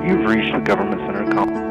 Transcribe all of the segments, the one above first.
You've reached the Government Center call.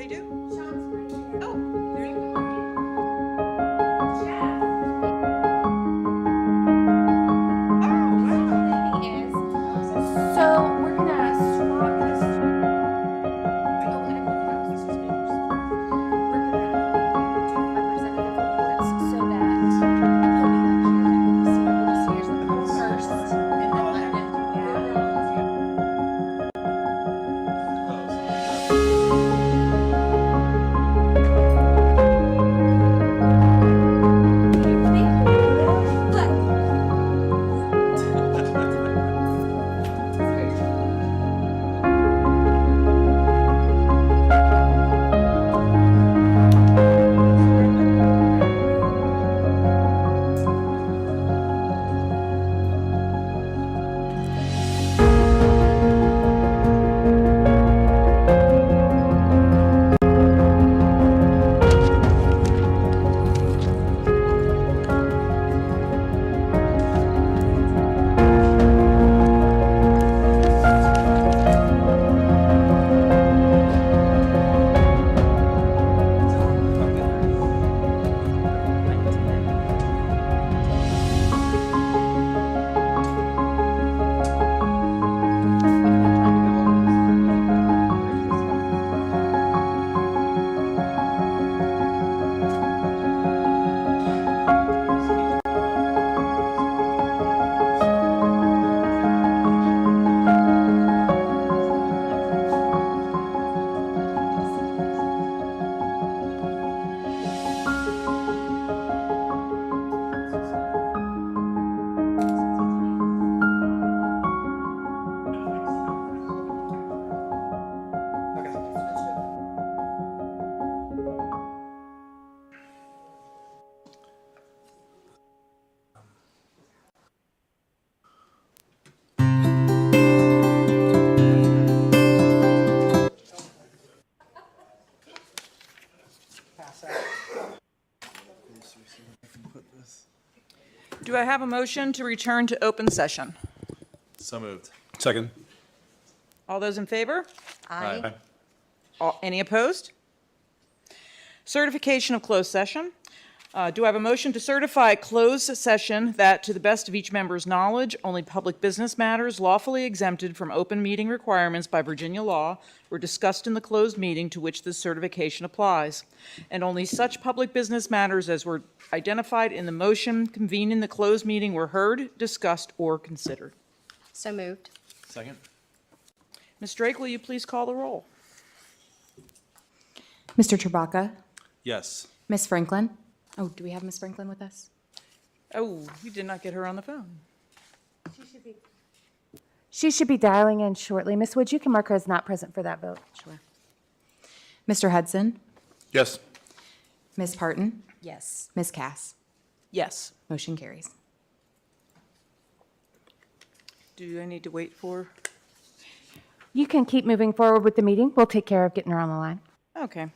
They do? Oh, there you go. So we're gonna swap this. We're gonna do representative reports so that he'll be up here. That we see. We'll just see yours first, and then let him do that. Do I have a motion to return to open session? So moved. Second. All those in favor? Aye. Any opposed? Certification of closed session. Do I have a motion to certify closed session that, to the best of each member's knowledge, only public business matters lawfully exempted from open meeting requirements by Virginia law were discussed in the closed meeting to which this certification applies, and only such public business matters as were identified in the motion convening the closed meeting were heard, discussed, or considered? So moved. Second. Ms. Drake, will you please call the roll? Mr. Chewbacca, Yes. Miss Franklin. Oh, do we have Miss Franklin with us? Oh, you did not get her on the phone. She should be dialing in shortly. Miss Woods, you can mark her as not present for that vote. Sure. Mr. Hudson, Yes. Miss Parton, Yes. Miss Cass. Yes. Motion carries. Do I need to wait for? You can keep moving forward with the meeting. We'll take care of getting her on the line. Okay.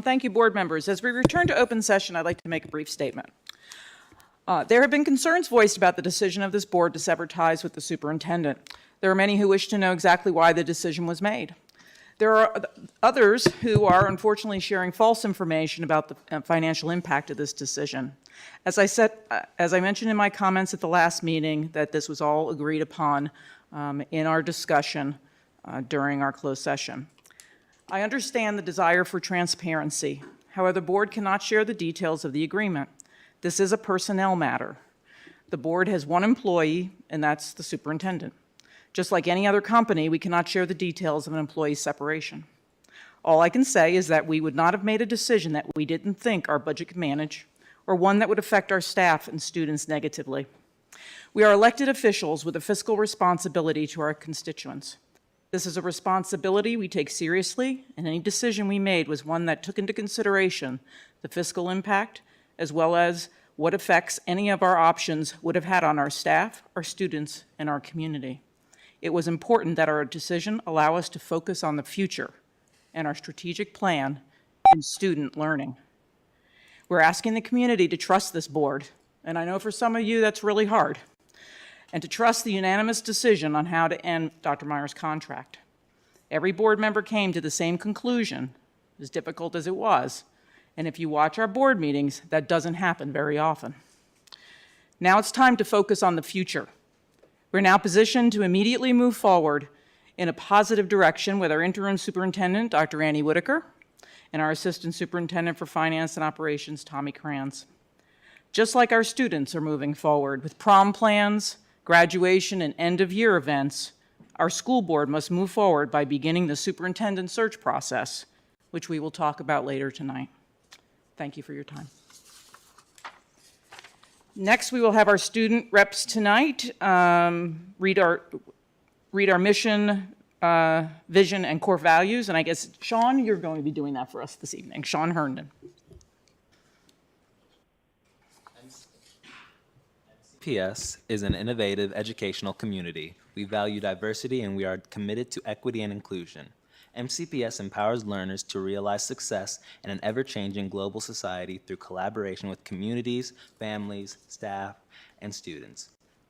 Thank you, board members. As we return to open session, I'd like to make a brief statement. There have been concerns voiced about the decision of this board to sever ties with the superintendent. There are many who wish to know exactly why the decision was made. There are others who are unfortunately sharing false information about the financial impact of this decision. As I mentioned in my comments at the last meeting, that this was all agreed upon in our discussion during our closed session. I understand the desire for transparency. However, the board cannot share the details of the agreement. This is a personnel matter. The board has one employee, and that's the superintendent. Just like any other company, we cannot share the details of an employee's separation. All I can say is that we would not have made a decision that we didn't think our budget could manage, or one that would affect our staff and students negatively. We are elected officials with a fiscal responsibility to our constituents. This is a responsibility we take seriously, and any decision we made was one that took into consideration the fiscal impact, as well as what effects any of our options would have had on our staff, our students, and our community. It was important that our decision allow us to focus on the future and our strategic plan in student learning. We're asking the community to trust this board, and I know for some of you that's really hard, and to trust the unanimous decision on how to end Dr. Meyer's contract. Every board member came to the same conclusion as difficult as it was. And if you watch our board meetings, that doesn't happen very often. Now it's time to focus on the future. We're now positioned to immediately move forward in a positive direction with our interim superintendent, Dr. Annie Whitaker, and our assistant superintendent for finance and operations, Tommy Kranz. Just like our students are moving forward with prom plans, graduation, and end-of-year events, our school board must move forward by beginning the superintendent search process, which we will talk about later tonight. Thank you for your time. Next, we will have our student reps tonight read our mission, vision, and core values. And I guess, Sean, you're going to be doing that for us this evening. Sean Herndon. MCPS is an innovative educational community. We value diversity and we are committed to equity and inclusion. MCPS empowers learners to realize success in an ever-changing global society through collaboration with communities, families, staff, and students.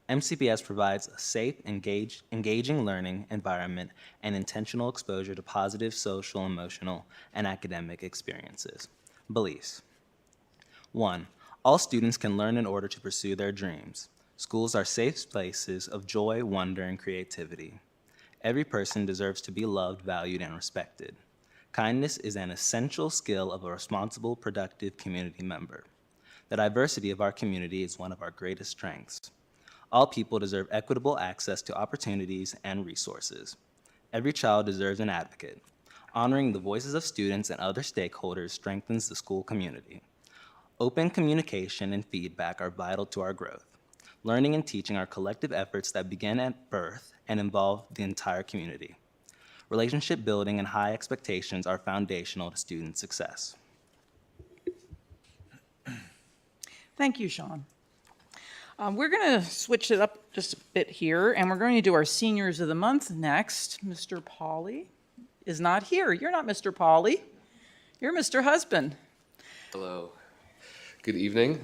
MCPS provides a safe, engaging learning environment and intentional exposure to positive social, emotional, and academic experiences. Beliefs. 1. All students can learn in order to pursue their dreams. Schools are safe spaces of joy, wonder, and creativity. Every person deserves to be loved, valued, and respected. Kindness is an essential skill of a responsible, productive community member. The diversity of our community is one of our greatest strengths. All people deserve equitable access to opportunities and resources. Every child deserves an advocate. Honoring the voices of students and other stakeholders strengthens the school community. Open communication and feedback are vital to our growth. Learning and teaching are collective efforts that begin at birth and involve the entire community. Relationship building and high expectations are foundational to student success. Thank you, Sean. We're going to switch it up just a bit here, and we're going to do our Seniors of the Month next. Mr. Pauly is not here. You're not Mr. Pauly. You're Mr. Husband. Hello. Good evening.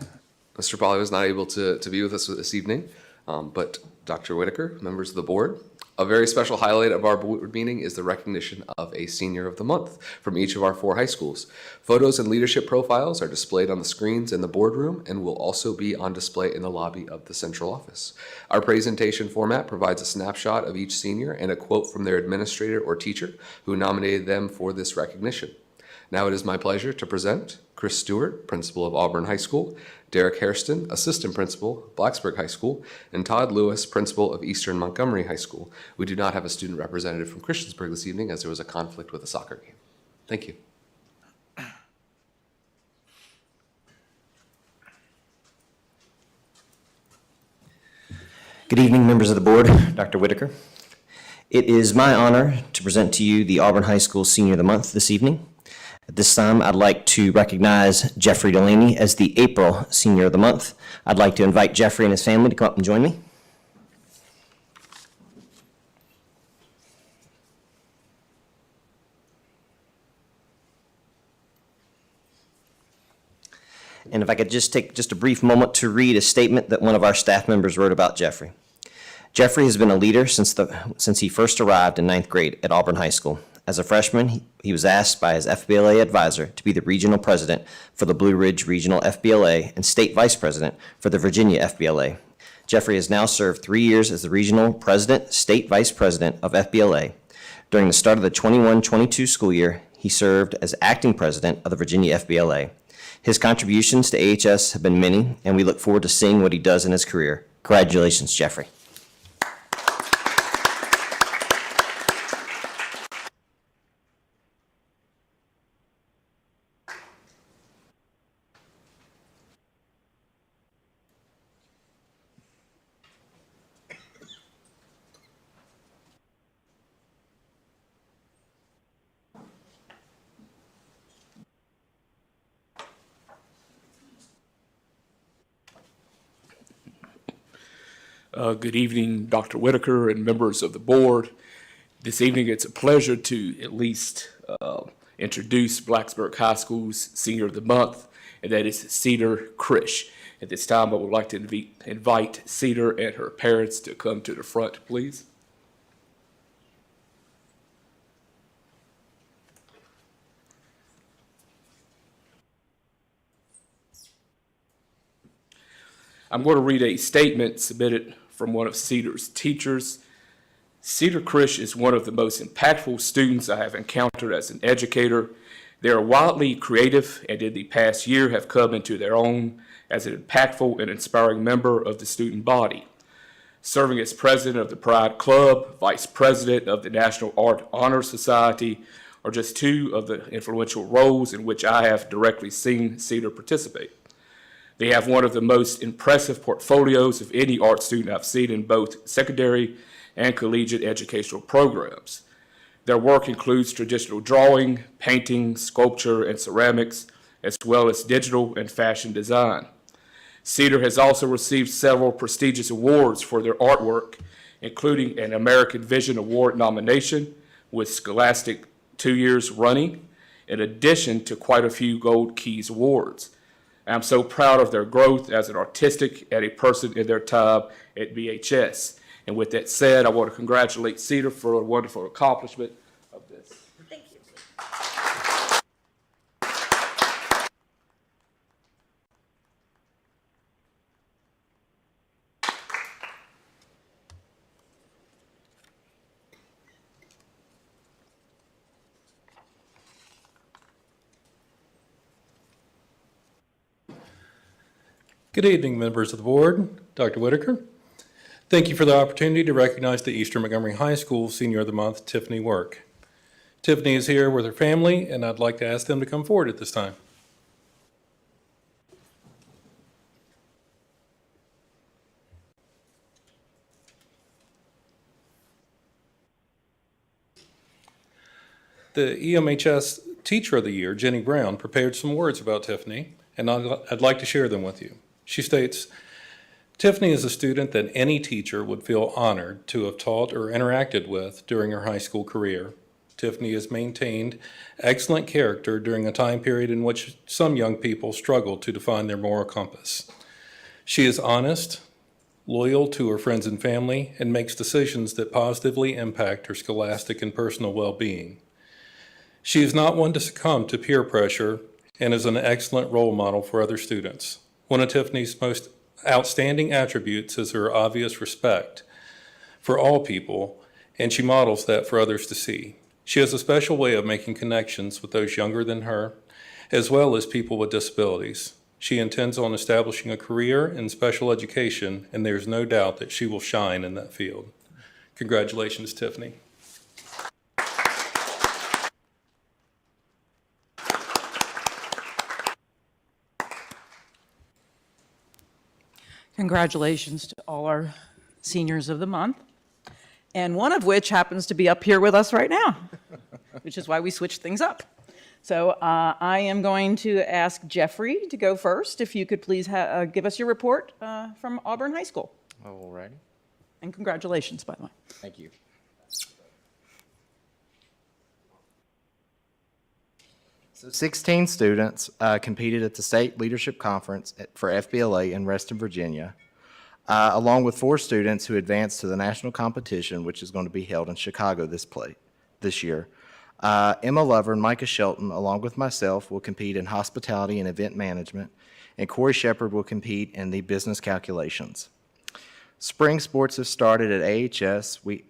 Mr. Pauly was not able to be with us this evening, but Dr. Whitaker, members of the board, a very special highlight of our board meeting is the recognition of a Senior of the Month from each of our 4 high schools. Photos and leadership profiles are displayed on the screens in the boardroom and will also be on display in the lobby of the central office. Our presentation format provides a snapshot of each senior and a quote from their administrator or teacher who nominated them for this recognition. Now it is my pleasure to present Chris Stewart, principal of Auburn High School, Derek Hairston, assistant principal, Blacksburg High School, and Todd Lewis, principal of Eastern Montgomery High School. We do not have a student representative from Christiansburg this evening as there was a conflict with a soccer game. Thank you. Good evening, members of the board, Dr. Whitaker. It is my honor to present to you the Auburn High School Senior of the Month this evening. At this time, I'd like to recognize Jeffrey Delaney as the April Senior of the Month. I'd like to invite Jeffrey and his family to come up and join me. And if I could just take just a brief moment to read a statement that one of our staff members wrote about Jeffrey. Jeffrey has been a leader since he first arrived in 9th grade at Auburn High School. As a freshman, he was asked by his FBLA advisor to be the regional president for the Blue Ridge Regional FBLA and state vice president for the Virginia FBLA. Jeffrey has now served 3 years as the regional president, state vice president of FBLA. During the start of the 21-22 school year, he served as acting president of the Virginia FBLA. His contributions to AHS have been many, and we look forward to seeing what he does in his career. Congratulations, Jeffrey. Good evening, Dr. Whitaker and members of the board. This evening, it's a pleasure to at least introduce Blacksburg High School's Senior of the Month, and that is Cedar Krish. At this time, I would like to invite Cedar and her parents to come to the front, please. I'm going to read a statement submitted from one of Cedar's teachers. Cedar Krish is one of the most impactful students I have encountered as an educator. They are wildly creative and in the past year have come into their own as an impactful and inspiring member of the student body. Serving as president of the Pride Club, vice president of the National Art Honor Society are just two of the influential roles in which I have directly seen Cedar participate. They have one of the most impressive portfolios of any art student I've seen in both secondary and collegiate educational programs. Their work includes traditional drawing, painting, sculpture, and ceramics, as well as digital and fashion design. Cedar has also received several prestigious awards for their artwork, including an American Vision Award nomination with Scholastic 2 years running, in addition to quite a few Gold Keys awards. I'm so proud of their growth as an artistic and a person in their time at BHS. And with that said, I want to congratulate Cedar for a wonderful accomplishment of this. Thank you. Good evening, members of the board. Dr. Whitaker. Thank you for the opportunity to recognize the Eastern Montgomery High School Senior of the Month, Tiffany Work. Tiffany is here with her family, and I'd like to ask them to come forward at this time. The EMHS Teacher of the Year, Jenny Brown, prepared some words about Tiffany, and I'd like to share them with you. She states, Tiffany is a student that any teacher would feel honored to have taught or interacted with during her high school career. Tiffany has maintained excellent character during a time period in which some young people struggle to define their moral compass. She is honest, loyal to her friends and family, and makes decisions that positively impact her scholastic and personal well-being. She is not one to succumb to peer pressure and is an excellent role model for other students. One of Tiffany's most outstanding attributes is her obvious respect for all people, and she models that for others to see. She has a special way of making connections with those younger than her, as well as people with disabilities. She intends on establishing a career in special education, and there's no doubt that she will shine in that field. Congratulations, Tiffany. Congratulations to all our seniors of the month, and one of which happens to be up here with us right now, which is why we switched things up. So I am going to ask Jeffrey to go first. If you could please give us your report from Auburn High School. All righty. And congratulations, by the way. Thank you. So 16 students competed at the State Leadership Conference for FBLA in Reston, Virginia, along with 4 students who advanced to the national competition, which is going to be held in Chicago this year. Emma Lover and Micah Shelton, along with myself, will compete in hospitality and event management, and Corey Shepard will compete in the business calculations. Spring sports have started at AHS. We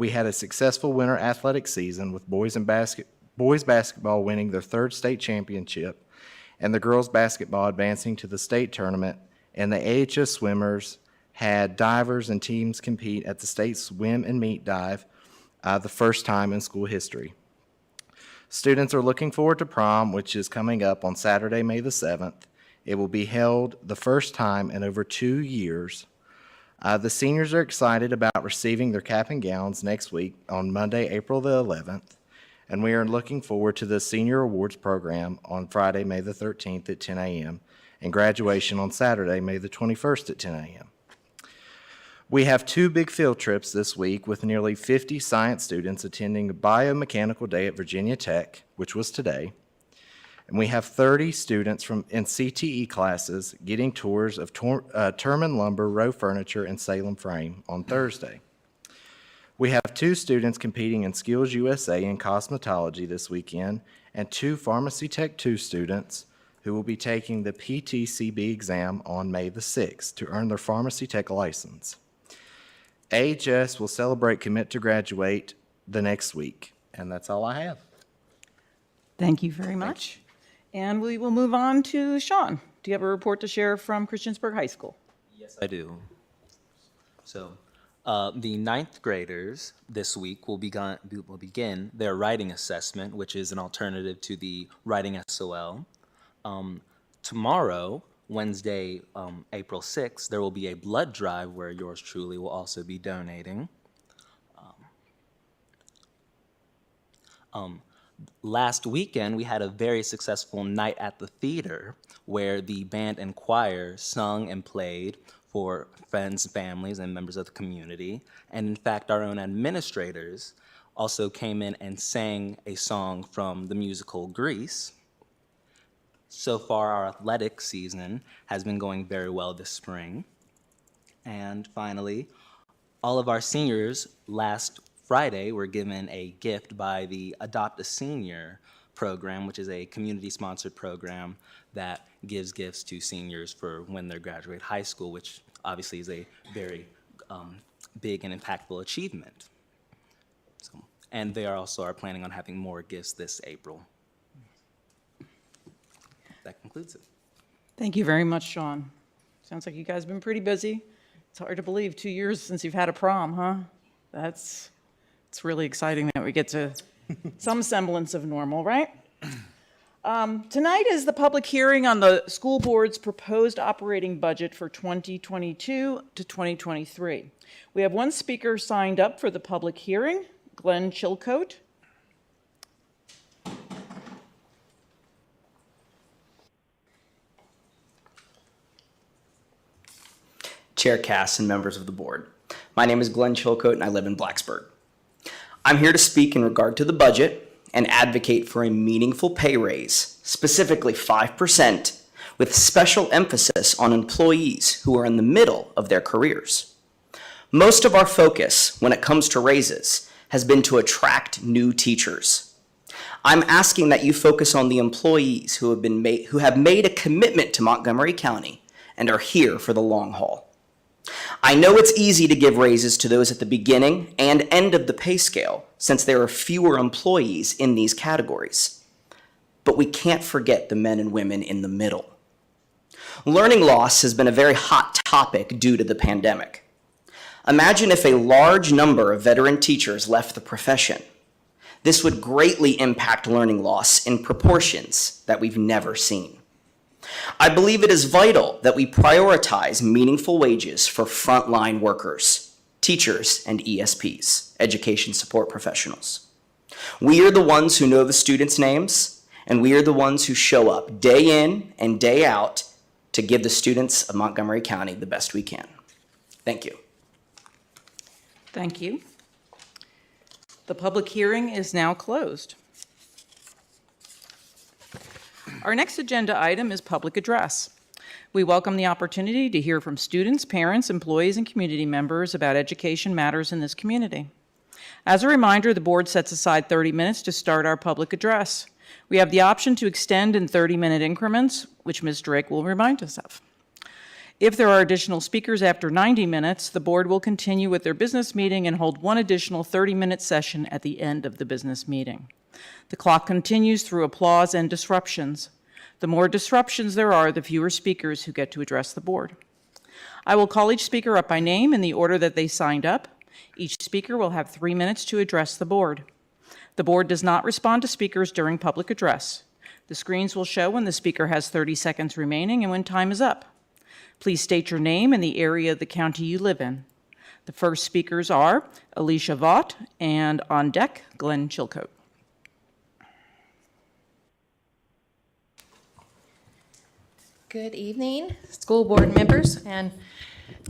had a successful winter athletic season with boys basketball winning their 3rd state championship and the girls basketball advancing to the state tournament, and the AHS swimmers had divers and teams compete at the state swim and meet dive, the first time in school history. Students are looking forward to prom, which is coming up on Saturday, May the 7th. It will be held the first time in over 2 years. The seniors are excited about receiving their cap and gowns next week on Monday, April the 11th. And we are looking forward to the Senior Awards program on Friday, May the 13th at 10 a.m. and graduation on Saturday, May the 21st at 10 a.m. We have 2 big field trips this week with nearly 50 science students attending Biomechanical Day at Virginia Tech, which was today. And we have 30 students in CTE classes getting tours of Terman Lumber, Row Furniture, and Salem Frame on Thursday. We have 2 students competing in Skills USA in cosmetology this weekend, and 2 Pharmacy Tech 2 students who will be taking the PTCB exam on May the 6th to earn their pharmacy tech license. AHS will celebrate Commit to Graduate the next week, and that's all I have. Thank you very much. And we will move on to Sean. Do you have a report to share from Christiansburg High School? Yes, I do. So, the ninth graders this week will begin their writing assessment, which is an alternative to the writing SOL. Tomorrow, Wednesday, April 6th, there will be a blood drive where yours truly will also be donating. Last weekend, we had a very successful night at the theater where the band and choir sung and played for friends, families, and members of the community. And in fact, our own administrators also came in and sang a song from the musical Grease. So far, our athletic season has been going very well this spring. And finally, all of our seniors last Friday were given a gift by the Adopt a Senior program, which is a community-sponsored program that gives gifts to seniors for when they graduate high school, which obviously is a very big and impactful achievement. So, and they are planning on having more gifts this April. That concludes it. Thank you very much, Sean. Sounds like you guys have been pretty busy. It's hard to believe 2 years since you've had a prom, huh? It's really exciting that we get to some semblance of normal, right? Tonight is the public hearing on the school board's proposed operating budget for 2022 to 2023. We have one speaker signed up for the public hearing, Glenn Chilcote. Chair Cass and members of the board. My name is Glenn Chilcote and I live in Blacksburg. I'm here to speak in regard to the budget and advocate for a meaningful pay raise, specifically 5%, with special emphasis on employees who are in the middle of their careers. Most of our focus when it comes to raises has been to attract new teachers. I'm asking that you focus on the employees who have made a commitment to Montgomery County and are here for the long haul. I know it's easy to give raises to those at the beginning and end of the pay scale, since there are fewer employees in these categories. But we can't forget the men and women in the middle. Learning loss has been a very hot topic due to the pandemic. Imagine if a large number of veteran teachers left the profession. This would greatly impact learning loss in proportions that we've never seen. I believe it is vital that we prioritize meaningful wages for frontline workers, teachers, and ESPs, education support professionals. We are the ones who know the students' names, and we are the ones who show up day in and day out to give the students of Montgomery County the best we can. Thank you. Thank you. The public hearing is now closed. Our next agenda item is public address. We welcome the opportunity to hear from students, parents, employees, and community members about education matters in this community. As a reminder, the board sets aside 30 minutes to start our public address. We have the option to extend in 30-minute increments, which Ms. Drake will remind us of. If there are additional speakers after 90 minutes, the board will continue with their business meeting and hold one additional 30-minute session at the end of the business meeting. The clock continues through applause and disruptions. The more disruptions there are, the fewer speakers who get to address the board. I will call each speaker up by name in the order that they signed up. Each speaker will have 3 minutes to address the board. The board does not respond to speakers during public address. The screens will show when the speaker has 30 seconds remaining and when time is up. Please state your name and the area of the county you live in. The first speakers are Alicia Vaught and on deck, Glenn Chilcote. Good evening, school board members and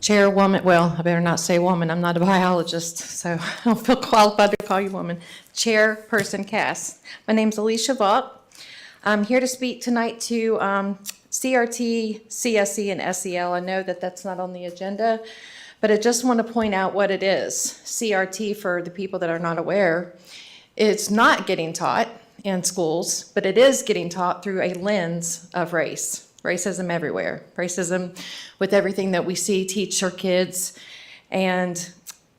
chairwoman. Well, I better not say woman. I'm not a biologist, so I don't feel qualified to call you woman. Chairperson Cass. My name's Alicia Vaught. I'm here to speak tonight to CRT, CSE, and SEL. I know that that's not on the agenda, but I just want to point out what it is. CRT, for the people that are not aware, it's not getting taught in schools, but it is getting taught through a lens of race. Racism everywhere. Racism with everything that we see teach our kids, and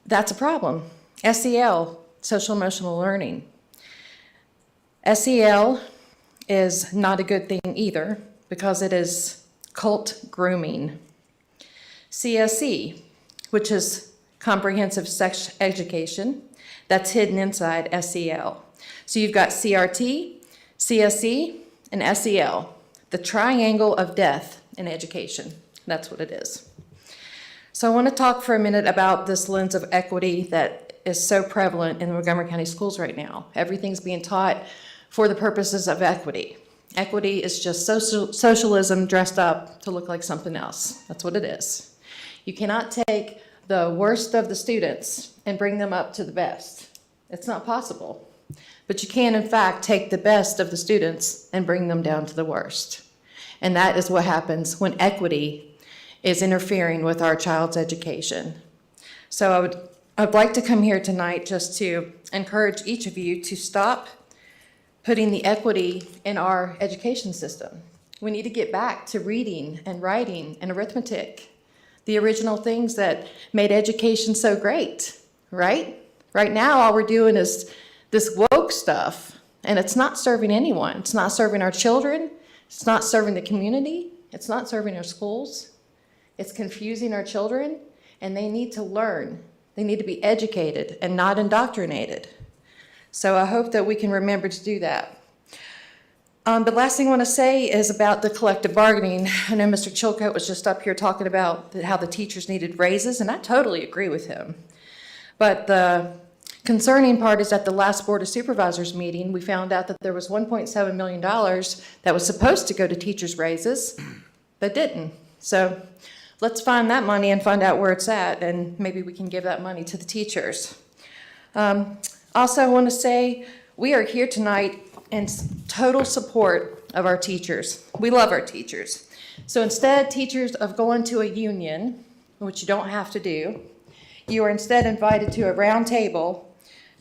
that's a problem. SEL, social emotional learning. SEL is not a good thing either because it is cult grooming. CSE, which is comprehensive sex education, that's hidden inside SEL. So you've got CRT, CSE, and SEL, the triangle of death in education. That's what it is. So I want to talk for a minute about this lens of equity that is so prevalent in the Montgomery County schools right now. Everything's being taught for the purposes of equity. Equity is just socialism dressed up to look like something else. That's what it is. You cannot take the worst of the students and bring them up to the best. It's not possible. But you can, in fact, take the best of the students and bring them down to the worst. And that is what happens when equity is interfering with our child's education. So I'd like to come here tonight just to encourage each of you to stop putting the equity in our education system. We need to get back to reading and writing and arithmetic, the original things that made education so great, right? Right now, all we're doing is this woke stuff, and it's not serving anyone. It's not serving our children. It's not serving the community. It's not serving our schools. It's confusing our children, and they need to learn. They need to be educated and not indoctrinated. So I hope that we can remember to do that. The last thing I want to say is about the collective bargaining. I know Mr. Chilcote was just up here talking about how the teachers needed raises, and I totally agree with him. But the concerning part is at the last Board of Supervisors meeting, we found out that there was $1.7 million that was supposed to go to teachers' raises, but didn't. So let's find that money and find out where it's at, and maybe we can give that money to the teachers. Also, I want to say we are here tonight in total support of our teachers. We love our teachers. So instead, teachers of going to a union, which you don't have to do, you are instead invited to a round table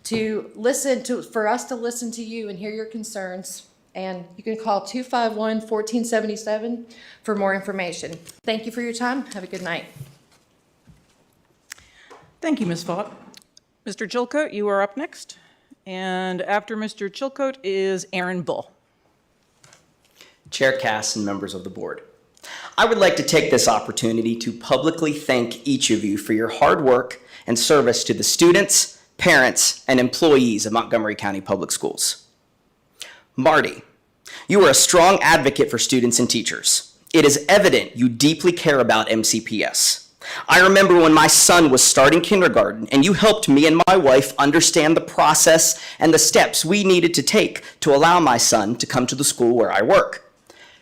to listen to, for us to listen to you and hear your concerns. And you can call 251-1477 for more information. Thank you for your time. Have a good night. Thank you, Ms. Vaught. Mr. Chilcote, you are up next. And after Mr. Chilcote is Aaron Bull. Chair Cass and members of the board. I would like to take this opportunity to publicly thank each of you for your hard work and service to the students, parents, and employees of Montgomery County Public Schools. Marty, you are a strong advocate for students and teachers. It is evident you deeply care about MCPS. I remember when my son was starting kindergarten and you helped me and my wife understand the process and the steps we needed to take to allow my son to come to the school where I work.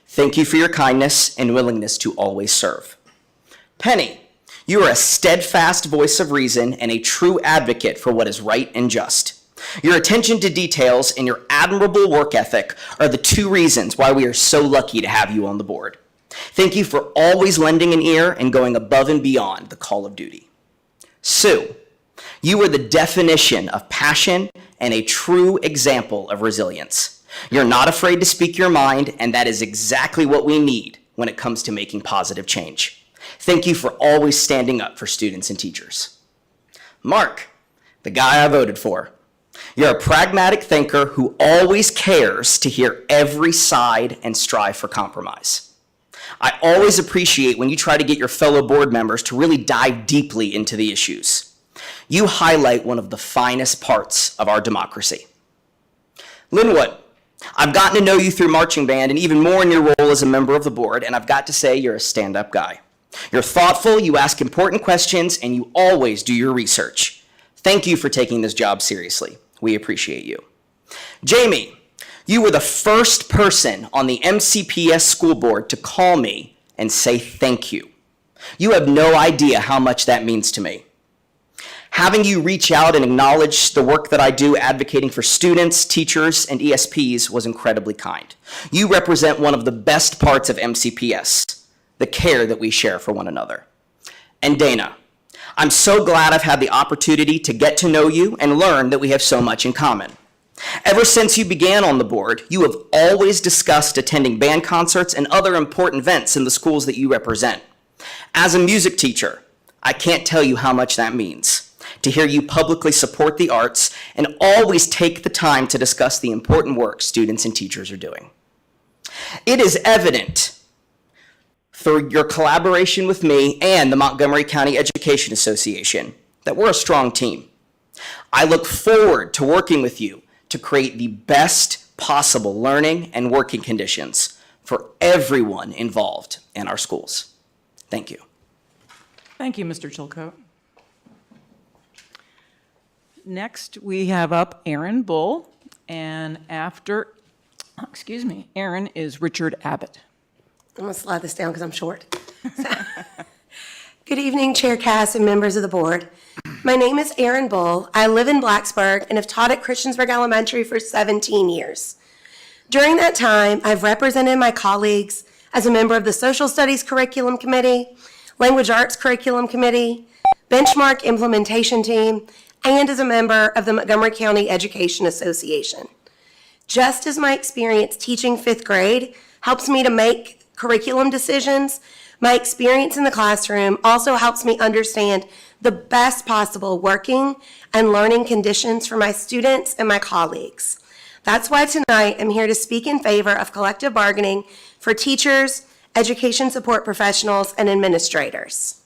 Thank you for your kindness and willingness to always serve. Penny, you are a steadfast voice of reason and a true advocate for what is right and just. Your attention to details and your admirable work ethic are the two reasons why we are so lucky to have you on the board. Thank you for always lending an ear and going above and beyond the call of duty. Sue, you are the definition of passion and a true example of resilience. You're not afraid to speak your mind, and that is exactly what we need when it comes to making positive change. Thank you for always standing up for students and teachers. Mark, the guy I voted for. You're a pragmatic thinker who always cares to hear every side and strive for compromise. I always appreciate when you try to get your fellow board members to really dive deeply into the issues. You highlight one of the finest parts of our democracy. Linwood, I've gotten to know you through marching band and even more in your role as a member of the board, and I've got to say you're a stand-up guy. You're thoughtful, you ask important questions, and you always do your research. Thank you for taking this job seriously. We appreciate you. Jamie, you were the first person on the MCPS school board to call me and say thank you. You have no idea how much that means to me. Having you reach out and acknowledge the work that I do advocating for students, teachers, and ESPs was incredibly kind. You represent one of the best parts of MCPS, the care that we share for one another. And Dana, I'm so glad I've had the opportunity to get to know you and learn that we have so much in common. Ever since you began on the board, you have always discussed attending band concerts and other important events in the schools that you represent. As a music teacher, I can't tell you how much that means to hear you publicly support the arts and always take the time to discuss the important work students and teachers are doing. It is evident through your collaboration with me and the Montgomery County Education Association that we're a strong team. I look forward to working with you to create the best possible learning and working conditions for everyone involved in our schools. Thank you. Thank you, Mr. Chilcote. Next, we have up Aaron Bull, and after, Aaron is Richard Abbott. I'm going to slide this down because I'm short. Good evening, Chair Cass and members of the board. My name is Aaron Bull. I live in Blacksburg and have taught at Christiansburg Elementary for 17 years. During that time, I've represented my colleagues as a member of the Social Studies Curriculum Committee, Language Arts Curriculum Committee, Benchmark Implementation Team, and as a member of the Montgomery County Education Association. Just as my experience teaching 5th grade helps me to make curriculum decisions, my experience in the classroom also helps me understand the best possible working and learning conditions for my students and my colleagues. That's why tonight I'm here to speak in favor of collective bargaining for teachers, education support professionals, and administrators.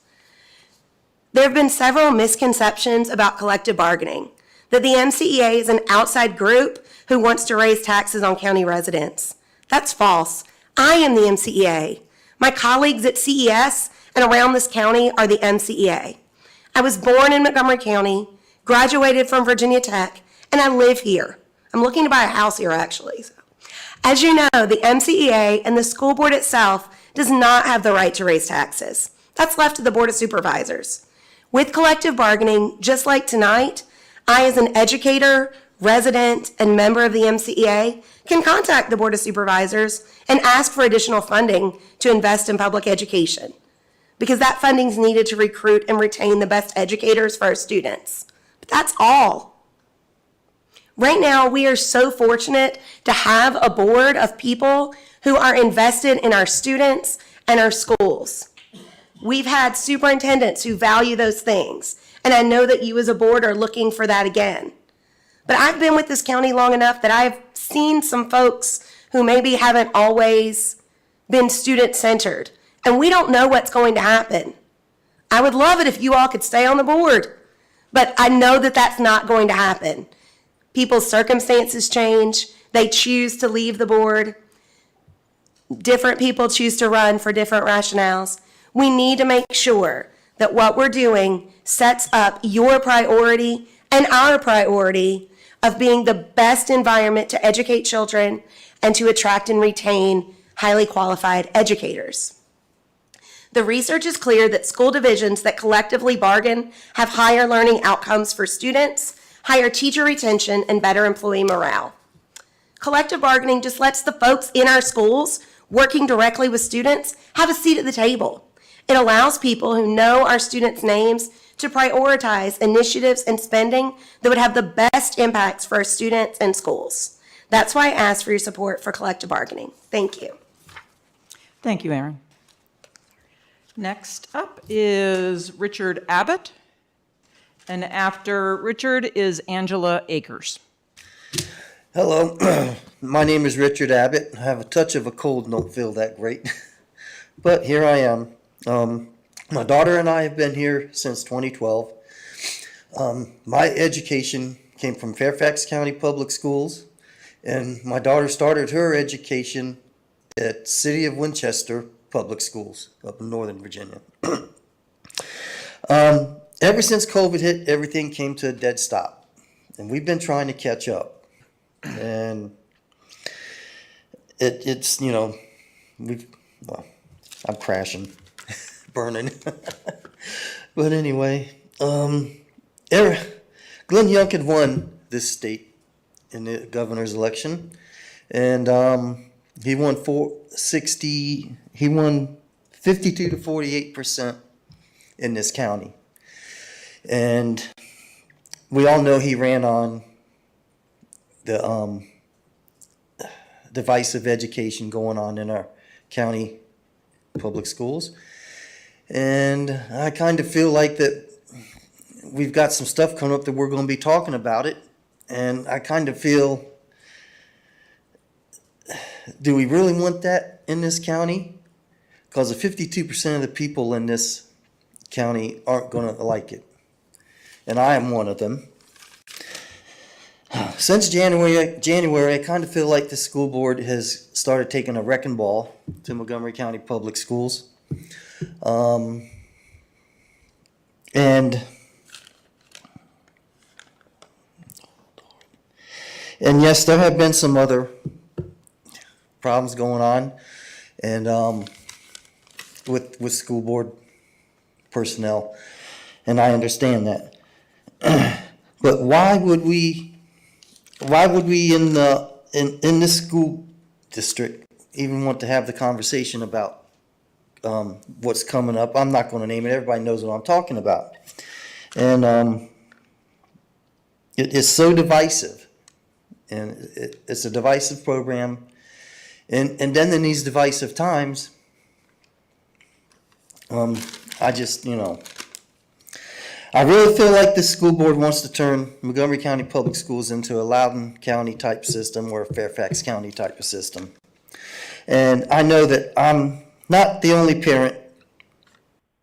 There have been several misconceptions about collective bargaining, that the MCEA is an outside group who wants to raise taxes on county residents. That's false. I am the MCEA. My colleagues at CES and around this county are the MCEA. I was born in Montgomery County, graduated from Virginia Tech, and I live here. I'm looking to buy a house here, actually. So, as you know, the MCEA and the school board itself does not have the right to raise taxes. That's left to the Board of Supervisors. With collective bargaining, just like tonight, I, as an educator, resident, and member of the MCEA, can contact the Board of Supervisors and ask for additional funding to invest in public education, because that funding is needed to recruit and retain the best educators for our students. But that's all. Right now, we are so fortunate to have a board of people who are invested in our students and our schools. We've had superintendents who value those things, and I know that you as a board are looking for that again. But I've been with this county long enough that I've seen some folks who maybe haven't always been student-centered, and we don't know what's going to happen. I would love it if you all could stay on the board, but I know that that's not going to happen. People's circumstances change. They choose to leave the board. Different people choose to run for different rationales. We need to make sure that what we're doing sets up your priority and our priority of being the best environment to educate children and to attract and retain highly qualified educators. The research is clear that school divisions that collectively bargain have higher learning outcomes for students, higher teacher retention, and better employee morale. Collective bargaining just lets the folks in our schools working directly with students have a seat at the table. It allows people who know our students' names to prioritize initiatives and spending that would have the best impacts for our students and schools. That's why I ask for your support for collective bargaining. Thank you. Thank you, Aaron. Next up is Richard Abbott, and after Richard is Angela Akers. Hello, my name is Richard Abbott. I have a touch of a cold and don't feel that great, but here I am. My daughter and I have been here since 2012. My education came from Fairfax County Public Schools, and my daughter started her education at City of Winchester Public Schools up in Northern Virginia. Ever since COVID hit, everything came to a dead stop, and we've been trying to catch up. And it's, you know, I'm crashing, burning. But anyway, Glenn Young had won this state in the governor's election, and he won 52 to 48% in this county. And we all know he ran on the divisive education going on in our county public schools. And I kind of feel like that we've got some stuff coming up that we're going to be talking about it. And I kind of feel, do we really want that in this county? Because 52% of the people in this county aren't going to like it. And I am one of them. Since January, I kind of feel like the school board has started taking a wrecking ball to Montgomery County Public Schools. And yes, there have been some other problems going on, and with school board personnel, and I understand that. But why would we in this school district even want to have the conversation about what's coming up? I'm not going to name it. Everybody knows what I'm talking about. And it is so divisive. And it's a divisive program. And then in these divisive times, I just, I really feel like this school board wants to turn Montgomery County Public Schools into a Loudoun County type system or a Fairfax County type of system. And I know that I'm not the only parent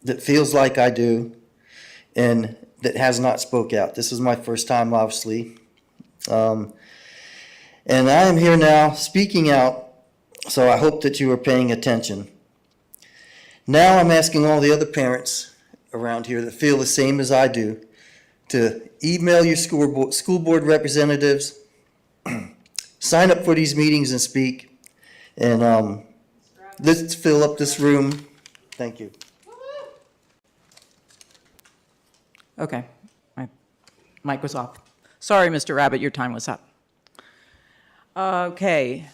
that feels like I do and that has not spoke out. This is my first time, obviously. And I am here now speaking out, so I hope that you are paying attention. Now I'm asking all the other parents around here that feel the same as I do to email your school board representatives, sign up for these meetings and speak, and let's fill up this room. Thank you. Okay, my mic was off. Sorry, Mr. Rabbit, your time was up. Okay,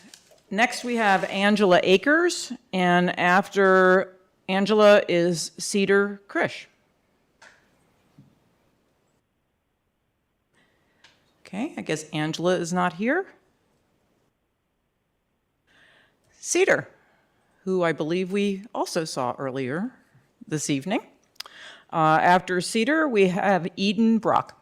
next we have Angela Akers, and after Angela is Cedar Krish. Okay, I guess Angela is not here. Cedar, who I believe we also saw earlier this evening. After Cedar, we have Eden Brock.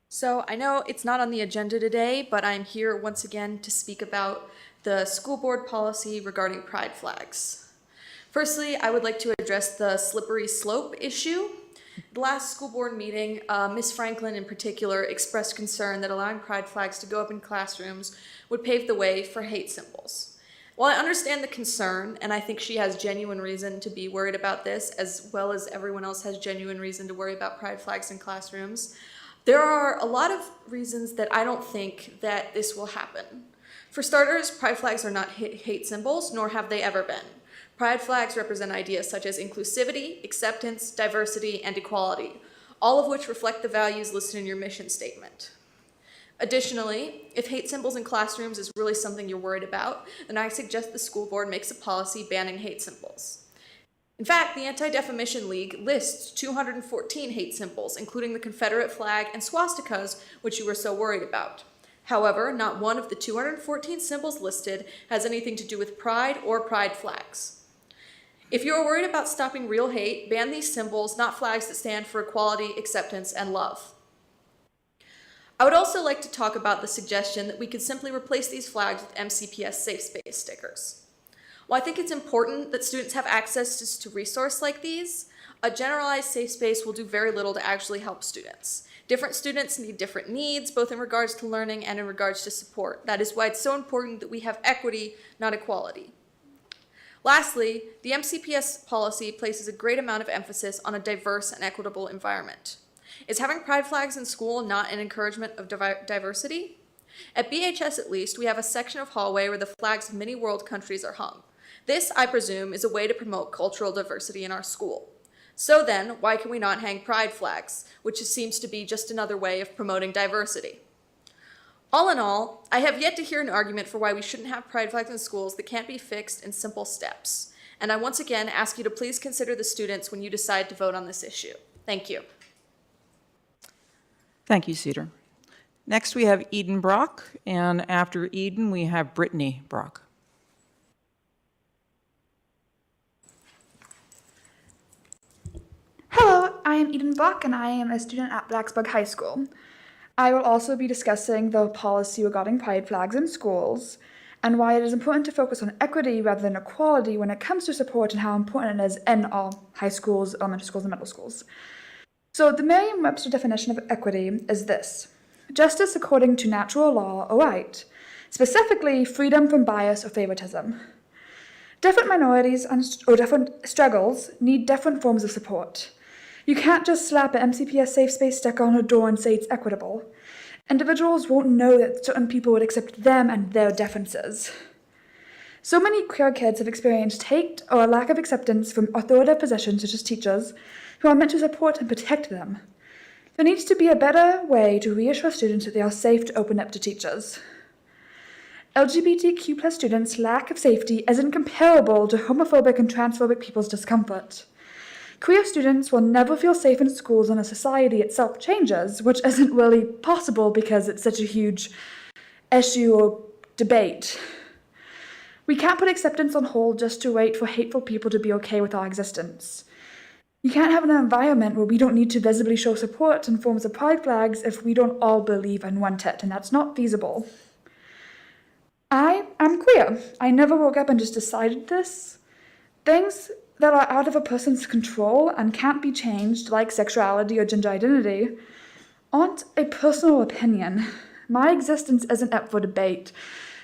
So I know it's not on the agenda today, but I'm here once again to speak about the school board policy regarding pride flags. Firstly, I would like to address the slippery slope issue. The last school board meeting, Ms. Franklin in particular expressed concern that allowing pride flags to go up in classrooms would pave the way for hate symbols. While I understand the concern, and I think she has genuine reason to be worried about this, as well as everyone else has genuine reason to worry about pride flags in classrooms, there are a lot of reasons that I don't think that this will happen. For starters, pride flags are not hate symbols, nor have they ever been. Pride flags represent ideas such as inclusivity, acceptance, diversity, and equality, all of which reflect the values listed in your mission statement. Additionally, if hate symbols in classrooms is really something you're worried about, then I suggest the school board makes a policy banning hate symbols. In fact, the Anti-Defamation League lists 214 hate symbols, including the Confederate flag and swastikas, which you were so worried about. However, not one of the 214 symbols listed has anything to do with pride or pride flags. If you are worried about stopping real hate, ban these symbols, not flags that stand for equality, acceptance, and love. I would also like to talk about the suggestion that we could simply replace these flags with MCPS safe space stickers. While I think it's important that students have access to resources like these, a generalized safe space will do very little to actually help students. Different students need different needs, both in regards to learning and in regards to support. That is why it's so important that we have equity, not equality. Lastly, the MCPS policy places a great amount of emphasis on a diverse and equitable environment. Is having pride flags in school not an encouragement of diversity? At BHS at least, we have a section of hallway where the flags of many world countries are hung. This, I presume, is a way to promote cultural diversity in our school. So then, why can we not hang pride flags, which seems to be just another way of promoting diversity? All in all, I have yet to hear an argument for why we shouldn't have pride flags in schools that can't be fixed in simple steps. And I once again ask you to please consider the students when you decide to vote on this issue. Thank you. Thank you, Cedar. Next, we have Eden Brock, and after Eden, we have Brittany Brock. Hello, I am Eden Block and I am a student at Blacksburg High School. I will also be discussing the policy regarding pride flags in schools and why it is important to focus on equity rather than equality when it comes to support and how important it is in all high schools, elementary schools, and middle schools. So the Merriam-Webster definition of equity is this: justice according to natural law or right, specifically freedom from bias or favoritism. Different minorities or different struggles need different forms of support. You can't just slap an MCPS safe space sticker on a door and say it's equitable. Individuals won't know that certain people would accept them and their differences. So many queer kids have experienced hate or a lack of acceptance from authoritative positions such as teachers who are meant to support and protect them. There needs to be a better way to reassure students that they are safe to open up to teachers. LGBTQ+ students' lack of safety isn't comparable to homophobic and transphobic people's discomfort. Queer students will never feel safe in schools unless society itself changes, which isn't really possible because it's such a huge issue or debate. We can't put acceptance on hold just to wait for hateful people to be okay with our existence. You can't have an environment where we don't need to visibly show support in forms of pride flags if we don't all believe and want it, and that's not feasible. I am queer. I never woke up and just decided this. Things that are out of a person's control and can't be changed, like sexuality or gender identity, aren't a personal opinion. My existence isn't up for debate.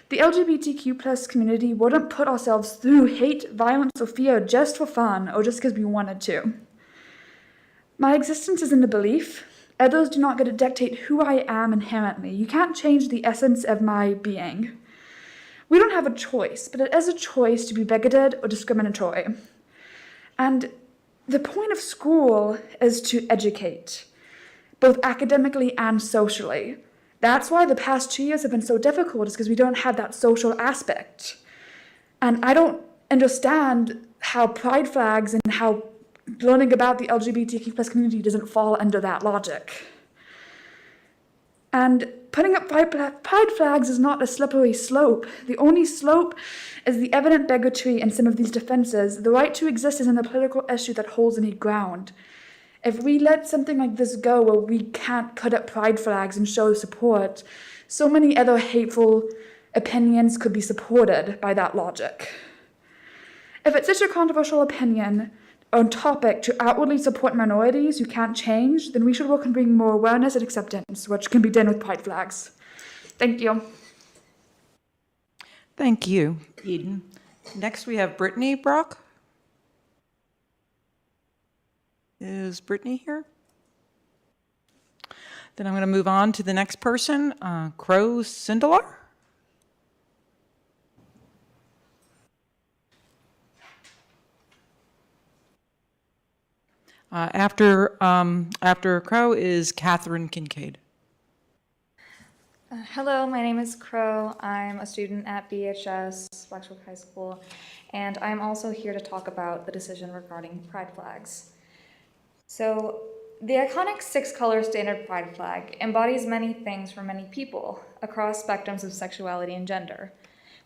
The LGBTQ+ community wouldn't put ourselves through hate, violence, or fear just for fun or just because we wanted to. My existence isn't a belief. Others do not get to dictate who I am inherently. You can't change the essence of my being. We don't have a choice, but it is a choice to be bigoted or discriminatory. And the point of school is to educate, both academically and socially. That's why the past 2 years have been so difficult, is because we don't have that social aspect. And I don't understand how pride flags and how learning about the LGBTQ+ community doesn't fall under that logic. And putting up pride flags is not a slippery slope. The only slope is the evident bigotry in some of these defenses. The right to exist isn't a political issue that holds any ground. If we let something like this go where we can't put up pride flags and show support, so many other hateful opinions could be supported by that logic. If it's such a controversial opinion on topic to outwardly support minorities who can't change, then we should work on bringing more awareness and acceptance, which can be done with pride flags. Thank you. Thank you, Eden. Next, we have Brittany Brock. Is Brittany here? Then I'm going to move on to the next person, Crow Sindelar. After Crow is Catherine Kincaid. Hello, my name is Crow. I'm a student at BHS, Blacksburg High School, and I'm also here to talk about the decision regarding pride flags. So, the iconic 6-color standard pride flag embodies many things for many people across spectrums of sexuality and gender.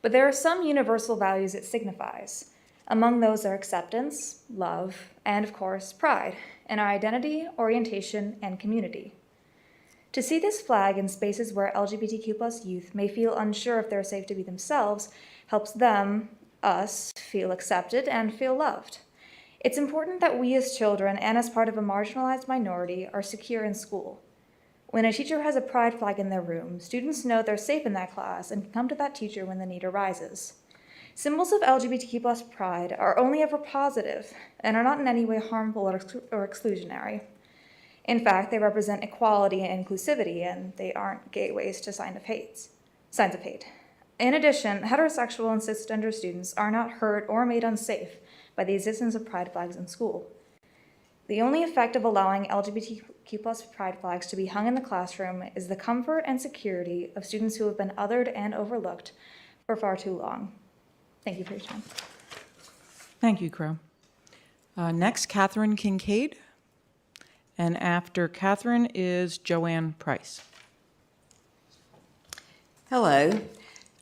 But there are some universal values it signifies. Among those are acceptance, love, and of course, pride in our identity, orientation, and community. To see this flag in spaces where LGBTQ+ youth may feel unsure if they're safe to be themselves helps them, us, feel accepted and feel loved. It's important that we as children and as part of a marginalized minority are secure in school. When a teacher has a pride flag in their room, students know they're safe in that class and can come to that teacher when the need arises. Symbols of LGBTQ+ pride are only ever positive and are not in any way harmful or exclusionary. In fact, they represent equality and inclusivity, and they aren't gateways to signs of hate. In addition, heterosexual and cisgender students are not hurt or made unsafe by the existence of pride flags in school. The only effect of allowing LGBTQ+ pride flags to be hung in the classroom is the comfort and security of students who have been othered and overlooked for far too long. Thank you for your time. Thank you, Crow. Next, Catherine Kincaid. And after Catherine is Joanne Price. Hello.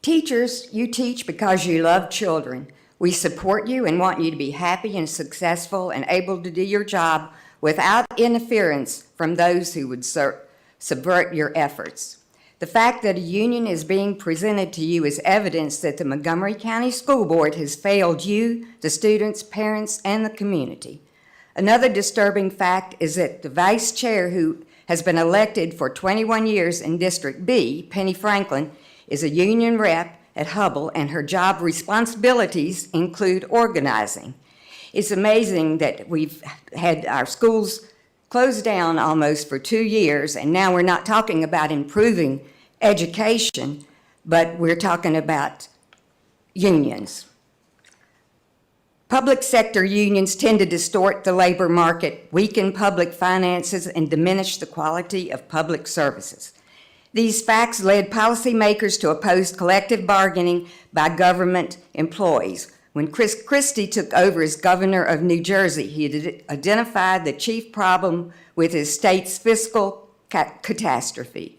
Teachers, you teach because you love children. We support you and want you to be happy and successful and able to do your job without interference from those who would subvert your efforts. The fact that a union is being presented to you is evidence that the Montgomery County School Board has failed you, the students, parents, and the community. Another disturbing fact is that the vice chair, who has been elected for 21 years in District B, Penny Franklin, is a union rep at Hubble, and her job responsibilities include organizing. It's amazing that we've had our schools closed down almost for 2 years, and now we're not talking about improving education, but we're talking about unions. Public sector unions tend to distort the labor market, weaken public finances, and diminish the quality of public services. These facts led policymakers to oppose collective bargaining by government employees. When Chris Christie took over as governor of New Jersey, he identified the chief problem with his state's fiscal catastrophe.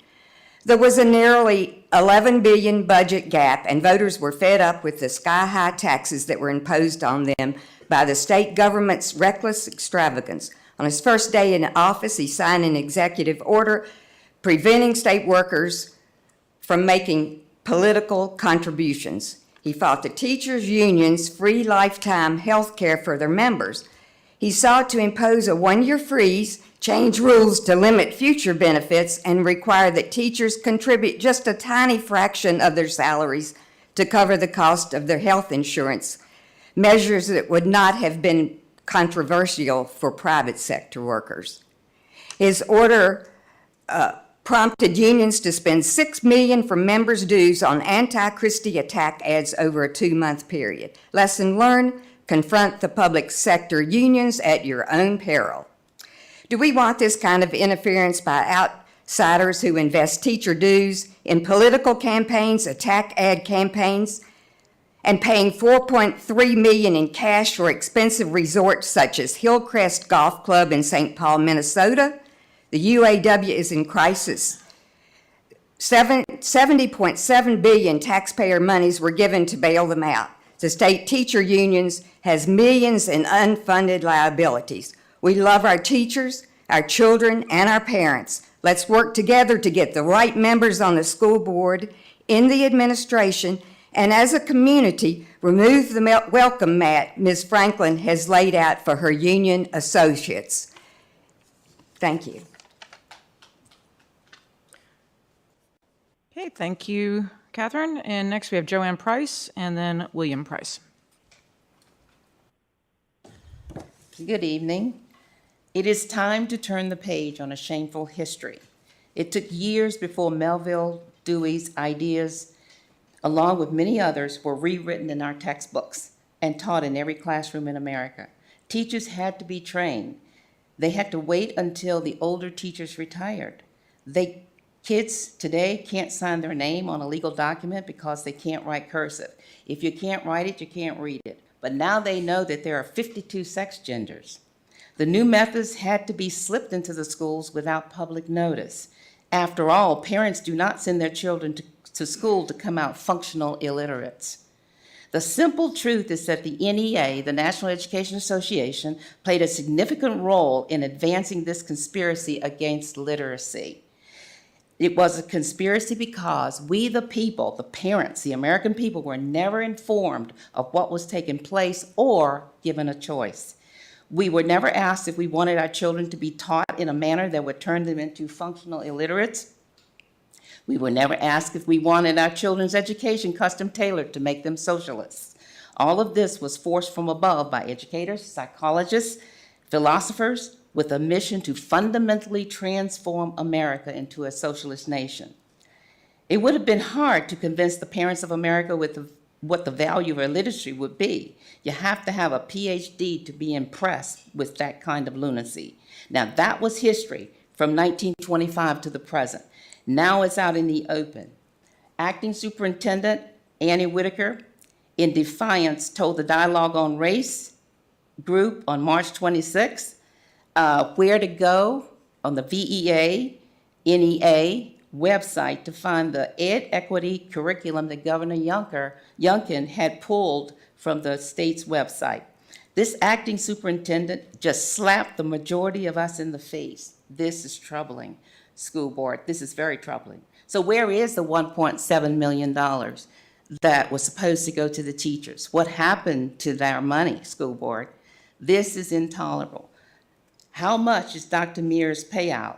There was a nearly $11 billion budget gap, and voters were fed up with the sky-high taxes that were imposed on them by the state government's reckless extravagance. On his first day in office, he signed an executive order preventing state workers from making political contributions. He fought the teachers' unions' free lifetime health care for their members. He sought to impose a one-year freeze, change rules to limit future benefits, and require that teachers contribute just a tiny fraction of their salaries to cover the cost of their health insurance, measures that would not have been controversial for private sector workers. His order prompted unions to spend $6 million from members' dues on anti-Christie attack ads over a 2-month period. Lesson learned: confront the public sector unions at your own peril. Do we want this kind of interference by outsiders who invest teacher dues in political campaigns, attack ad campaigns, and paying $4.3 million in cash for expensive resorts such as Hillcrest Golf Club in St. Paul, Minnesota? The UAW is in crisis. $70.7 billion taxpayer monies were given to bail them out. The state teacher unions has millions in unfunded liabilities. We love our teachers, our children, and our parents. Let's work together to get the right members on the school board, in the administration, and as a community, remove the welcome mat Ms. Franklin has laid out for her union associates. Thank you. Okay, thank you, Catherine. And next we have Joanne Price and then William Price. Good evening. It is time to turn the page on a shameful history. It took years before Melville Dewey's ideas, along with many others, were rewritten in our textbooks and taught in every classroom in America. Teachers had to be trained. They had to wait until the older teachers retired. Kids today can't sign their name on a legal document because they can't write cursive. If you can't write it, you can't read it. But now they know that there are 52 sex genders. The new methods had to be slipped into the schools without public notice. After all, parents do not send their children to school to come out functional illiterates. The simple truth is that the NEA, the National Education Association, played a significant role in advancing this conspiracy against literacy. It was a conspiracy because we, the people, the parents, the American people, were never informed of what was taking place or given a choice. We were never asked if we wanted our children to be taught in a manner that would turn them into functional illiterates. We were never asked if we wanted our children's education custom tailored to make them socialists. All of this was forced from above by educators, psychologists, philosophers, with a mission to fundamentally transform America into a socialist nation. It would have been hard to convince the parents of America with what the value of our literacy would be. You have to have a PhD to be impressed with that kind of lunacy. Now, that was history from 1925 to the present. Now it's out in the open. Acting Superintendent Annie Whitaker, in defiance, told the Dialogue on Race group on March 26th, where to go on the VEA, NEA website to find the Ed Equity curriculum that Governor Youngkin had pulled from the state's website. This acting superintendent just slapped the majority of us in the face. This is troubling, school board. This is very troubling. So where is the $1.7 million that was supposed to go to the teachers? What happened to their money, school board? This is intolerable. How much is Dr. Mears' payout?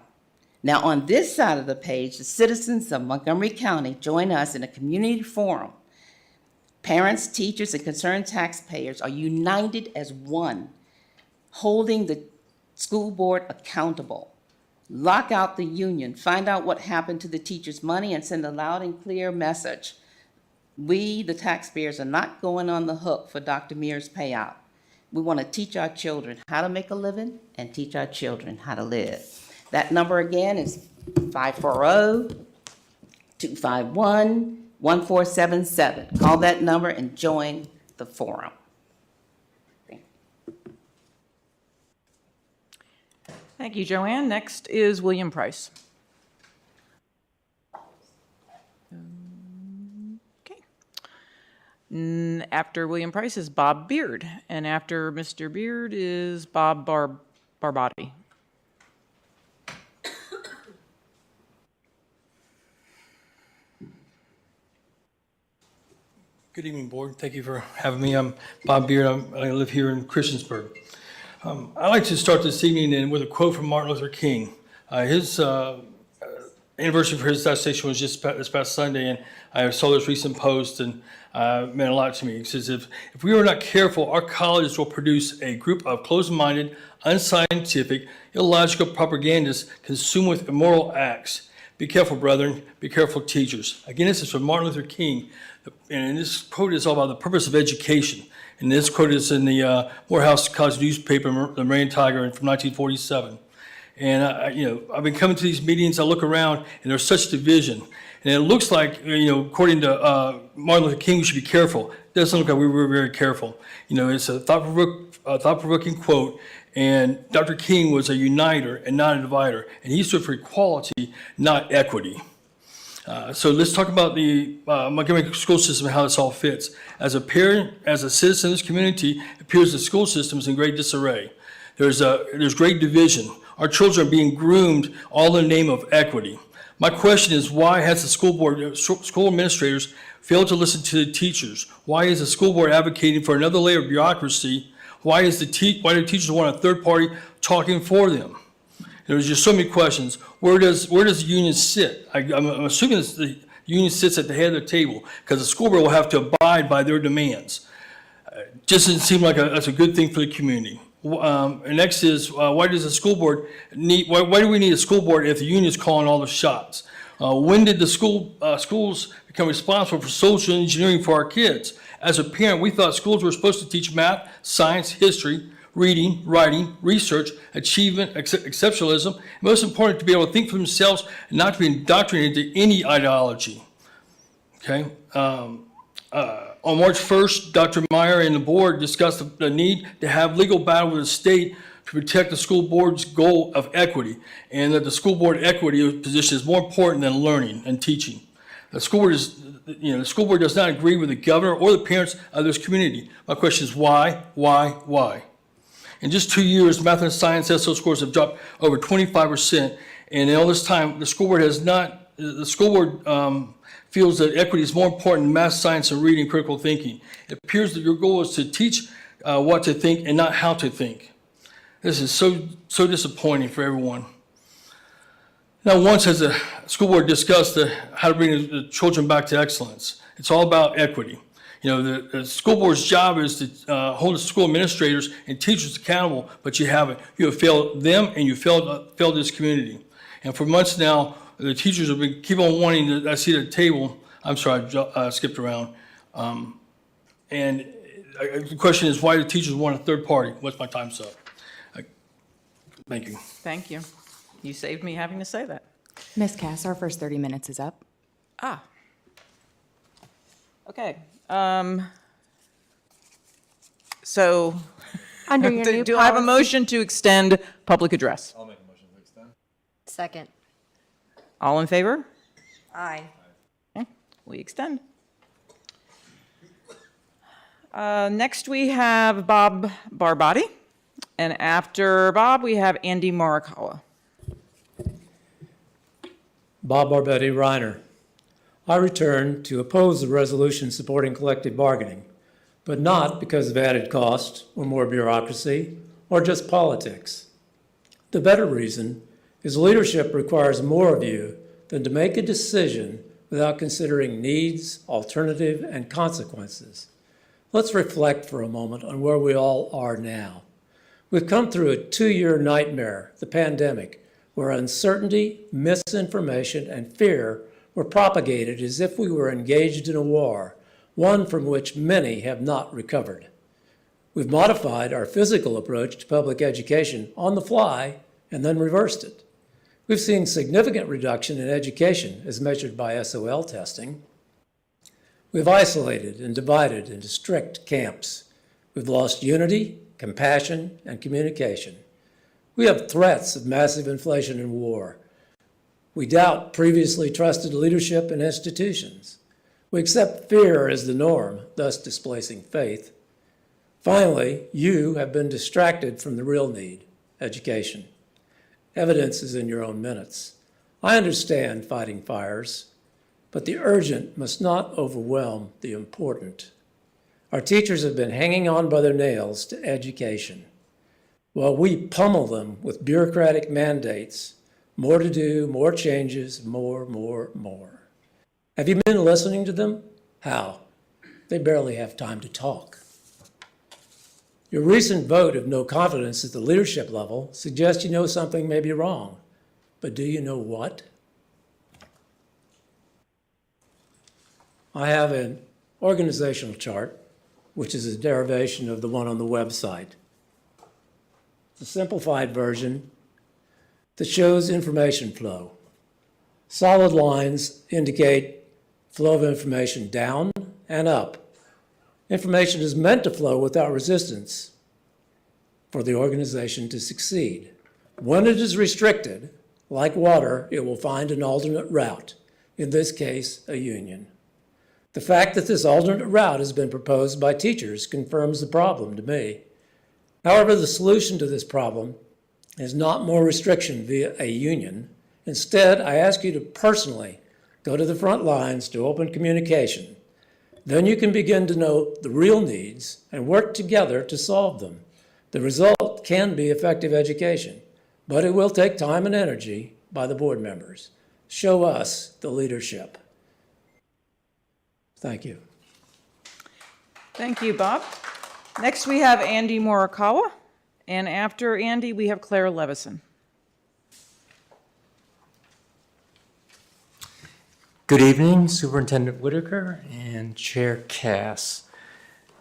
Now, on this side of the page, the citizens of Montgomery County join us in a community forum. Parents, teachers, and concerned taxpayers are united as one, holding the school board accountable. Lock out the union, find out what happened to the teachers' money, and send a loud and clear message. We, the taxpayers, are not going on the hook for Dr. Mears' payout. We want to teach our children how to make a living and teach our children how to live. That number again is 540-251-1477. Call that number and join the forum. Thank you, Joanne. Next is William Price. Okay. After William Price is Bob Beard, and after Mr. Beard is Bob Barbati. Good evening, board. Thank you for having me. I'm Bob Beard. I live here in Christiansburg. I'd like to start this evening with a quote from Martin Luther King. His anniversary for his assassination was just this past Sunday, and I saw this recent post, and it meant a lot to me. He says, if we are not careful, our colleges will produce a group of closed-minded, unscientific, illogical propagandists consumed with immoral acts. Be careful, brethren. Be careful, teachers. Again, this is from Martin Luther King, and this quote is all about the purpose of education. And this quote is in the Morehouse College newspaper, the Marion Tiger, from 1947. And I've been coming to these meetings. I look around, and there's such division. And it looks like, according to Martin Luther King, we should be careful. It doesn't look like we were very careful. It's a thought-provoking quote. And Dr. King was a uniter and not a divider. And he stood for equality, not equity. So let's talk about the Montgomery school system and how this all fits. As a parent, as a citizen of this community, it appears the school system is in great disarray. There's great division. Our children are being groomed all in the name of equity. My question is, why has the school board, school administrators failed to listen to the teachers? Why is the school board advocating for another layer of bureaucracy? Why do teachers want a third party talking for them? There's just so many questions. Where does the union sit? I'm assuming the union sits at the head of the table because the school board will have to abide by their demands. Just doesn't seem like that's a good thing for the community. And next is, why does the school board need? Why do we need a school board if the union is calling all the shots? When did the schools become responsible for social engineering for our kids? As a parent, we thought schools were supposed to teach math, science, history, reading, writing, research, achievement, exceptionalism, and most important, to be able to think for themselves and not to be indoctrinated into any ideology. Okay. On March 1st, Dr. Meyer and the board discussed the need to have legal battle with the state to protect the school board's goal of equity, and that the school board equity position is more important than learning and teaching. The school board does not agree with the governor or the parents of this community. My question is why? In just 2 years, math and science SO scores have dropped over 25%, and in all this time, the school board feels that equity is more important than math, science, and reading critical thinking. It appears that your goal is to teach what to think and not how to think. This is so disappointing for everyone. Now, once has the school board discussed how to bring the children back to excellence. It's all about equity. The school board's job is to hold the school administrators and teachers accountable, but you haven't. You have failed them, and you failed this community. And for months now, the teachers have been keep on wanting a seat at the table. I'm sorry, I skipped around. And the question is, why do teachers want a third party? What's my time's up? Thank you. Thank you. You saved me having to say that. Ms. Cass, our first 30 minutes is up. Okay. So Under your Do new do I have a policy. motion to extend public address? I'll make a motion to extend. Second. All in favor? Aye. Okay, we extend. Next, we have Bob Barbati, and after Bob, we have Andy Morikawa. Bob Barbetti, Reiner. I return to oppose the resolution supporting collective bargaining, but not because of added cost or more bureaucracy or just politics. The better reason is leadership requires more of you than to make a decision without considering needs, alternative, and consequences. Let's reflect for a moment on where we all are now. We've come through a 2-year nightmare, the pandemic, where uncertainty, misinformation, and fear were propagated as if we were engaged in a war, one from which many have not recovered. We've modified our physical approach to public education on the fly and then reversed it. We've seen significant reduction in education as measured by SOL testing. We've isolated and divided into strict camps. We've lost unity, compassion, and communication. We have threats of massive inflation and war. We doubt previously trusted leadership and institutions. We accept fear as the norm, thus displacing faith. Finally, you have been distracted from the real need, education. Evidence is in your own minutes. I understand fighting fires, but the urgent must not overwhelm the important. Our teachers have been hanging on by their nails to education, while we pummel them with bureaucratic mandates, more to do, more changes, more. Have you been listening to them? How? They barely have time to talk. Your recent vote of no confidence at the leadership level suggests you know something may be wrong, but do you know what? I have an organizational chart, which is a derivation of the one on the website. It's a simplified version that shows information flow. Solid lines indicate flow of information down and up. Information is meant to flow without resistance for the organization to succeed. When it is restricted, like water, it will find an alternate route, in this case, a union. The fact that this alternate route has been proposed by teachers confirms the problem to me. However, the solution to this problem is not more restriction via a union. Instead, I ask you to personally go to the front lines to open communication. Then you can begin to know the real needs and work together to solve them. The result can be effective education, but it will take time and energy by the board members. Show us the leadership. Thank you. Thank you, Bob. Next, we have Andy Morikawa, and after Andy, we have Claire Levison. Good evening, Superintendent Whitaker and Chair Cass.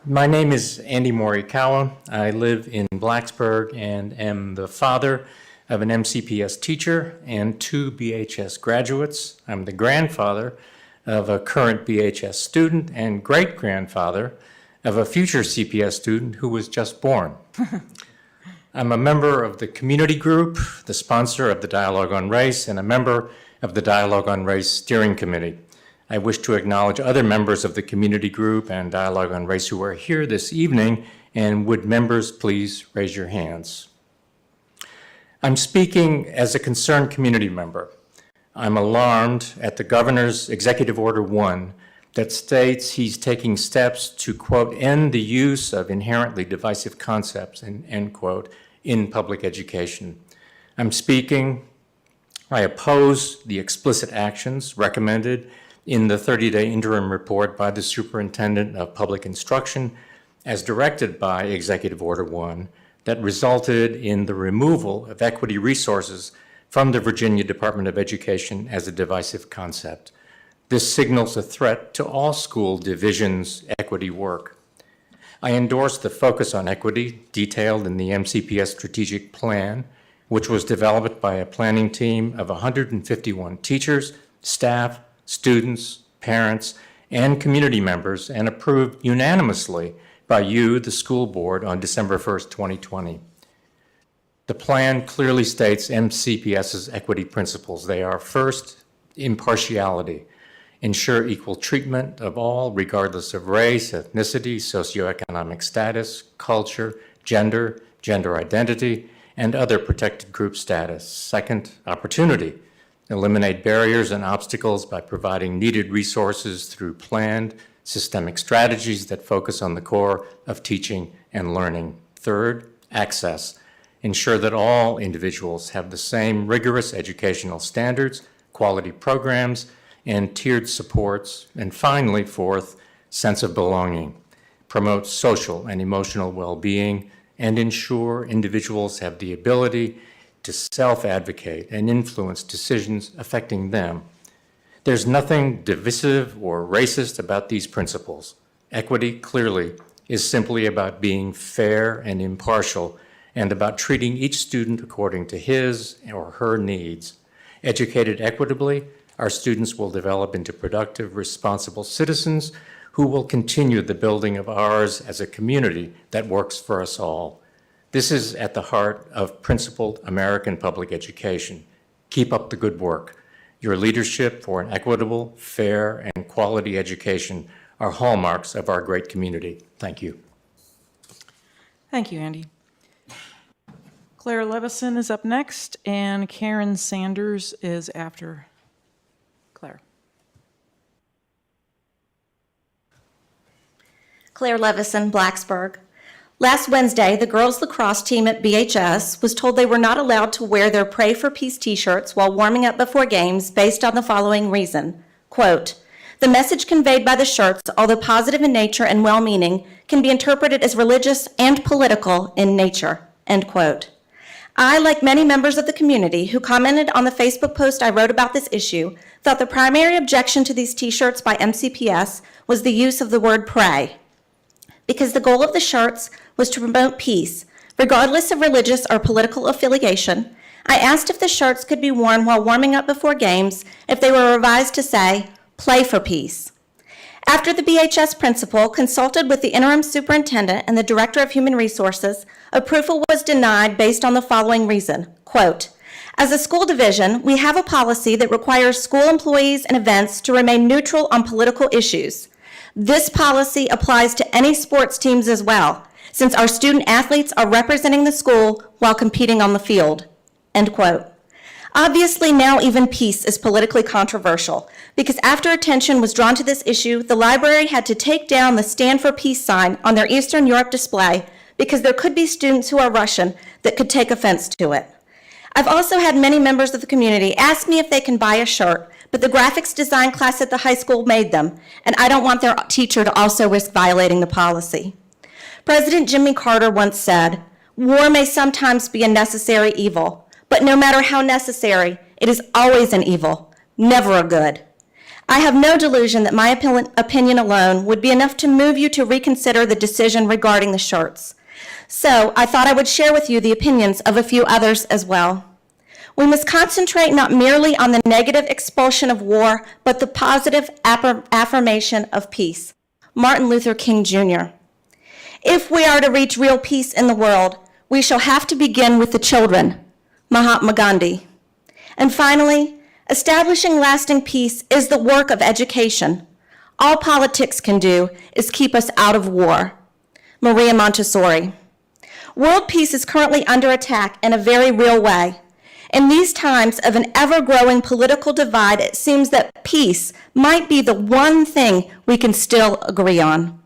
My name is Andy Morikawa. I live in Blacksburg and am the father of an MCPS teacher and 2 BHS graduates. I'm the grandfather of a current BHS student and great-grandfather of a future CPS student who was just born. I'm a member of the community group, the sponsor of the Dialogue on Race, and a member of the Dialogue on Race Steering Committee. I wish to acknowledge other members of the community group and Dialogue on Race who are here this evening, and would members please raise your hands. I'm speaking as a concerned community member. I'm alarmed at the Governor's Executive Order 1 that states he's taking steps to, quote, end the use of inherently divisive concepts, end quote, in public education. I'm speaking, I oppose the explicit actions recommended in the 30-day interim report by the Superintendent of Public Instruction as directed by Executive Order 1 that resulted in the removal of equity resources from the Virginia Department of Education as a divisive concept. This signals a threat to all school divisions' equity work. I endorse the focus on equity detailed in the MCPS strategic plan, which was developed by a planning team of 151 teachers, staff, students, parents, and community members, and approved unanimously by you, the school board, on December 1st, 2020. The plan clearly states MCPS's equity principles. They are, first, impartiality. Ensure equal treatment of all, regardless of race, ethnicity, socioeconomic status, culture, gender, gender identity, and other protected group status. Second, opportunity. Eliminate barriers and obstacles by providing needed resources through planned, systemic strategies that focus on the core of teaching and learning. Third, access. Ensure that all individuals have the same rigorous educational standards, quality programs, and tiered supports. And finally, fourth, sense of belonging. Promote social and emotional well-being and ensure individuals have the ability to self-advocate and influence decisions affecting them. There's nothing divisive or racist about these principles. Equity, clearly, is simply about being fair and impartial and about treating each student according to his or her needs. Educated equitably, our students will develop into productive, responsible citizens who will continue the building of ours as a community that works for us all. This is at the heart of principled American public education. Keep up the good work. Your leadership for an equitable, fair, and quality education are hallmarks of our great community. Thank you. Thank you, Andy. Claire Levison is up next, and Karen Sanders is after Claire. Claire Levison, Blacksburg. Last Wednesday, the girls lacrosse team at BHS was told they were not allowed to wear their Pray for Peace t-shirts while warming up before games based on the following reason. Quote, the message conveyed by the shirts, although positive in nature and well-meaning, can be interpreted as religious and political in nature. End quote. I, like many members of the community who commented on the Facebook post I wrote about this issue, thought the primary objection to these t-shirts by MCPS was the use of the word pray. Because the goal of the shirts was to promote peace, regardless of religious or political affiliation, I asked if the shirts could be worn while warming up before games if they were revised to say, play for peace. After the BHS principal consulted with the interim superintendent and the director of human resources, approval was denied based on the following reason. Quote, as a school division, we have a policy that requires school employees and events to remain neutral on political issues. This policy applies to any sports teams as well, since our student athletes are representing the school while competing on the field. End quote. Obviously, now even peace is politically controversial, because after attention was drawn to this issue, the library had to take down the Stand for Peace sign on their Eastern Europe display because there could be students who are Russian that could take offense to it. I've also had many members of the community ask me if they can buy a shirt, but the graphics design class at the high school made them, and I don't want their teacher to also risk violating the policy. President Jimmy Carter once said, war may sometimes be a necessary evil, but no matter how necessary, it is always an evil, never a good. I have no delusion that my opinion alone would be enough to move you to reconsider the decision regarding the shirts. So I thought I would share with you the opinions of a few others as well. We must concentrate not merely on the negative expulsion of war, but the positive affirmation of peace. Martin Luther King Jr. If we are to reach real peace in the world, we shall have to begin with the children. Mahatma Gandhi. And finally, establishing lasting peace is the work of education. All politics can do is keep us out of war. Maria Montessori. World peace is currently under attack in a very real way. In these times of an ever-growing political divide, it seems that peace might be the one thing we can still agree on.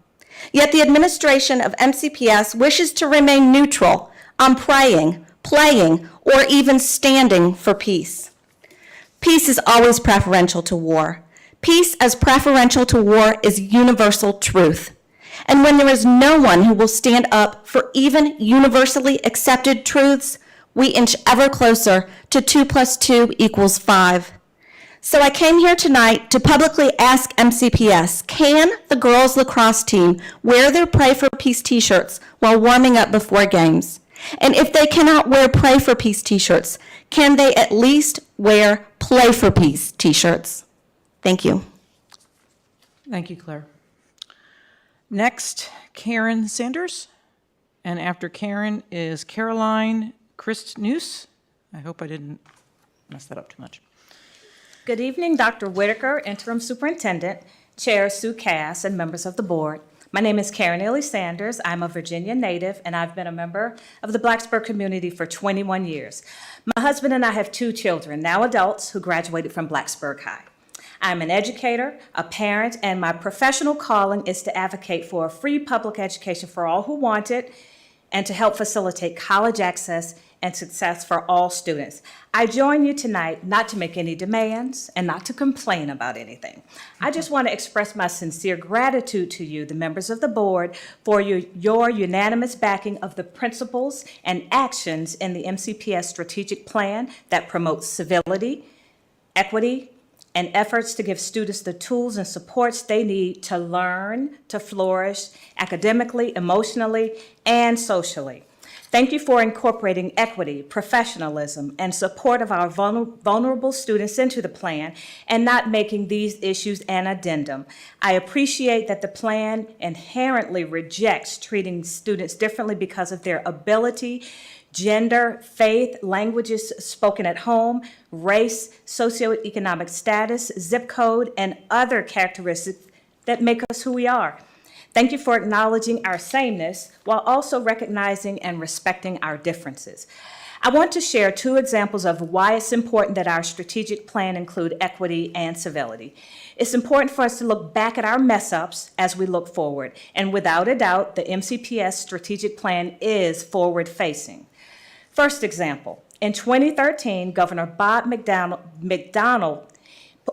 Yet the administration of MCPS wishes to remain neutral on praying, playing, or even standing for peace. Peace is always preferential to war. Peace as preferential to war is universal truth. And when there is no one who will stand up for even universally accepted truths, we inch ever closer to 2 + 2 = 5. So I came here tonight to publicly ask MCPS, can the girls lacrosse team wear their Pray for Peace t-shirts while warming up before games? And if they cannot wear Pray for Peace t-shirts, can they at least wear Play for Peace t-shirts? Thank you. Thank you, Claire. Next, Karen Sanders. And after Karen is Caroline Christnews. I hope I didn't mess that up too much. Good evening, Dr. Whitaker, Interim Superintendent, Chair Sue Cass, and members of the board. My name is Karen Ely Sanders. I'm a Virginia native, and I've been a member of the Blacksburg community for 21 years. My husband and I have 2 children, now adults, who graduated from Blacksburg High. I'm an educator, a parent, and my professional calling is to advocate for a free public education for all who want it and to help facilitate college access and success for all students. I join you tonight not to make any demands and not to complain about anything. I just want to express my sincere gratitude to you, the members of the board, for your unanimous backing of the principles and actions in the MCPS strategic plan that promotes civility, equity, and efforts to give students the tools and supports they need to learn, to flourish academically, emotionally, and socially. Thank you for incorporating equity, professionalism, and support of our vulnerable students into the plan and not making these issues an addendum. I appreciate that the plan inherently rejects treating students differently because of their ability, gender, faith, languages spoken at home, race, socioeconomic status, zip code, and other characteristics that make us who we are. Thank you for acknowledging our sameness while also recognizing and respecting our differences. I want to share 2 examples of why it's important that our strategic plan include equity and civility. It's important for us to look back at our mess-ups as we look forward, and without a doubt, the MCPS strategic plan is forward-facing. First example, in 2013, Governor Bob McDonnell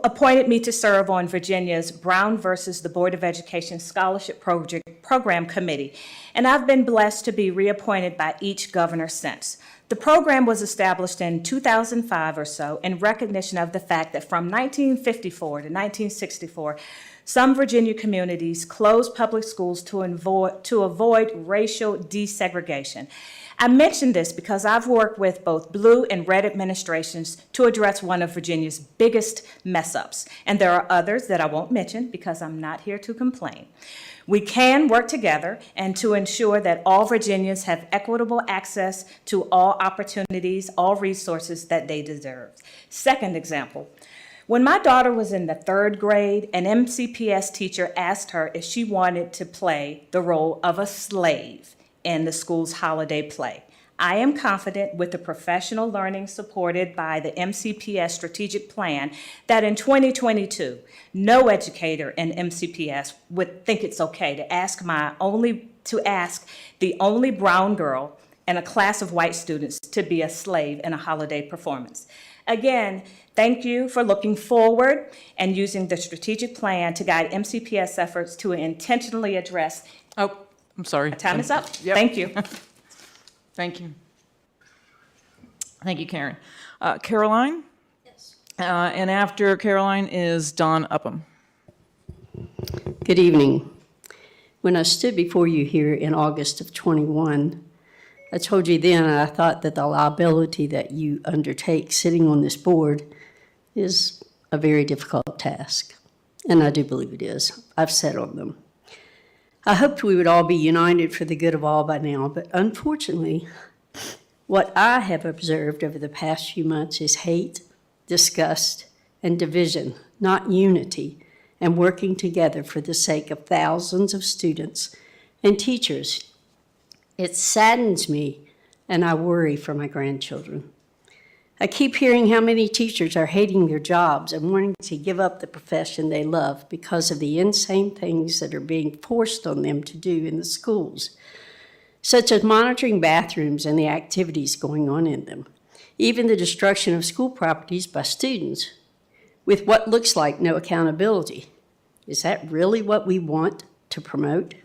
appointed me to serve on Virginia's Brown versus the Board of Education Scholarship Program Committee, and I've been blessed to be reappointed by each governor since. The program was established in 2005 or so in recognition of the fact that from 1954 to 1964, some Virginia communities closed public schools to avoid racial desegregation. I mention this because I've worked with both blue and red administrations to address one of Virginia's biggest mess-ups, and there are others that I won't mention because I'm not here to complain. We can work together and to ensure that all Virginians have equitable access to all opportunities, all resources that they deserve. Second example, when my daughter was in the 3rd grade, an MCPS teacher asked her if she wanted to play the role of a slave in the school's holiday play. I am confident with the professional learning supported by the MCPS strategic plan that in 2022, no educator in MCPS would think it's okay to ask the only brown girl in a class of white students to be a slave in a holiday performance. Again, thank you for looking forward and using the strategic plan to guide MCPS efforts to intentionally address. Oh, I'm sorry. Time is up. Yep. Thank you. Thank you. Thank you, Karen. Caroline? Yes. And after Caroline is Dawn Upham. Good evening. When I stood before you here in August of 21, I told you then I thought that the liability that you undertake sitting on this board is a very difficult task, and I do believe it is. I've sat on them. I hoped we would all be united for the good of all by now, but unfortunately, what I have observed over the past few months is hate, disgust, and division, not unity, and working together for the sake of thousands of students and teachers. It saddens me, and I worry for my grandchildren. I keep hearing how many teachers are hating their jobs and wanting to give up the profession they love because of the insane things that are being forced on them to do in the schools, such as monitoring bathrooms and the activities going on in them, even the destruction of school properties by students with what looks like no accountability. Is that really what we want to promote?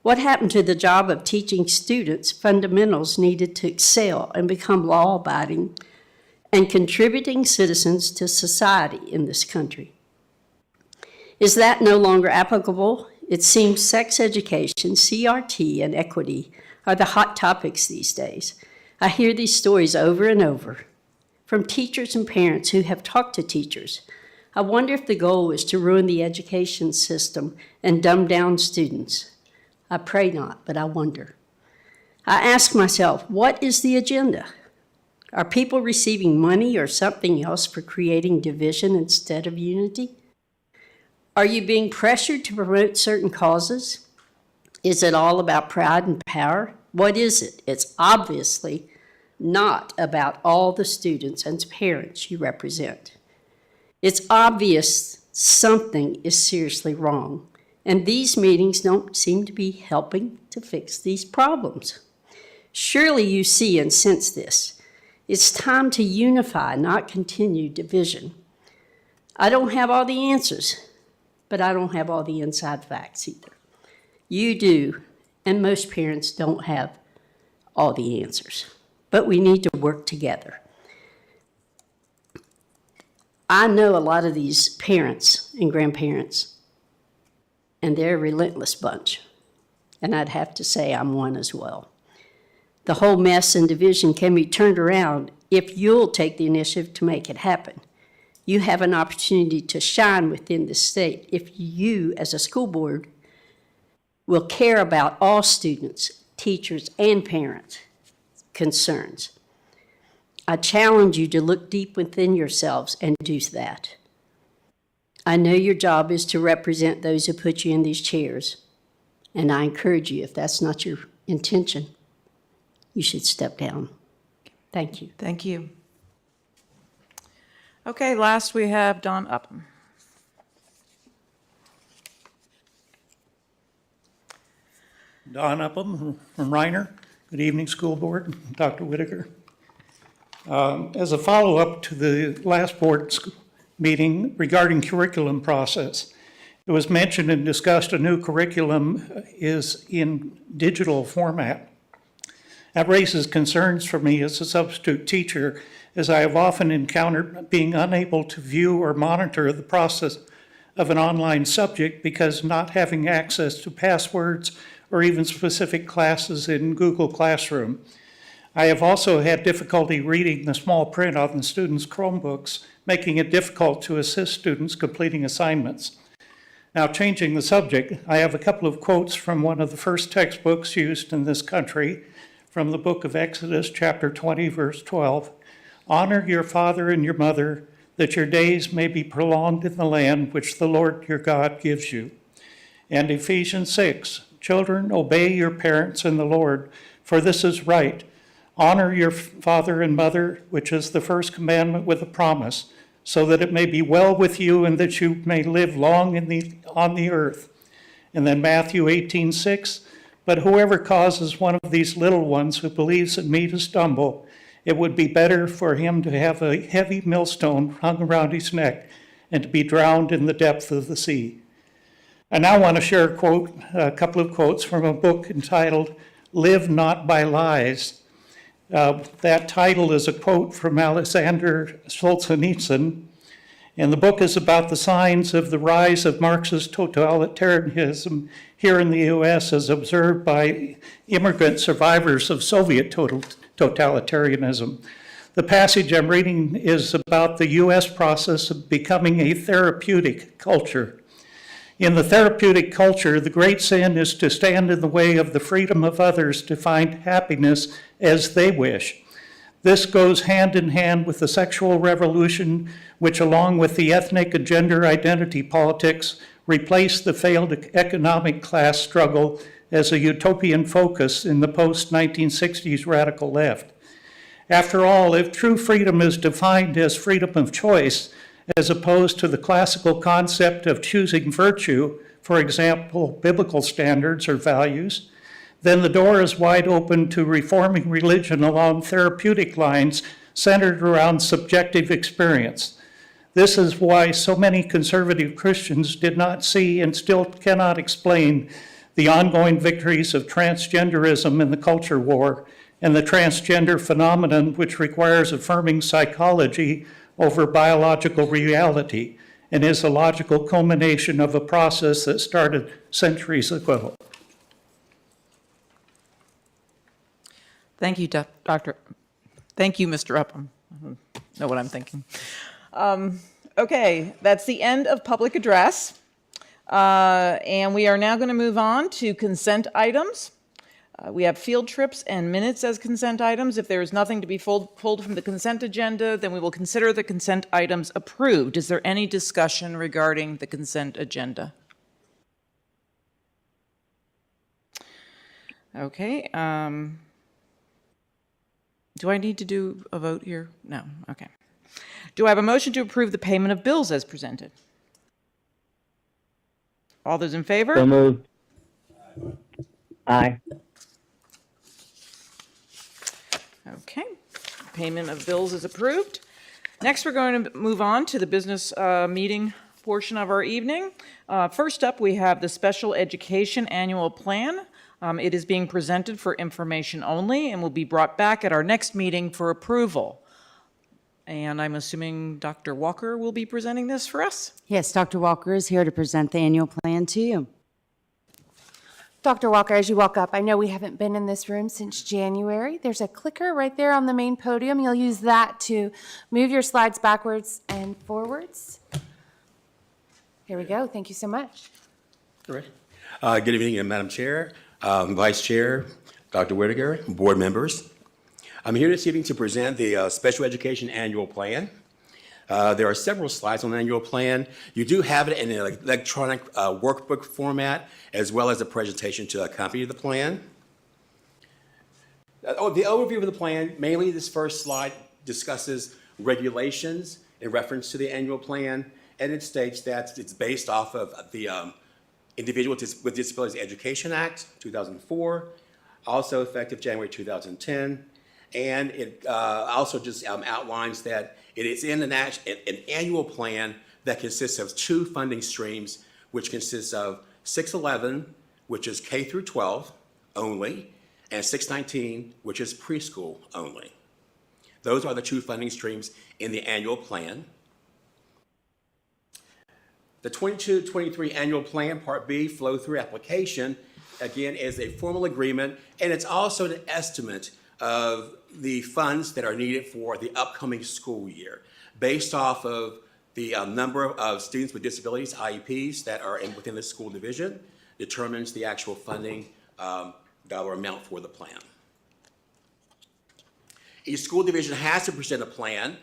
What happened to the job of teaching students fundamentals needed to excel and become law-abiding and contributing citizens to society in this country? Is that no longer applicable? It seems sex education, CRT, and equity are the hot topics these days. I hear these stories over and over from teachers and parents who have talked to teachers. I wonder if the goal is to ruin the education system and dumb down students. I pray not, but I wonder. I ask myself, what is the agenda? Are people receiving money or something else for creating division instead of unity? Are you being pressured to promote certain causes? Is it all about pride and power? What is it? It's obviously not about all the students and parents you represent. It's obvious something is seriously wrong, and these meetings don't seem to be helping to fix these problems. Surely you see and sense this. It's time to unify, not continue division. I don't have all the answers, but I don't have all the inside facts either. You do, and most parents don't have all the answers, but we need to work together. I know a lot of these parents and grandparents, and they're a relentless bunch, and I'd have to say I'm one as well. The whole mess and division can be turned around if you'll take the initiative to make it happen. You have an opportunity to shine within the state if you, as a school board, will care about all students, teachers, and parents' concerns. I challenge you to look deep within yourselves and do that. I know your job is to represent those who put you in these chairs, and I encourage you, if that's not your intention, you should step down. Thank you. Thank you. Okay, last we have Don Upham. Don Upham from Reiner. Good evening, School Board, Dr. Whitaker. As a follow-up to the last board meeting regarding curriculum process, it was mentioned and discussed a new curriculum is in digital format. That raises concerns for me as a substitute teacher, as I have often encountered being unable to view or monitor the process of an online subject because not having access to passwords or even specific classes in Google Classroom. I have also had difficulty reading the small print on the students' Chromebooks, making it difficult to assist students completing assignments. Now, changing the subject, I have a couple of quotes from one of the first textbooks used in this country, from the book of Exodus, chapter 20, verse 12. Honor your father and your mother, that your days may be prolonged in the land which the Lord your God gives you. And Ephesians 6, children, obey your parents in the Lord, for this is right. Honor your father and mother, which is the first commandment with a promise, so that it may be well with you and that you may live long on the earth. And then Matthew 18:6, but whoever causes one of these little ones who believes in me to stumble, it would be better for him to have a heavy millstone hung around his neck and to be drowned in the depth of the sea. I now want to share a couple of quotes from a book entitled Live Not by Lies. That title is a quote from Alexander Solzhenitsyn, and the book is about the signs of the rise of Marxist totalitarianism here in the U.S. as observed by immigrant survivors of Soviet totalitarianism. The passage I'm reading is about the U.S. process of becoming a therapeutic culture. In the therapeutic culture, the great sin is to stand in the way of the freedom of others to find happiness as they wish. This goes hand in hand with the sexual revolution, which along with the ethnic and gender identity politics replaced the failed economic class struggle as a utopian focus in the post-1960s radical left. After all, if true freedom is defined as freedom of choice, as opposed to the classical concept of choosing virtue, for example, biblical standards or values, then the door is wide open to reforming religion along therapeutic lines centered around subjective experience. This is why so many conservative Christians did not see and still cannot explain the ongoing victories of transgenderism in the culture war and the transgender phenomenon, which requires affirming psychology over biological reality and is a logical culmination of a process that started centuries ago. Thank you, Doctor. Thank you, Mr. Upham. I don't know what I'm thinking. Okay, that's the end of public address. And we are now going to move on to consent items. We have field trips and minutes as consent items. If there is nothing to be pulled from the consent agenda, then we will consider the consent items approved. Is there any discussion regarding the consent agenda? Okay. Do I need to do a vote here? No. Okay. Do I have a motion to approve the payment of bills as presented? All those in favor? So moved. Aye. Okay. Payment of bills is approved. Next, we're going to move on to the business meeting portion of our evening. First up, we have the Special Education Annual Plan. It is being presented for information only and will be brought back at our next meeting for approval. And I'm assuming Dr. Walker will be presenting this for us? Yes, Dr. Walker is here to present the annual plan to you. Dr. Walker, as you walk up, I know we haven't been in this room since January. There's a clicker right there on the main podium. You'll use that to move your slides backwards and forwards. Here we go. Thank you so much. Good evening, Madam Chair, Vice Chair, Dr. Whitaker, board members. I'm here this evening to present the Special Education Annual Plan. There are several slides on the annual plan. You do have it in an electronic workbook format, as well as a presentation to accompany the plan. The overview of the plan, mainly this first slide discusses regulations in reference to the annual plan, and it states that it's based off of the Individuals with Disabilities Education Act, 2004, also effective January 2010. And it also just outlines that it is in an annual plan that consists of two funding streams, which consists of 611, which is K through 12 only, and 619, which is preschool only. Those are the two funding streams in the annual plan. The 22-23 annual plan, Part B, flow-through application, again, is a formal agreement, and it's also an estimate of the funds that are needed for the upcoming school year, based off of the number of students with disabilities, IEPs, that are within the school division, determines the actual funding dollar amount for the plan. Each school division has to present a plan,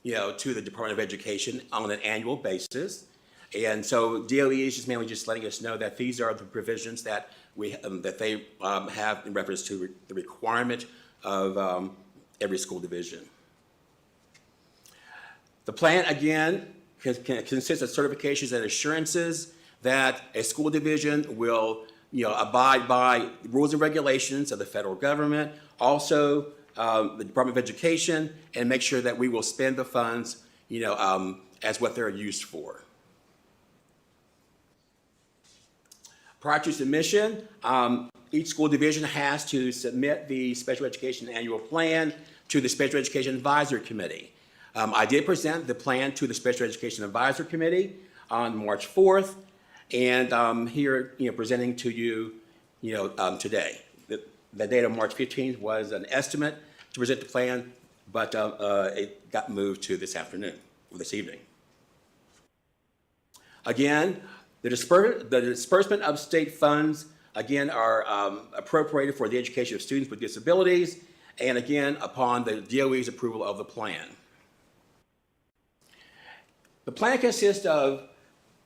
to the Department of Education on an annual basis. And so DOE is just mainly just letting us know that these are the provisions that they have in reference to the requirement of every school division. The plan, again, consists of certifications and assurances that a school division will abide by the rules and regulations of the federal government, also the Department of Education, and make sure that we will spend the funds as what they're used for. Prior to submission, each school division has to submit the Special Education Annual Plan to the Special Education Advisory Committee. I did present the plan to the Special Education Advisory Committee on March 4th, and I'm here presenting to you today. The date of March 15th was an estimate to present the plan, but it got moved to this afternoon, or this evening. Again, the disbursement of state funds, again, are appropriated for the education of students with disabilities, and again, upon the DOE's approval of the plan. The plan consists of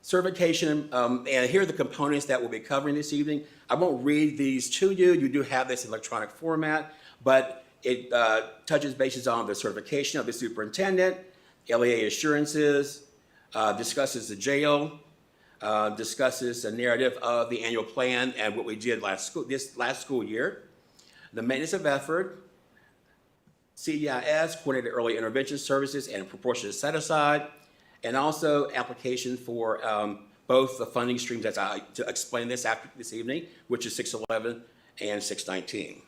certification, and here are the components that we'll be covering this evening. I won't read these to you. You do have this in electronic format, but it touches bases on the certification of the superintendent, LEA assurances, discusses the jail, discusses a narrative of the annual plan and what we did this last school year, the maintenance of effort, CDIS, Coordinated Early Intervention Services, and proportionate set-aside, and also application for both the funding streams as I to explain this after this evening, which is 611 and 619.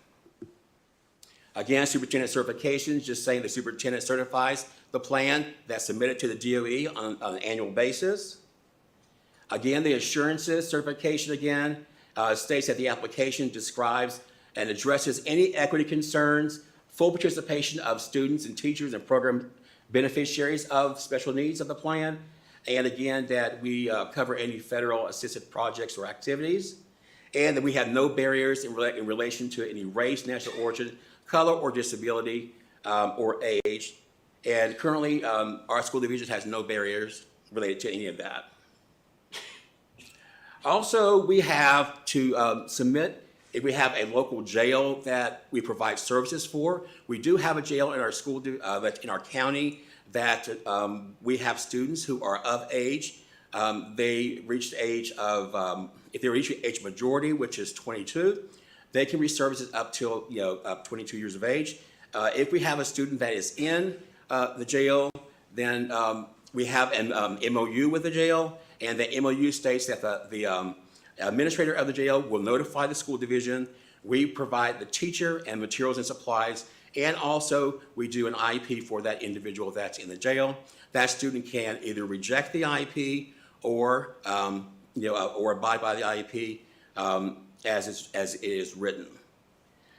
Again, superintendent certifications, just saying the superintendent certifies the plan that's submitted to the DOE on an annual basis. Again, the assurances certification again states that the application describes and addresses any equity concerns, full participation of students and teachers and program beneficiaries of special needs of the plan, And again, that we cover any federal assisted projects or activities. And that we have no barriers in relation to any race, national origin, color, or disability, or age. And currently, our school division has no barriers related to any of that. Also, we have to submit if we have a local jail that we provide services for. We do have a jail in our school, that's in our county, that we have students who are of age. They reach the age of, if they reach age majority, which is 22, they can receive services up till 22 years of age. If we have a student that is in the jail, then we have an MOU with the jail, and the MOU states that the administrator of the jail will notify the school division. We provide the teacher and materials and supplies, and also we do an IEP for that individual that's in the jail. That student can either reject the IEP or or abide by the IEP as it is written.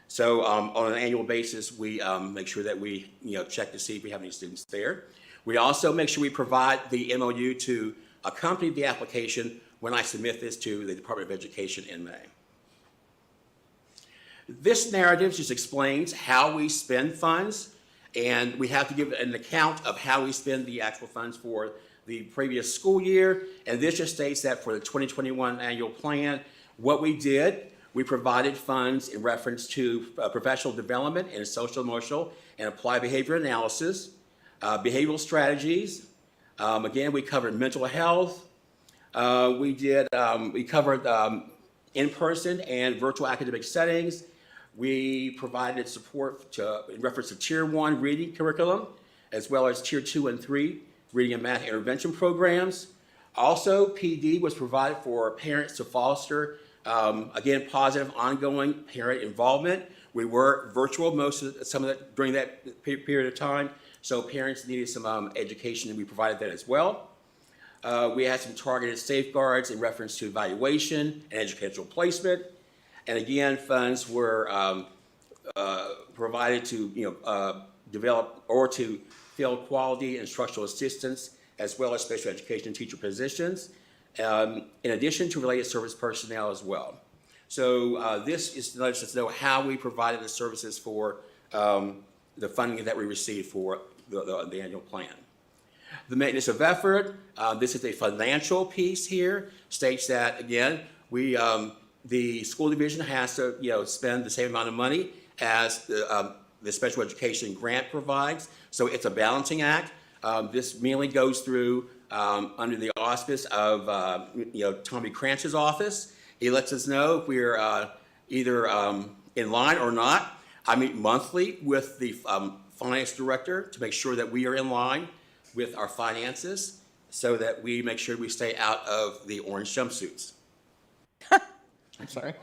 So on an annual basis, we make sure that we check to see if we have any students there. We also make sure we provide the MOU to accompany the application when I submit this to the Department of Education in May. This narrative just explains how we spend funds, and we have to give an account of how we spend the actual funds for the previous school year. And this just states that for the 2021 annual plan, what we did, we provided funds in reference to professional development and social, emotional, and applied behavior analysis, behavioral strategies. Again, we covered mental health. We covered in-person and virtual academic settings. We provided support in reference to Tier 1 reading curriculum, as well as Tier 2 and 3 reading and math intervention programs. Also, PD was provided for parents to foster, again, positive ongoing parent involvement. We were virtual during that period of time, so parents needed some education, and we provided that as well. We had some targeted safeguards in reference to evaluation and educational placement. And again, funds were provided to develop or to fill quality instructional assistance, as well as special education teacher positions, in addition to related service personnel as well. So this lets us know how we provided the services for the funding that we received for the annual plan. The maintenance of effort, this is a financial piece here, states that, again, the school division has to spend the same amount of money as the special education grant provides. So it's a balancing act. This mainly goes through under the auspice of Tommy Cranch's office. He lets us know if we're either in line or not. I meet monthly with the finance director to make sure that we are in line with our finances, so that we make sure we stay out of the orange jumpsuits. I'm sorry.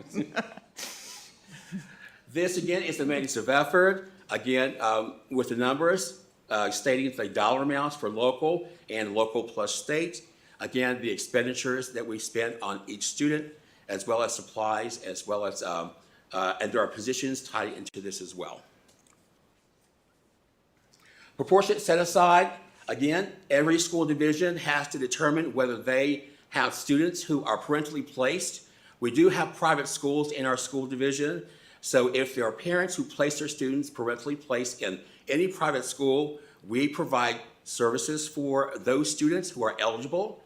This, again, is the maintenance of effort. Again, with the numbers, stating the dollar amounts for local and local plus state. Again, the expenditures that we spent on each student, as well as supplies, as well as, and there are positions tied into this as well. Proportionate set aside. Again, every school division has to determine whether they have students who are parentally placed. We do have private schools in our school division, so if there are parents who place their students parentally placed in any private school, we provide services for those students who are eligible.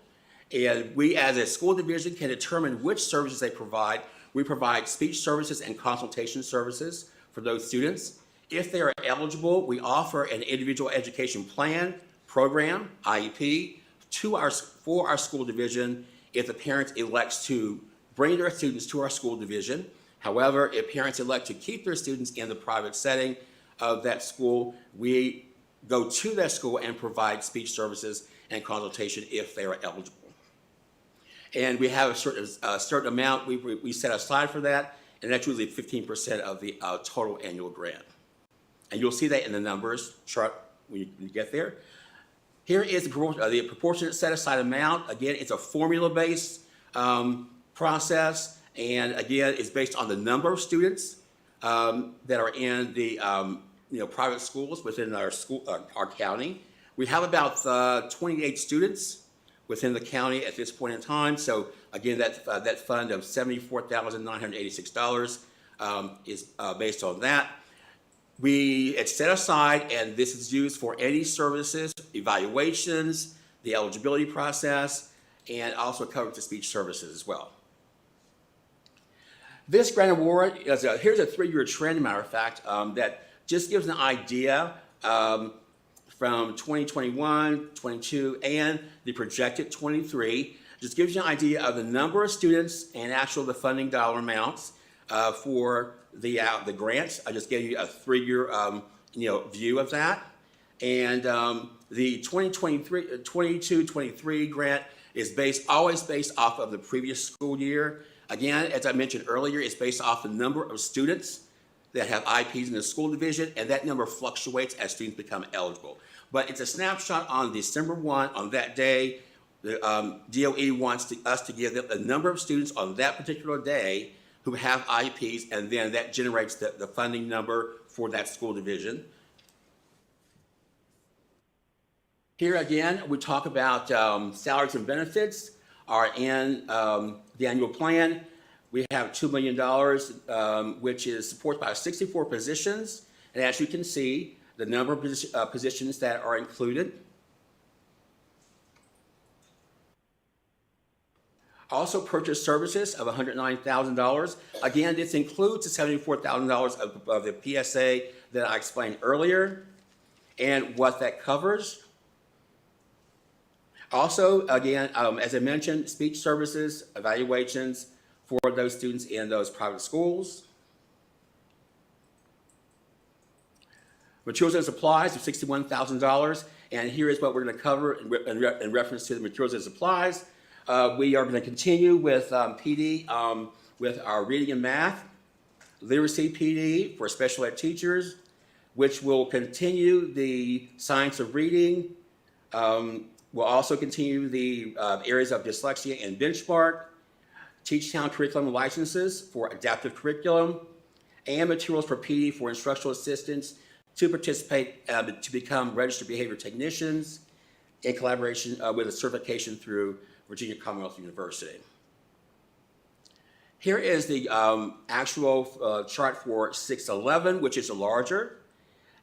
And we, as a school division, can determine which services they provide. We provide speech services and consultation services for those students. If they are eligible, we offer an individual education plan, program, IEP, for our school division if the parent elects to bring their students to our school division. However, if parents elect to keep their students in the private setting of that school, we go to that school and provide speech services and consultation if they are eligible. And we have a certain amount we set aside for that, and that's usually 15% of the total annual grant. And you'll see that in the numbers chart when you get there. Here is the proportionate set-aside amount. Again, it's a formula-based process, and again, it's based on the number of students that are in the private schools within our county. We have about 28 students within the county at this point in time. So again, that fund of $74,986 is based on that. It's set aside, and this is used for any services, evaluations, the eligibility process, and also covers the speech services as well. This grant award here's a 3-year trend, matter of fact, that just gives an idea from 2021, 22, and the projected 23. Just gives you an idea of the number of students and the funding dollar amounts for the grants. I just gave you a 3-year view of that. And the 22-23 grant is always based off of the previous school year. Again, as I mentioned earlier, it's based off the number of students that have IEPs in the school division, and that number fluctuates as students become eligible. But it's a snapshot on December 1, on that day. The DOE wants us to give them the number of students on that particular day who have IEPs, and then that generates the funding number for that school division. Here again, we talk about salaries and benefits are in the annual plan. We have $2 million, which is supported by 64 positions. And as you can see, the number of positions that are included. Also purchase services of $109,000. Again, this includes the $74,000 of the PSA that I explained earlier and what that covers. Also, again, as I mentioned, speech services, evaluations for those students in those private schools. Materials and supplies of $61,000, and here is what we're going to cover in reference to the materials and supplies. We are going to continue with PD with our reading and math, literacy PD for special ed teachers, which will continue the science of reading. We'll also continue the areas of dyslexia and benchmark, Teachtown curriculum licenses for adaptive curriculum, and materials for PD for instructional assistants to participate, to become registered behavior technicians in collaboration with a certification through Virginia Commonwealth University. Here is the actual chart for 611, which is a larger,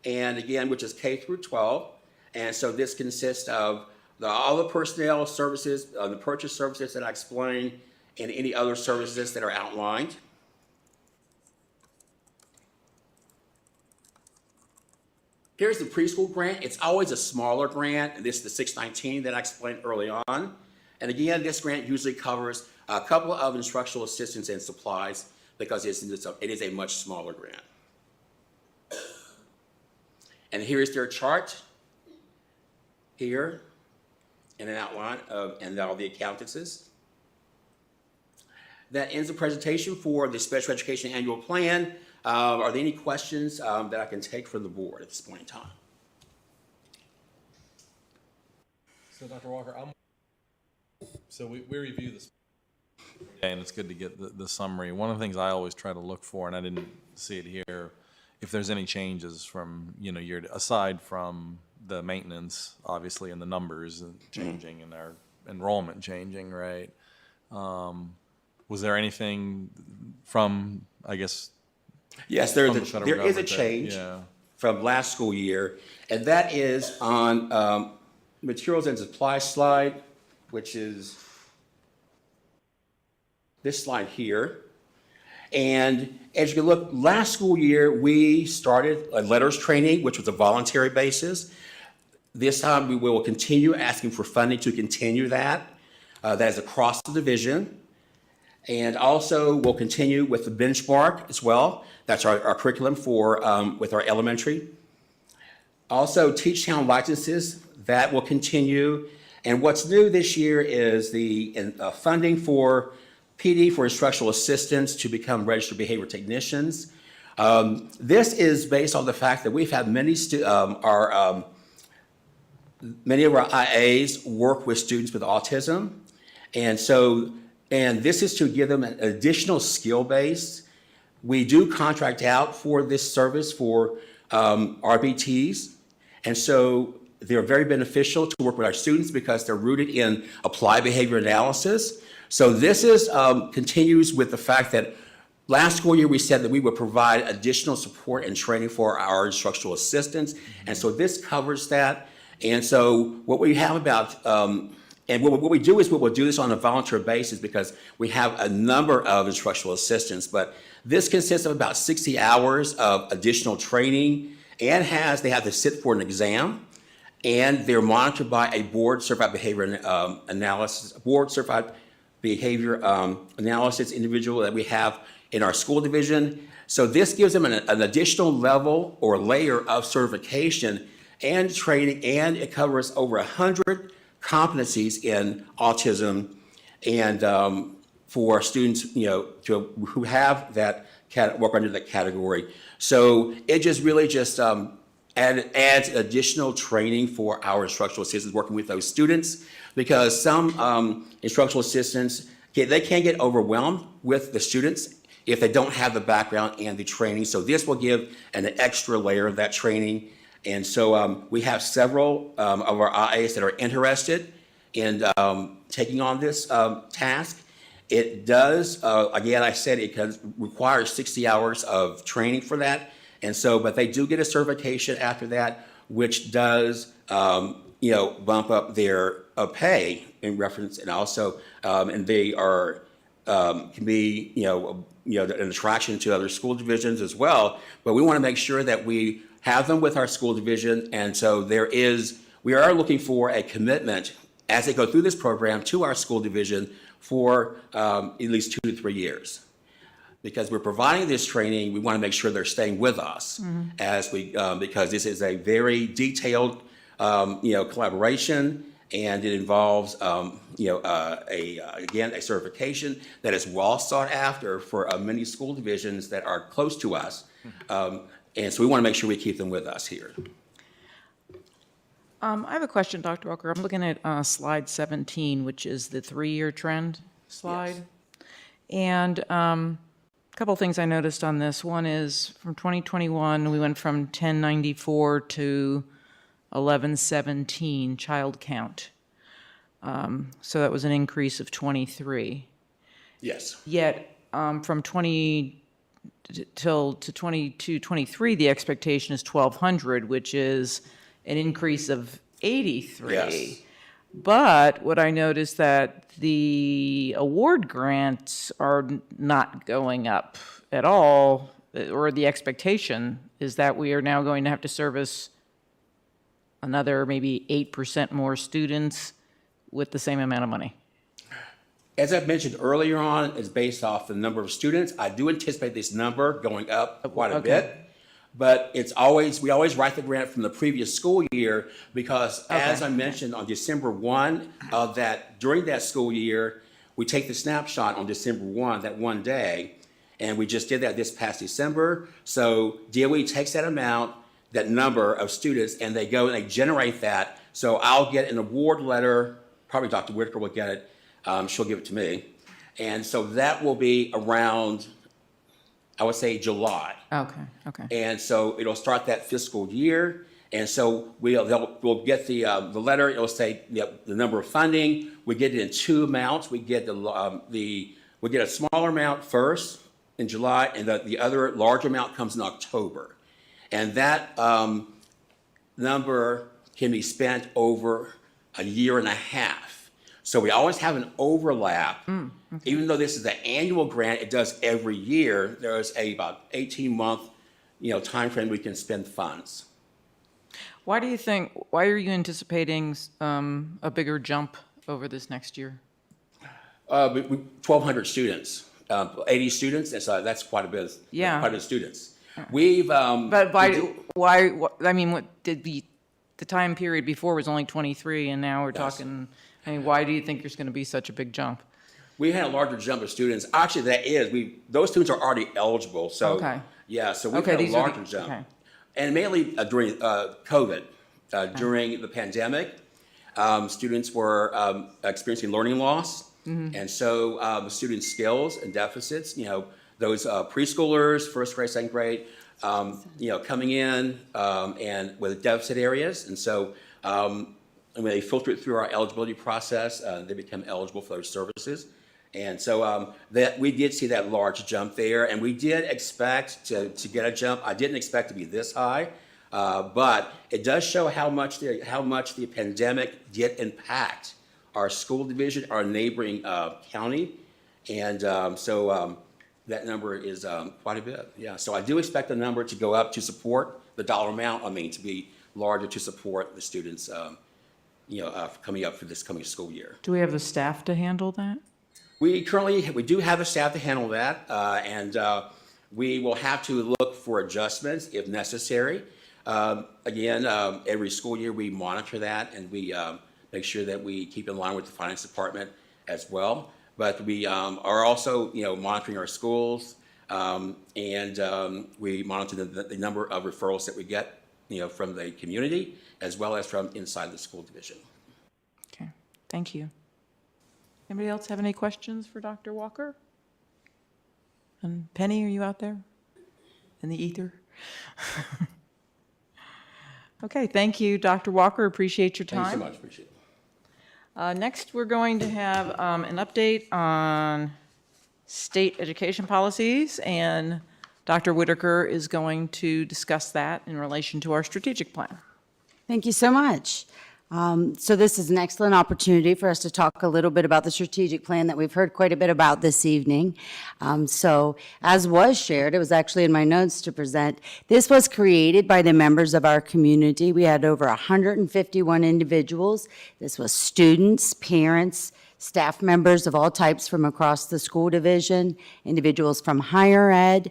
and again, which is K through 12. And so this consists of all the personnel services, the purchase services that I explained, and any other services that are outlined. Here's the preschool grant. It's always a smaller grant, and this is the 619 that I explained early on. And again, this grant usually covers a couple of instructional assistants and supplies because it is a much smaller grant. And here's their chart here in an outline of and all the accountances. That ends the presentation for the Special Education Annual Plan. Are there any questions that I can take from the board at this point in time? So Dr. Walker, so we review this, and it's good to get the summary. One of the things I always try to look for, and I didn't see it here, if there's any changes from year to, aside from the maintenance, obviously, and the numbers changing and our enrollment changing, right? Was there anything from, I guess? Yes, there is a change from last school year, and that is on materials and supplies slide, which is this slide here. And as you can look, last school year, we started a letters training, which was a voluntary basis. This time, we will continue asking for funding to continue that. That is across the division. And also, we'll continue with the benchmark as well. That's our curriculum for with our elementary. Also, Teachtown licenses, that will continue. And what's new this year is the funding for PD for instructional assistants to become registered behavior technicians. This is based on the fact that we've had many of our IAs work with students with autism. And this is to give them an additional skill base. We do contract out for this service for RBTs. And so they're very beneficial to work with our students because they're rooted in applied behavior analysis. So this is continues with the fact that last school year we said that we would provide additional support and training for our instructional assistants, and so this covers that. And so what we have about and what we do is we'll do this on a volunteer basis because we have a number of instructional assistants, but this consists of about 60 hours of additional training and they have to sit for an exam, and they're monitored by a board-certified behavior analysis individual that we have in our school division. So this gives them an additional level or layer of certification and training, and it covers over 100 competencies in autism, and for students, who have that work under that category. So it just really adds additional training for our instructional assistants working with those students, because some instructional assistants, they can get overwhelmed with the students if they don't have the background and the training. So this will give an extra layer of that training. And so we have several of our IAs that are interested in taking on this task. It does, again, I said it requires 60 hours of training for that. And so, but they do get a certification after that, which does, bump up their pay in reference, and also, and they are, can be, an attraction to other school divisions as well. But we want to make sure that we have them with our school division. And so we are looking for a commitment as they go through this program to our school division for at least 2 to 3 years. Because we're providing this training, we want to make sure they're staying with us as because this is a very detailed, collaboration, and it involves, again, a certification that is well sought after for many school divisions that are close to us. And so we want to make sure we keep them with us here. I have a question, Dr. Walker. I'm looking at slide 17, which is the 3-year trend slide. Yes. And a couple of things I noticed on this. One is from 2021, we went from 1094 to 1117 child count. So that was an increase of 23. Yes. Yet from 20 till to 22, 23, the expectation is 1,200, which is an increase of 83. Yes. But what I noticed that the award grants are not going up at all, or the expectation is that we are now going to have to service another maybe 8% more students with the same amount of money. As I've mentioned earlier on, it's based off the number of students. I do anticipate this number going up quite a bit. But we always write the grant from the previous school year because, as I mentioned, on December 1 of during that school year, we take the snapshot on December 1, that one day, and we just did that this past December. So DOE takes that amount, that number of students, and they go and they generate that. So I'll get an award letter, probably Dr. Whitaker will get it, she'll give it to me. And so that will be around, I would say, July. Okay. And so it'll start that fiscal year. And so we'll get the letter. It'll say the number of funding. We get it in 2 amounts. We get we get a smaller amount first in July, and the other larger amount comes in October. And that number can be spent over a year and a half. So we always have an overlap. Even though this is an annual grant, it does every year. There's about 18-month, time frame we can spend funds. Why are you anticipating a bigger jump over this next year? 1,200 students, 80 students. That's quite a bit. Yeah. Quite a bit of students. We've. But why? I mean, what did the time period before was only 23, and now we're talking. I mean, why do you think there's going to be such a big jump? We had a larger jump of students. Actually, those students are already eligible. So so we've had a larger jump. Okay. And mainly during COVID, during the pandemic, students were experiencing learning loss. And so student skills and deficits, those preschoolers, first grade, second grade, coming in and with deficit areas. And so And when they filter it through our eligibility process, they become eligible for those services. And so that we did see that large jump there, and we did expect to get a jump. I didn't expect to be this high, but it does show how much the pandemic did impact our school division, our neighboring county, and so that number is quite a bit. Yeah, so I do expect the number to go up to support the dollar amount. I mean, to be larger to support the students, coming up for this coming school year. Do we have the staff to handle that? We do have the staff to handle that, and we will have to look for adjustments if necessary. Again, every school year we monitor that, and we make sure that we keep in line with the finance department as well. But we are also, monitoring our schools, and we monitor the number of referrals that we get, from the community as well as from inside the school division. Okay, thank you. Anybody else have any questions for Dr. Walker? And Penny, are you out there in the ether? Okay, thank you, Dr. Walker. Appreciate your time. Thanks so much. Appreciate it. Next, we're going to have an update on state education policies, and Dr. Whitaker is going to discuss that in relation to our strategic plan. Thank you so much. So this is an excellent opportunity for us to talk a little bit about the strategic plan that we've heard quite a bit about this evening. So as was shared, it was actually in my notes to present, this was created by the members of our community. We had over 151 individuals. This was students, parents, staff members of all types from across the school division, individuals from higher ed,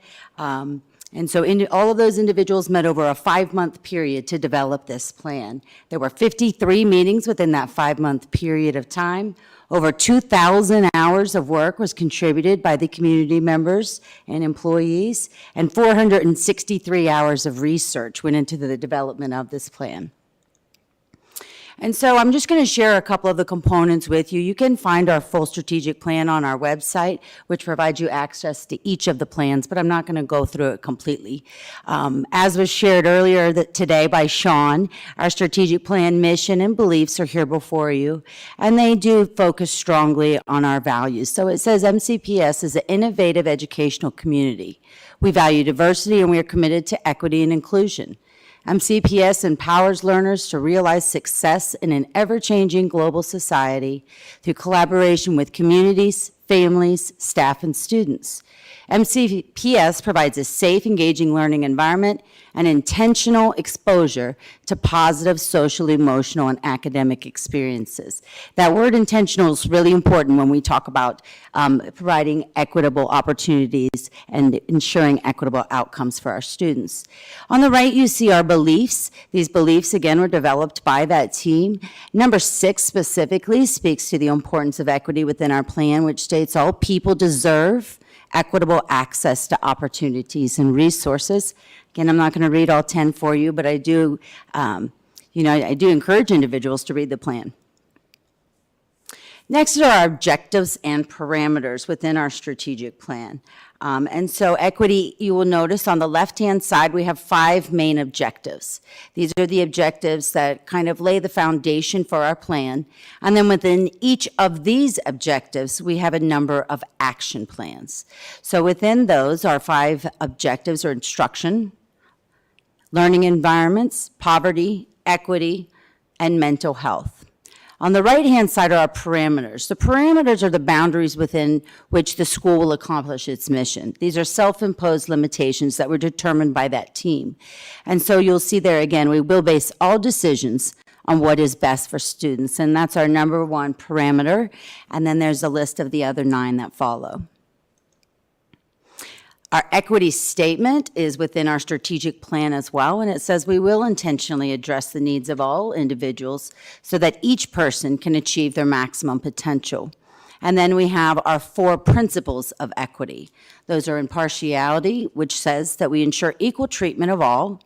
and so all of those individuals met over a 5-month period to develop this plan. There were 53 meetings within that 5-month period of time. Over 2,000 hours of work was contributed by the community members and employees, and 463 hours of research went into the development of this plan. And so I'm just going to share a couple of the components with you. You can find our full strategic plan on our website, which provides you access to each of the plans, but I'm not going to go through it completely. As was shared earlier today by Sean, our strategic plan mission and beliefs are here before you, and they do focus strongly on our values. So it says MCPS is an innovative educational community. We value diversity, and we are committed to equity and inclusion. MCPS empowers learners to realize success in an ever-changing global society through collaboration with communities, families, staff, and students. MCPS provides a safe, engaging learning environment and intentional exposure to positive social, emotional, and academic experiences. That word intentional is really important when we talk about providing equitable opportunities and ensuring equitable outcomes for our students. On the right, you see our beliefs. These beliefs, again, were developed by that team. Number 6 specifically speaks to the importance of equity within our plan, which states all people deserve equitable access to opportunities and resources. Again, I'm not going to read all 10 for you, but I do, I do encourage individuals to read the plan. Next are our objectives and parameters within our strategic plan. And so equity, you will notice on the left-hand side, we have 5 main objectives. These are the objectives that kind of lay the foundation for our plan. And then within each of these objectives, we have a number of action plans. So within those, our 5 objectives are instruction, learning environments, poverty, equity, and mental health. On the right-hand side are our parameters. The parameters are the boundaries within which the school will accomplish its mission. These are self-imposed limitations that were determined by that team. And so you'll see there again, we will base all decisions on what is best for students, and that's our number 1 parameter. And then there's a list of the other 9 that follow. Our equity statement is within our strategic plan as well, and it says we will intentionally address the needs of all individuals so that each person can achieve their maximum potential. And then we have our 4 principles of equity. Those are impartiality, which says that we ensure equal treatment of all,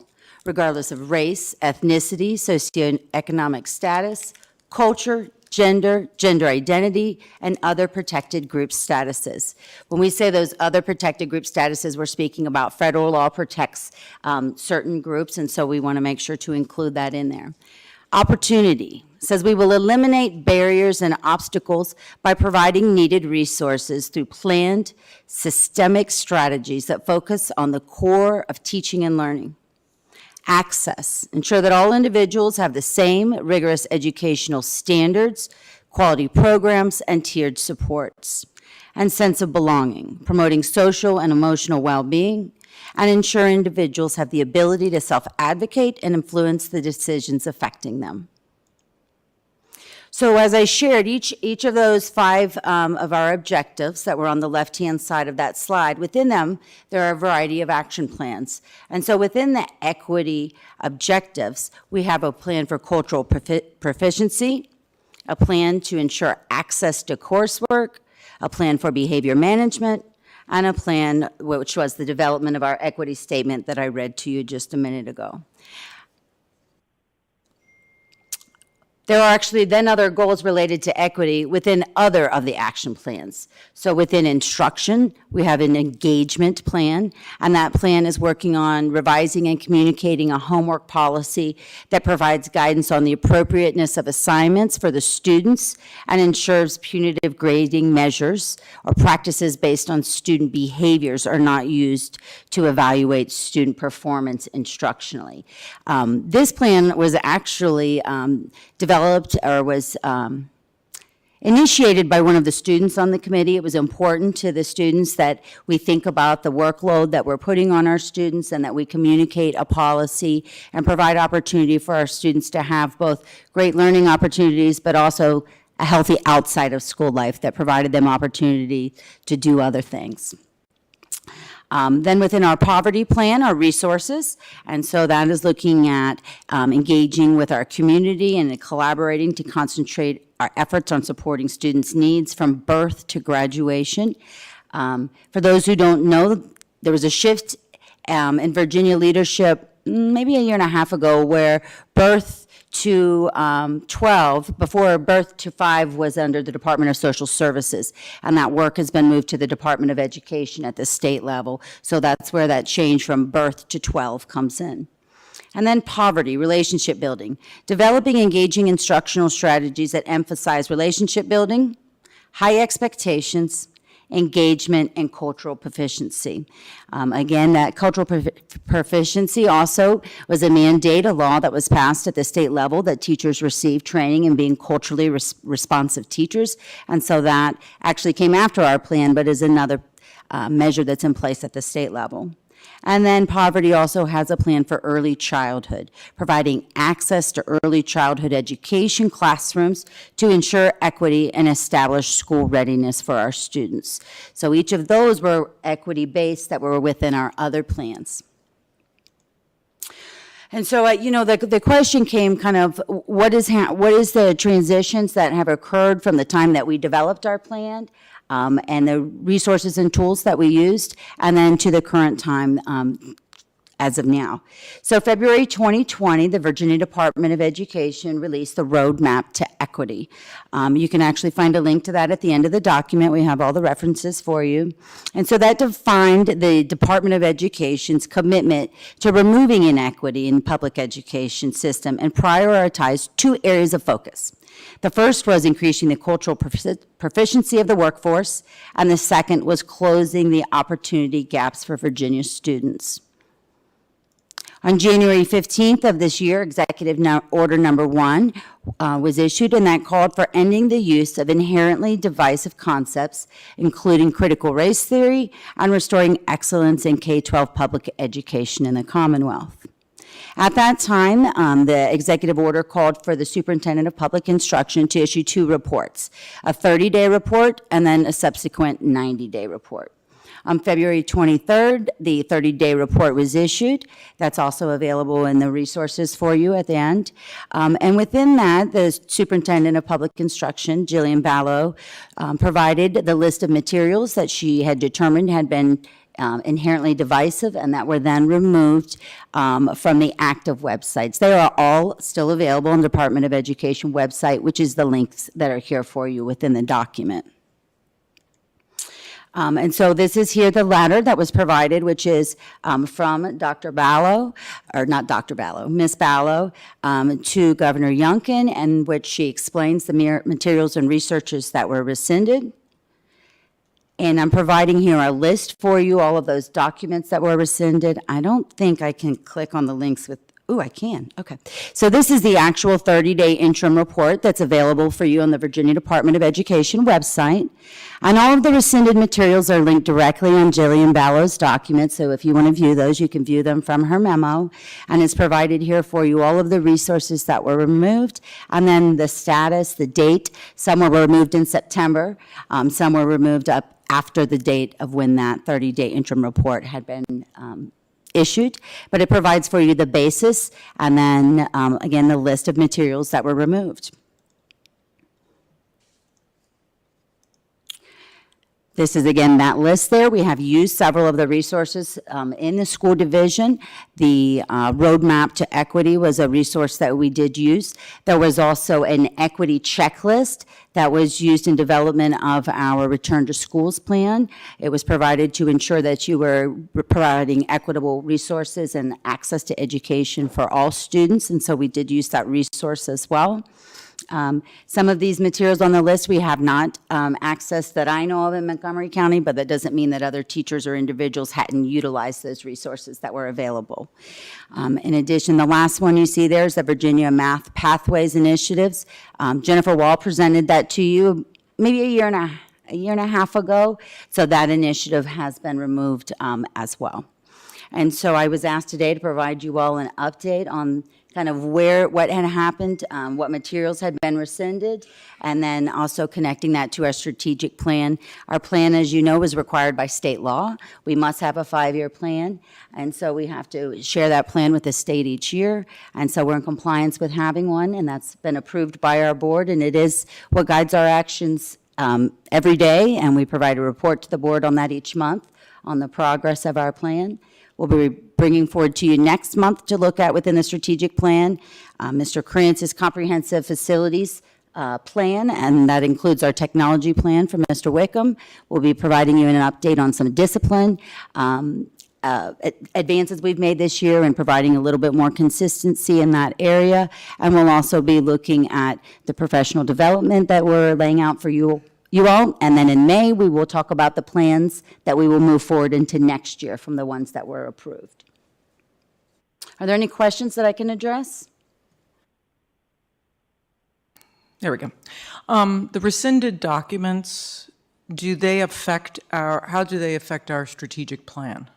regardless of race, ethnicity, socioeconomic status, culture, gender, gender identity, and other protected group statuses. When we say those other protected group statuses, we're speaking about federal law protects certain groups, and so we want to make sure to include that in there. Opportunity says we will eliminate barriers and obstacles by providing needed resources through planned, systemic strategies that focus on the core of teaching and learning. Access, ensure that all individuals have the same rigorous educational standards, quality programs, and tiered supports. And sense of belonging, promoting social and emotional well-being, and ensure individuals have the ability to self-advocate and influence the decisions affecting them. So as I shared, each of those 5 of our objectives that were on the left-hand side of that slide, within them, there are a variety of action plans. And so within the equity objectives, we have a plan for cultural proficiency, a plan to ensure access to coursework, a plan for behavior management, and a plan which was the development of our equity statement that I read to you just a minute ago. There are actually then other goals related to equity within other of the action plans. So within instruction, we have an engagement plan, and that plan is working on revising and communicating a homework policy that provides guidance on the appropriateness of assignments for the students and ensures punitive grading measures or practices based on student behaviors are not used to evaluate student performance instructionally. This plan was actually developed or was initiated by one of the students on the committee. It was important to the students that we think about the workload that we're putting on our students and that we communicate a policy and provide opportunity for our students to have both great learning opportunities but also a healthy outside of school life that provided them opportunity to do other things. Then within our poverty plan are resources, and so that is looking at engaging with our community and collaborating to concentrate our efforts on supporting students' needs from birth to graduation. For those who don't know, there was a shift in Virginia leadership maybe a year and a half ago where birth to 12, before birth to 5 was under the Department of Social Services, and that work has been moved to the Department of Education at the state level. So that's where that change from birth to 12 comes in. And then poverty, relationship building, developing engaging instructional strategies that emphasize relationship building, high expectations, engagement, and cultural proficiency. Again, that cultural proficiency also was a mandate, a law that was passed at the state level that teachers receive training in being culturally responsive teachers. And so that actually came after our plan, but is another measure that's in place at the state level. And then poverty also has a plan for early childhood, providing access to early childhood education classrooms to ensure equity and establish school readiness for our students. So each of those were equity-based that were within our other plans. And so, the question came kind of, what is the transitions that have occurred from the time that we developed our plan and the resources and tools that we used, and then to the current time as of now. So February 2020, the Virginia Department of Education released the Roadmap to Equity. You can actually find a link to that at the end of the document. We have all the references for you. And so that defined the Department of Education's commitment to removing inequity in public education system and prioritized 2 areas of focus. The first was increasing the cultural proficiency of the workforce, and the second was closing the opportunity gaps for Virginia students. On January 15th of this year, Executive Order Number 1 was issued, and that called for ending the use of inherently divisive concepts, including critical race theory, and restoring excellence in K-12 public education in the Commonwealth. At that time, the executive order called for the superintendent of public instruction to issue 2 reports, a 30-day report and then a subsequent 90-day report. On February 23rd, the 30-day report was issued. That's also available in the resources for you at the end. And within that, the superintendent of public instruction, Jillian Ballow, provided the list of materials that she had determined had been inherently divisive and that were then removed from the active websites. They are all still available on the Department of Education website, which is the links that are here for you within the document. And so this is here the letter that was provided, which is from Dr. Ballo, or not Dr. Ballo, Miss Ballo, to Governor Youngkin, in which she explains the materials and researches that were rescinded. And I'm providing here a list for you, all of those documents that were rescinded. I don't think I can click on the links with, oh, I can, okay. So this is the actual 30-day interim report that's available for you on the Virginia Department of Education website. And all of the rescinded materials are linked directly on Jillian Ballo's documents, so if you want to view those, you can view them from her memo. And it's provided here for you all of the resources that were removed, and then the status, the date. Some were removed in September, some were removed up after the date of when that 30-day interim report had been issued, but it provides for you the basis and then, again, the list of materials that were removed. This is, again, that list there. We have used several of the resources in the school division. The roadmap to equity was a resource that we did use. There was also an equity checklist that was used in development of our return to schools plan. It was provided to ensure that you were providing equitable resources and access to education for all students, and so we did use that resource as well. Some of these materials on the list we have not accessed that I know of in Montgomery County, but that doesn't mean that other teachers or individuals hadn't utilized those resources that were available. In addition, the last one you see there is the Virginia Math Pathways Initiatives. Jennifer Wall presented that to you maybe a year and a half ago, so that initiative has been removed as well. And so I was asked today to provide you all an update on kind of what had happened, what materials had been rescinded, and then also connecting that to our strategic plan. Our plan, as you know, is required by state law. We must have a 5-year plan, and so we have to share that plan with the state each year. And so we're in compliance with having one, and that's been approved by our board, and it is what guides our actions every day, and we provide a report to the board on that each month on the progress of our plan. We'll be bringing forward to you next month to look at within the strategic plan, Mr. Krantz's comprehensive facilities plan, and that includes our technology plan from Mr. Wickham. We'll be providing you an update on some discipline advances we've made this year and providing a little bit more consistency in that area. And we'll also be looking at the professional development that we're laying out for you all, and then in May, we will talk about the plans that we will move forward into next year from the ones that were approved. Are there any questions that I can address? There we go. The rescinded documents, how do they affect our strategic plan?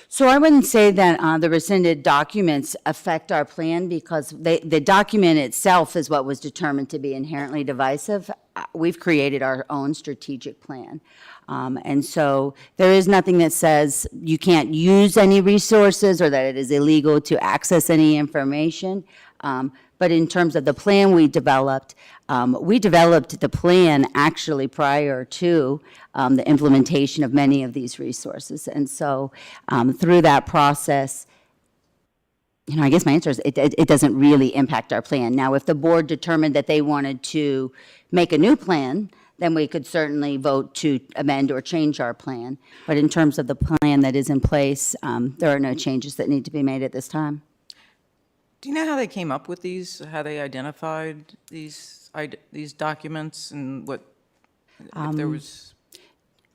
So I wouldn't say that the rescinded documents affect our plan because the document itself is what was determined to be inherently divisive. We've created our own strategic plan. And so there is nothing that says you can't use any resources or that it is illegal to access any information. But in terms of the plan we developed the plan actually prior to the implementation of many of these resources. And so through that process, I guess my answer is it doesn't really impact our plan. Now, if the board determined that they wanted to make a new plan, then we could certainly vote to amend or change our plan. But in terms of the plan that is in place, there are no changes that need to be made at this time. Do you know how they came up with these, how they identified these documents and what, if there was,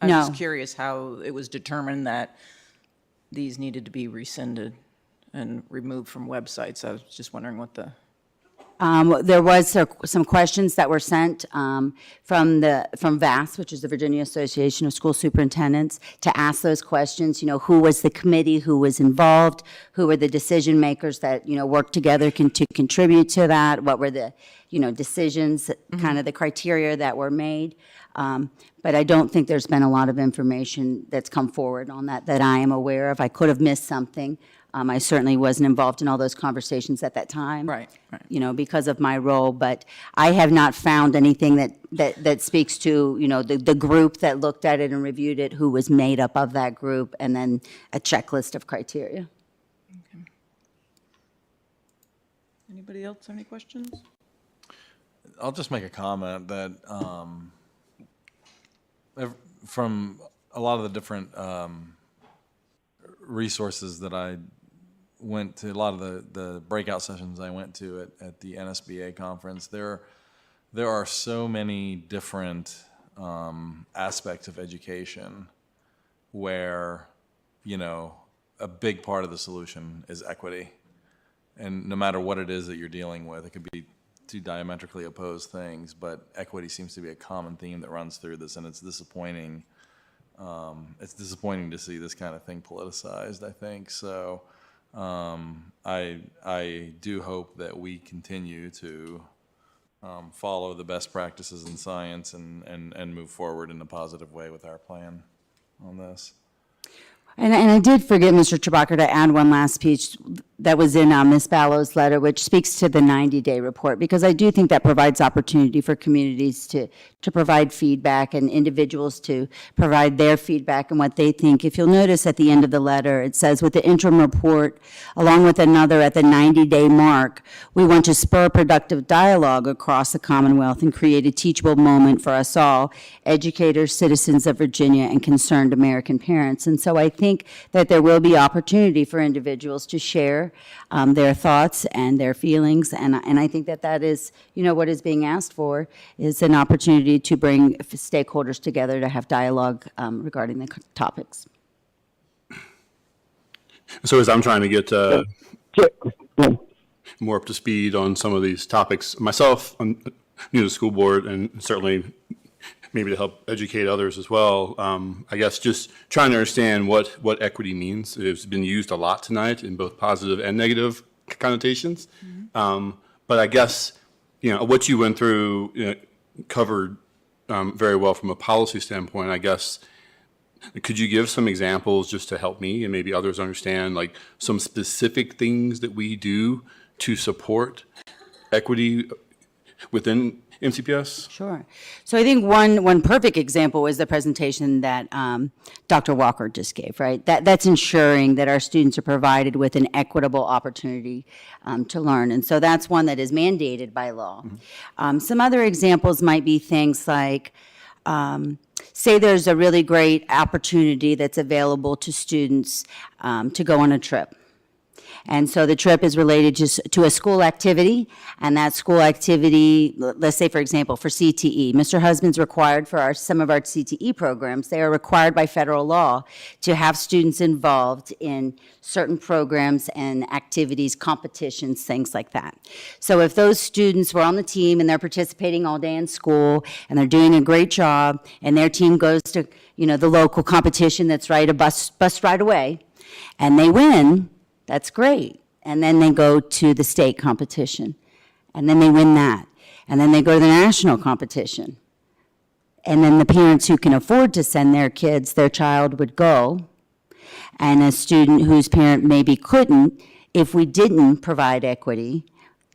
I'm no. just curious how it was determined that these needed to be rescinded and removed from websites. I was just wondering what the... There was some questions that were sent from VAS, which is the Virginia Association of School Superintendents, to ask those questions. Who was the committee, who was involved, who were the decision makers that worked together to contribute to that, what were the decisions, kind of the criteria that were made. But I don't think there's been a lot of information that's come forward on that I am aware of. I could have missed something. I certainly wasn't involved in all those conversations at that time. Right. Because of my role, but I have not found anything that speaks to, the group that looked at it and reviewed it, who was made up of that group, and then a checklist of criteria. Okay. Anybody else have any questions? I'll just make a comment that from a lot of the different resources that I went to, a lot of the breakout sessions I went to at the NSBA conference, there are so many different aspects of education where, you know, a big part of the solution is equity. And no matter what it is that you're dealing with, it could be two diametrically opposed things, but equity seems to be a common theme that runs through this, and it's disappointing. It's disappointing to see this kind of thing politicized, I think. So I do hope that we continue to follow the best practices in science and move forward in a positive way with our plan on this. And I did forget, Mr. Chewbacca, to add one last piece that was in Ms. Ballow's letter, which speaks to the 90-day report, because I do think that provides opportunity for communities to provide feedback and individuals to provide their feedback and what they think. If you'll notice at the end of the letter, it says, with the interim report, along with another at the 90-day mark, we want to spur productive dialogue across the Commonwealth and create a teachable moment for us all, educators, citizens of Virginia, and concerned American parents. And so I think that there will be opportunity for individuals to share their thoughts and their feelings, and I think that is, you know, what is being asked for is an opportunity to bring stakeholders together to have dialogue regarding the topics. So as I'm trying to get more up to speed on some of these topics myself, I'm new to the school board, and certainly maybe to help educate others as well. I guess just trying to understand what equity means. It's been used a lot tonight in both positive and negative connotations. But I guess, you know, what you went through, you know, covered very well from a policy standpoint. I guess, could you give some examples just to help me and maybe others understand, like, some specific things that we do to support equity within MCPS? Sure. So I think one perfect example is the presentation that Dr. Walker just gave, right? That's ensuring that our students are provided with an equitable opportunity to learn. And so that's one that is mandated by law. Some other examples might be things like, say there's a really great opportunity that's available to students to go on a trip. And so the trip is related to a school activity, and that school activity, let's say, for example, for CTE. Mr. Husband's required for some of our CTE programs, they are required by federal law to have students involved in certain programs and activities, competitions, things like that. So if those students were on the team and they're participating all day in school and they're doing a great job, and their team goes to, you know, the local competition that's right a bus ride away, and they win, that's great. And then they go to the state competition, and then they win that. And then they go to the national competition. And then the parents who can afford to send their kids, their child would go. And a student whose parent maybe couldn't, if we didn't provide equity,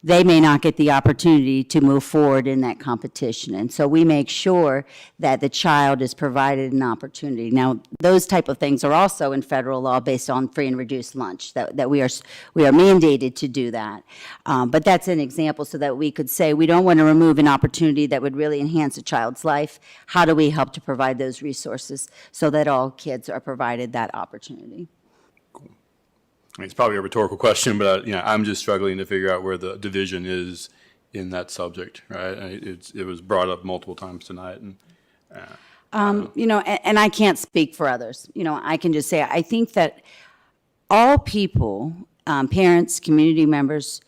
they may not get the opportunity to move forward in that competition. And so we make sure that the child is provided an opportunity. Now, those type of things are also in federal law based on free and reduced lunch, that we are mandated to do that. But that's an example so that we could say we don't want to remove an opportunity that would really enhance a child's life. How do we help to provide those resources so that all kids are provided that opportunity? I mean, it's probably a rhetorical question, but you know, I'm just struggling to figure out where the division is in that subject, right? It was brought up multiple times tonight, and you know, and I can't speak for others. You know, I can just say I think that all people, parents, community members,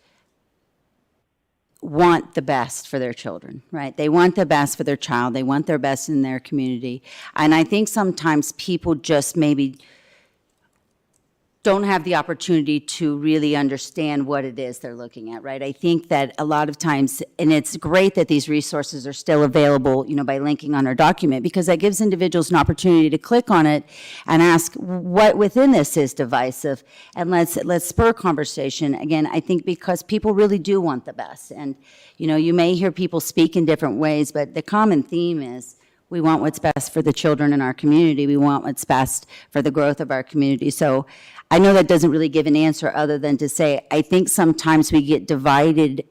want the best for their children, right? They want the best for their child. They want their best in their community, and I think sometimes people just maybe don't have the opportunity to really understand what it is they're looking at, right? I think that a lot of times, and it's great that these resources are still available, you know, by linking on our document, because that gives individuals an opportunity to click on it and ask what within this is divisive, and let's spur conversation. Again, I think because people really do want the best, and, you know, you may hear people speak in different ways, but the common theme is we want what's best for the children in our community. We want what's best for the growth of our community. So I know that doesn't really give an answer other than to say, I think sometimes we get divided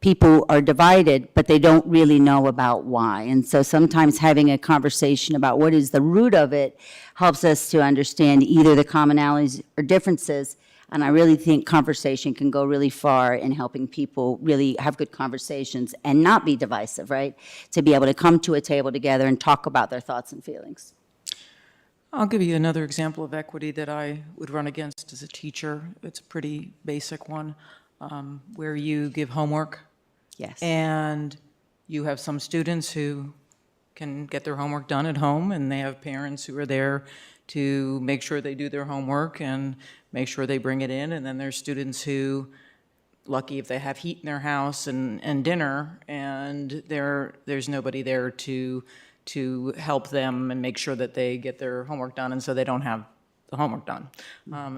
people are divided, but they don't really know about why. And so sometimes having a conversation about what is the root of it helps us to understand either the commonalities or differences. And I really think conversation can go really far in helping people really have good conversations and not be divisive, right? To be able to come to a table together and talk about their thoughts and feelings. I'll give you another example of equity that I would run against as a teacher. It's a pretty basic one, where you give homework. Yes. And you have some students who can get their homework done at home, and they have parents who are there to make sure they do their homework and make sure they bring it in. And then there's students who, lucky if they have heat in their house and dinner, and there's nobody there to help them and make sure that they get their homework done, and so they don't have the homework done.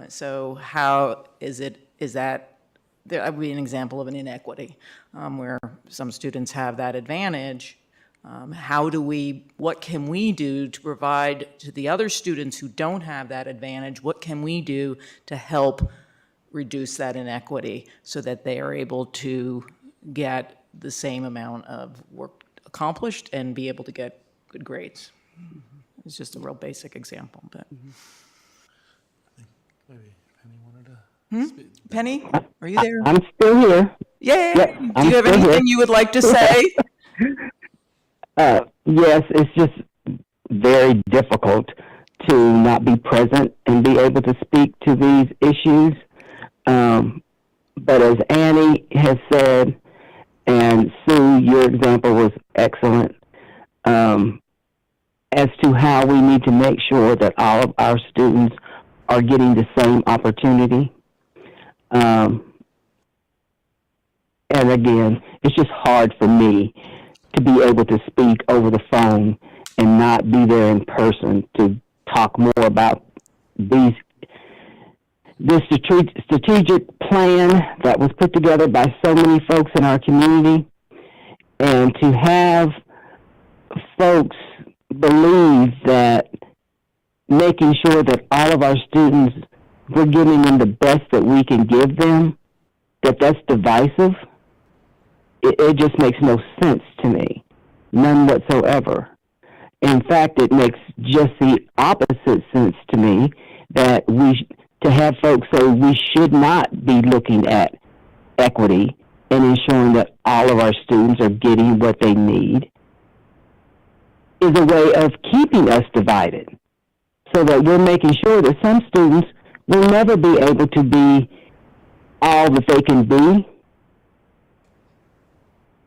So how is that, that would be an example of an inequity, where some students have that advantage. What can we do to provide to the other students who don't have that advantage? What can we do to help reduce that inequity so that they are able to get the same amount of work accomplished and be able to get good grades? It's just a real basic example, but. Maybe Penny wanted to. Penny, are you there? I'm still here. Yay! Yep, Do I'm you have still anything here. you would like to say? Yes, it's just very difficult to not be present and be able to speak to these issues. But as Annie has said, and Sue, your example was excellent, as to how we need to make sure that all of our students are getting the same opportunity. And again, it's just hard for me to be able to speak over the phone and not be there in person to talk more about this strategic plan that was put together by so many folks in our community, and to have folks believe that making sure that all of our students, we're giving them the best that we can give them, that's divisive. It just makes no sense to me, none whatsoever. In fact, it makes just the opposite sense to me that to have folks say we should not be looking at equity and ensuring that all of our students are getting what they need is a way of keeping us divided, so that we're making sure that some students will never be able to be all that they can be,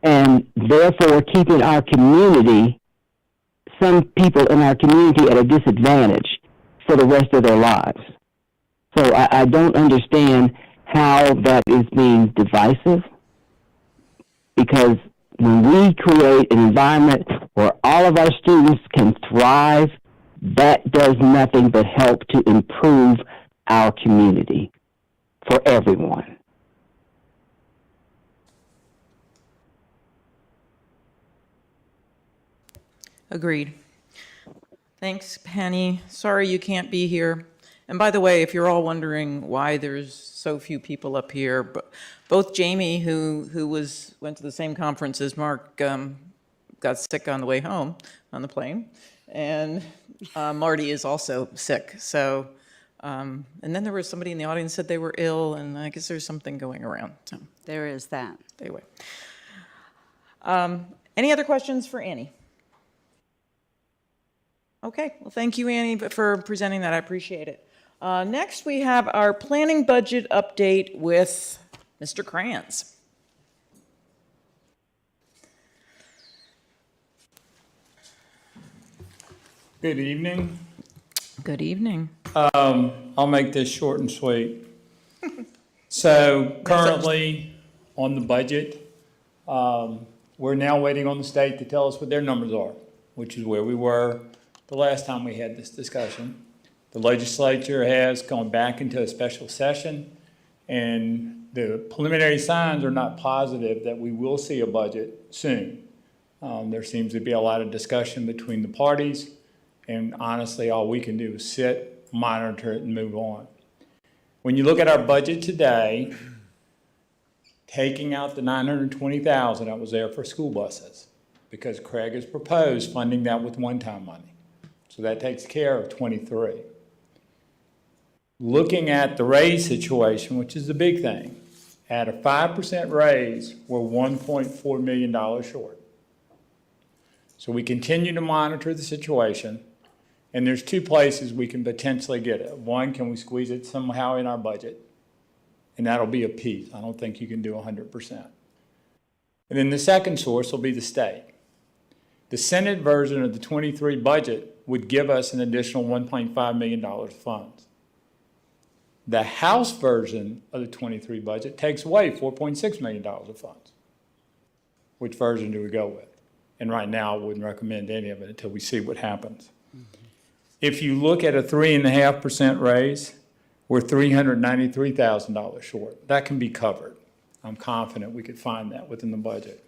and therefore keeping our community, some people in our community, at a disadvantage for the rest of their lives. So I don't understand how that is being divisive, because when we create an environment where all of our students can thrive, that does nothing but help to improve our community for everyone. Agreed. Thanks, Penny. Sorry you can't be here. And by the way, if you're all wondering why there's so few people up here, both Jamie, who went to the same conference as Mark, got sick on the way home on the plane, and Marty is also sick. So, and then there was somebody in the audience said they were ill, and I guess there's something going around. So there is that. Anyway, any other questions for Annie? Okay, well, thank you, Annie, for presenting that. I appreciate it. Next, we have our planning budget update with Mr. Kranz. Good evening. Good evening. I'll make this short and sweet. So currently, on the budget, we're now waiting on the state to tell us what their numbers are, which is where we were the last time we had this discussion. The legislature has gone back into a special session, and the preliminary signs are not positive that we will see a budget soon. There seems to be a lot of discussion between the parties, and honestly, all we can do is sit, monitor it, and move on. When you look at our budget today, taking out the $920,000 that was there for school buses, because Craig has proposed funding that with one-time money. So that takes care of 23. Looking at the raise situation, which is the big thing, at a 5% raise, we're $1.4 million short. So we continue to monitor the situation, and there's two places we can potentially get it. One, can we squeeze it somehow in our budget? And that'll be a piece. I don't think you can do 100%. And then the second source will be the state. The Senate version of the 23 budget would give us an additional $1.5 million of funds. The House version of the 23 budget takes away $4.6 million of funds. Which version do we go with? And right now, I wouldn't recommend any of it until we see what happens. If you look at a 3.5% raise, we're $393,000 short. That can be covered. I'm confident we could find that within the budget.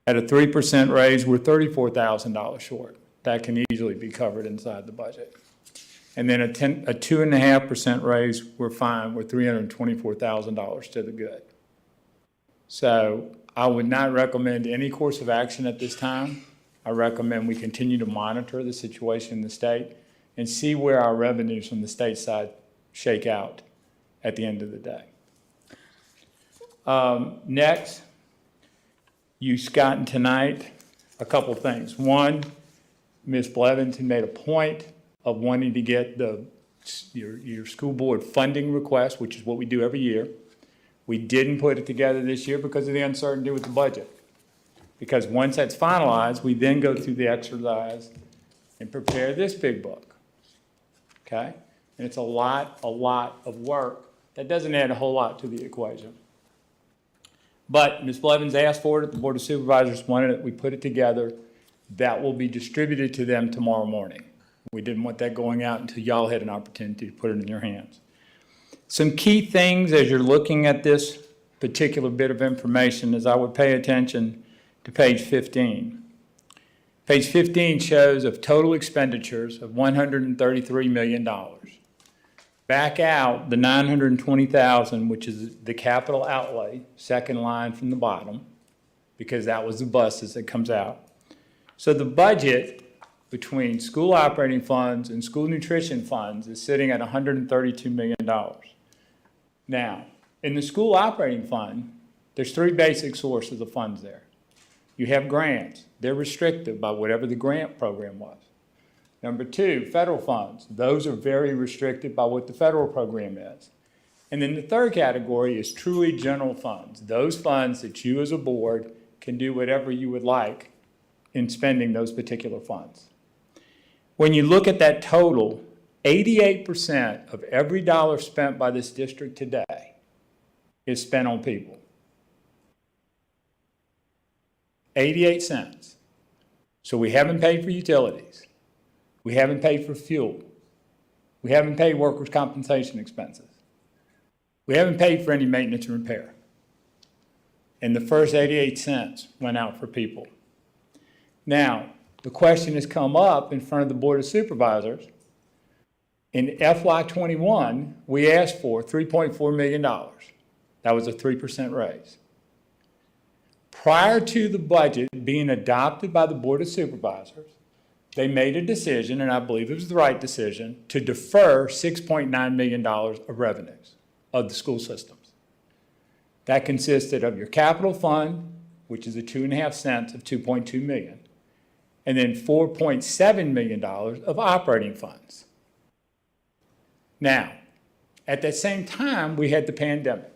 At a 3% raise, we're $34,000 short. That can easily be covered inside the budget. And then a 2.5% raise, we're fine. We're $324,000 to the good. So I would not recommend any course of action at this time. I recommend we continue to monitor the situation in the state and see where our revenues from the state side shake out at the end of the day. Next, you've gotten tonight a couple things. One, Ms. Blevins had made a point of wanting to get your school board funding request, which is what we do every year. We didn't put it together this year because of the uncertainty with the budget. Because once that's finalized, we then go through the exercise and prepare this big book. Okay? And it's a lot of work. That doesn't add a whole lot to the equation. But Ms. Blevins asked for it, the Board of Supervisors wanted it, we put it together. That will be distributed to them tomorrow morning. We didn't want that going out until y'all had an opportunity to put it in your hands. Some key things as you're looking at this particular bit of information is I would pay attention to page 15. Page 15 shows of total expenditures of $133 million. Back out the $920,000, which is the capital outlay, second line from the bottom, because that was the buses that comes out. So the budget between school operating funds and school nutrition funds is sitting at $132 million. Now, in the school operating fund, there's three basic sources of funds there. You have grants. They're restricted by whatever the grant program was. Number two, federal funds. Those are very restricted by what the federal program is. And then the third category is truly general funds. Those funds that you as a board can do whatever you would like in spending those particular funds. When you look at that total, 88% of every dollar spent by this district today is spent on people. 88 cents. So we haven't paid for utilities. We haven't paid for fuel. We haven't paid workers' compensation expenses. We haven't paid for any maintenance and repair. And the first 88 cents went out for people. Now, the question has come up in front of the Board of Supervisors. In FY21, we asked for $3.4 million. That was a 3% raise. Prior to the budget being adopted by the Board of Supervisors, they made a decision, and I believe it was the right decision, to defer $6.9 million of revenues of the school systems. That consisted of your capital fund, which is a 2.5 cents of $2.2 million, and then $4.7 million of operating funds. Now, at that same time, we had the pandemic.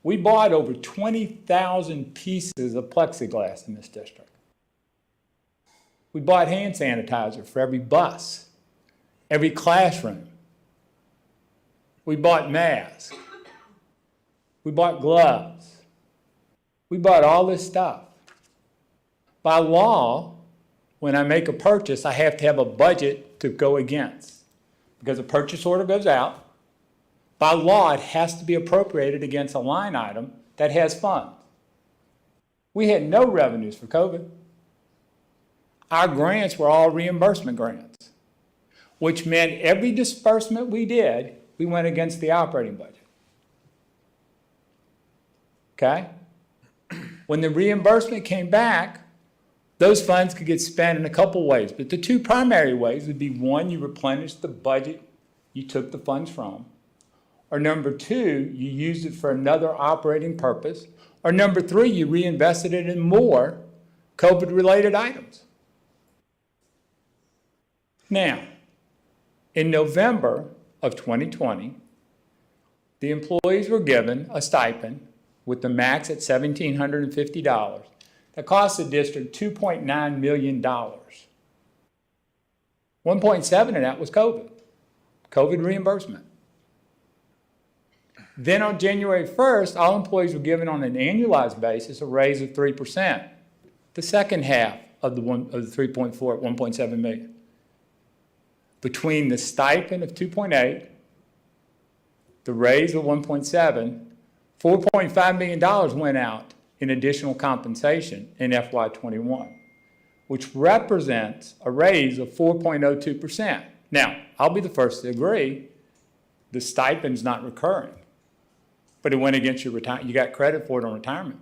We bought over 20,000 pieces of plexiglass in this district. We bought hand sanitizer for every bus, every classroom. We bought masks. We bought gloves. We bought all this stuff. By law, when I make a purchase, I have to have a budget to go against. Because a purchase order goes out, by law, it has to be appropriated against a line item that has funds. We had no revenues for COVID. Our grants were all reimbursement grants, which meant every disbursement we did, we went against the operating budget. okay? When the reimbursement came back, those funds could get spent in a couple ways, but the two primary ways would be, one, you replenish the budget you took the funds from, or number two, you used it for another operating purpose, or number three, you reinvested it in more COVID-related items. Now, in November of 2020, the employees were given a stipend with the max at $1,750. That cost the district $2.9 million. 1.7 of that was COVID reimbursement. Then on January 1st, all employees were given on an annualized basis a raise of 3%, the second half of the 3.4 at 1.7 million. Between the stipend of 2.8, the raise of 1.7, $4.5 million went out in additional compensation in FY21, which represents a raise of 4.02%. Now, I'll be the first to agree, the stipend's not recurring, but it went against your retirement. You got credit for it on retirement.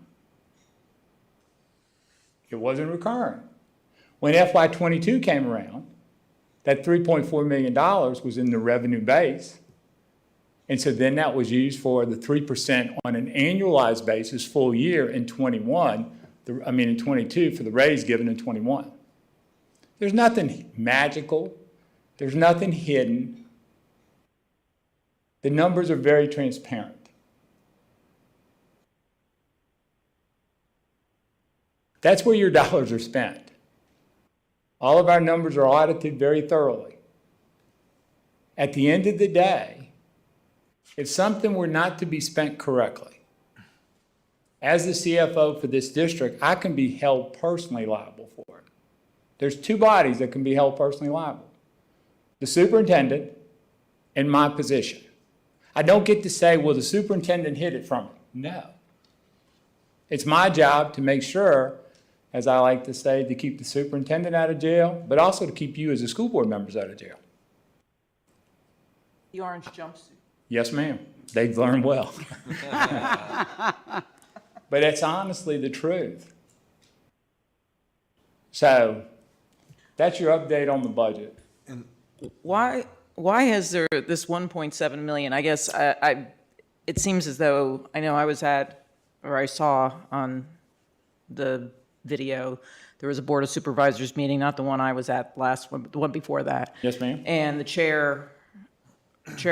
It wasn't recurring. When FY22 came around, that $3.4 million was in the revenue base. And so then that was used for the 3% on an annualized basis full year in 22 for the raise given in 21. There's nothing magical. There's nothing hidden. The numbers are very transparent. That's where your dollars are spent. All of our numbers are audited very thoroughly. At the end of the day, if something were not to be spent correctly, as the CFO for this district, I can be held personally liable for it. There's two bodies that can be held personally liable: the superintendent and my position. I don't get to say, well, the superintendent hid it from me. No. It's my job to make sure, as I like to say, to keep the superintendent out of jail, but also to keep you as the school board members out of jail. The orange jumpsuit. Yes, ma'am. They've learned well. But that's honestly the truth. So that's your update on the budget. And why has there this 1.7 million? I guess it seems as though, I know I was at, or I saw on the video, there was a Board of Supervisors meeting, not the one I was at last one, but the one before that. Yes, ma'am. And the Chair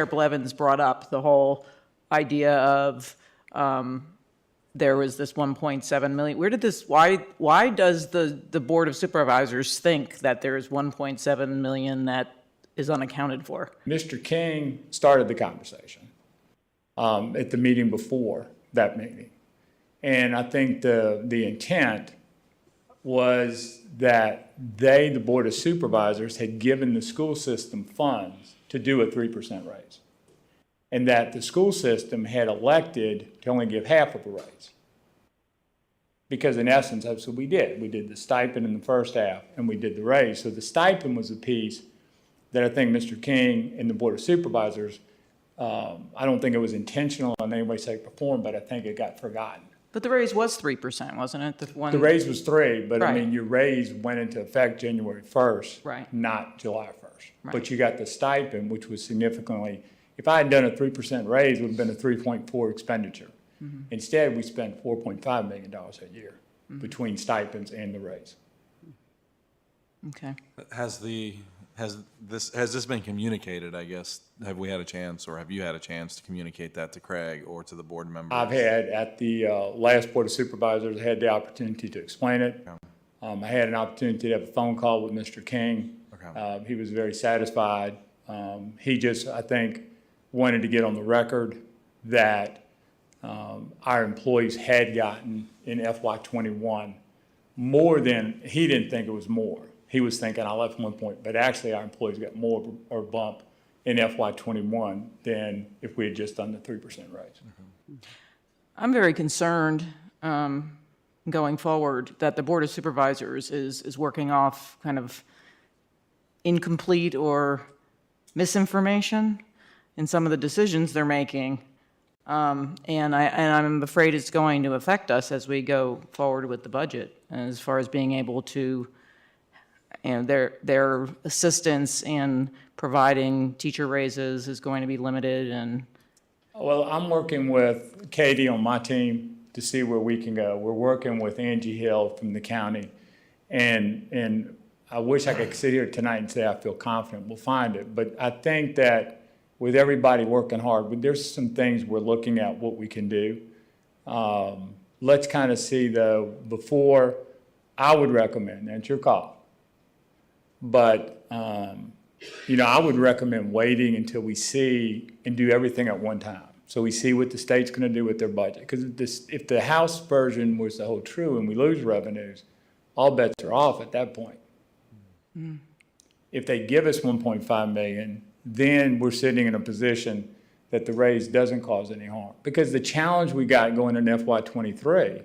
Blevins brought up the whole idea of there was this 1.7 million. Where did this, why does the Board of Supervisors think that there's 1.7 million that is unaccounted for? Mr. King started the conversation at the meeting before that meeting. And I think the intent was that the Board of Supervisors, had given the school system funds to do a 3% raise. And that the school system had elected to only give half of a raise. Because in essence, that's what we did. We did the stipend in the first half, and we did the raise. So the stipend was a piece that I think Mr. King and the Board of Supervisors, I don't think it was intentional in any way, shape, or form, but I think it got forgotten. But the raise was 3%, wasn't it? The raise was 3%, but Right. I mean, your raise went into effect January 1st, Right. not July 1st. Right. But you got the stipend, which was significantly, if I had done a 3% raise, it would have been a 3.4 expenditure. Mhm. Instead, we spent $4.5 million a year between stipends and the raise. Okay. Has this been communicated, I guess? Have we had a chance, or have you had a chance to communicate that to Craig or to the board members? I've had, at the last Board of Supervisors, had the opportunity to explain it. I had an opportunity to have a phone call with Mr. King. He was very satisfied. He just, I think, wanted to get on the record that our employees had gotten in FY21 more than, he didn't think it was more. He was thinking I left 1 point, but actually our employees got more or bump in FY21 than if we had just done the 3% raise. I'm very concerned going forward that the Board of Supervisors is working off kind of incomplete or misinformation in some of the decisions they're making. And I'm afraid it's going to affect us as we go forward with the budget, as far as being able to, their assistance in providing teacher raises is going to be limited, and Well, I'm working with Katie on my team to see where we can go. We're working with Angie Hill from the county, and I wish I could sit here tonight and say I feel confident we'll find it, but I think that with everybody working hard, but there's some things we're looking at what we can do. Let's kind of see though, before, I would recommend, and it's your call, but, I would recommend waiting until we see and do everything at one time. So we see what the state's gonna do with their budget. Because if the House version was to hold true and we lose revenues, all bets are off at that point. If they give us 1.5 million, then we're sitting in a position that the raise doesn't cause any harm. Because the challenge we got going into FY23,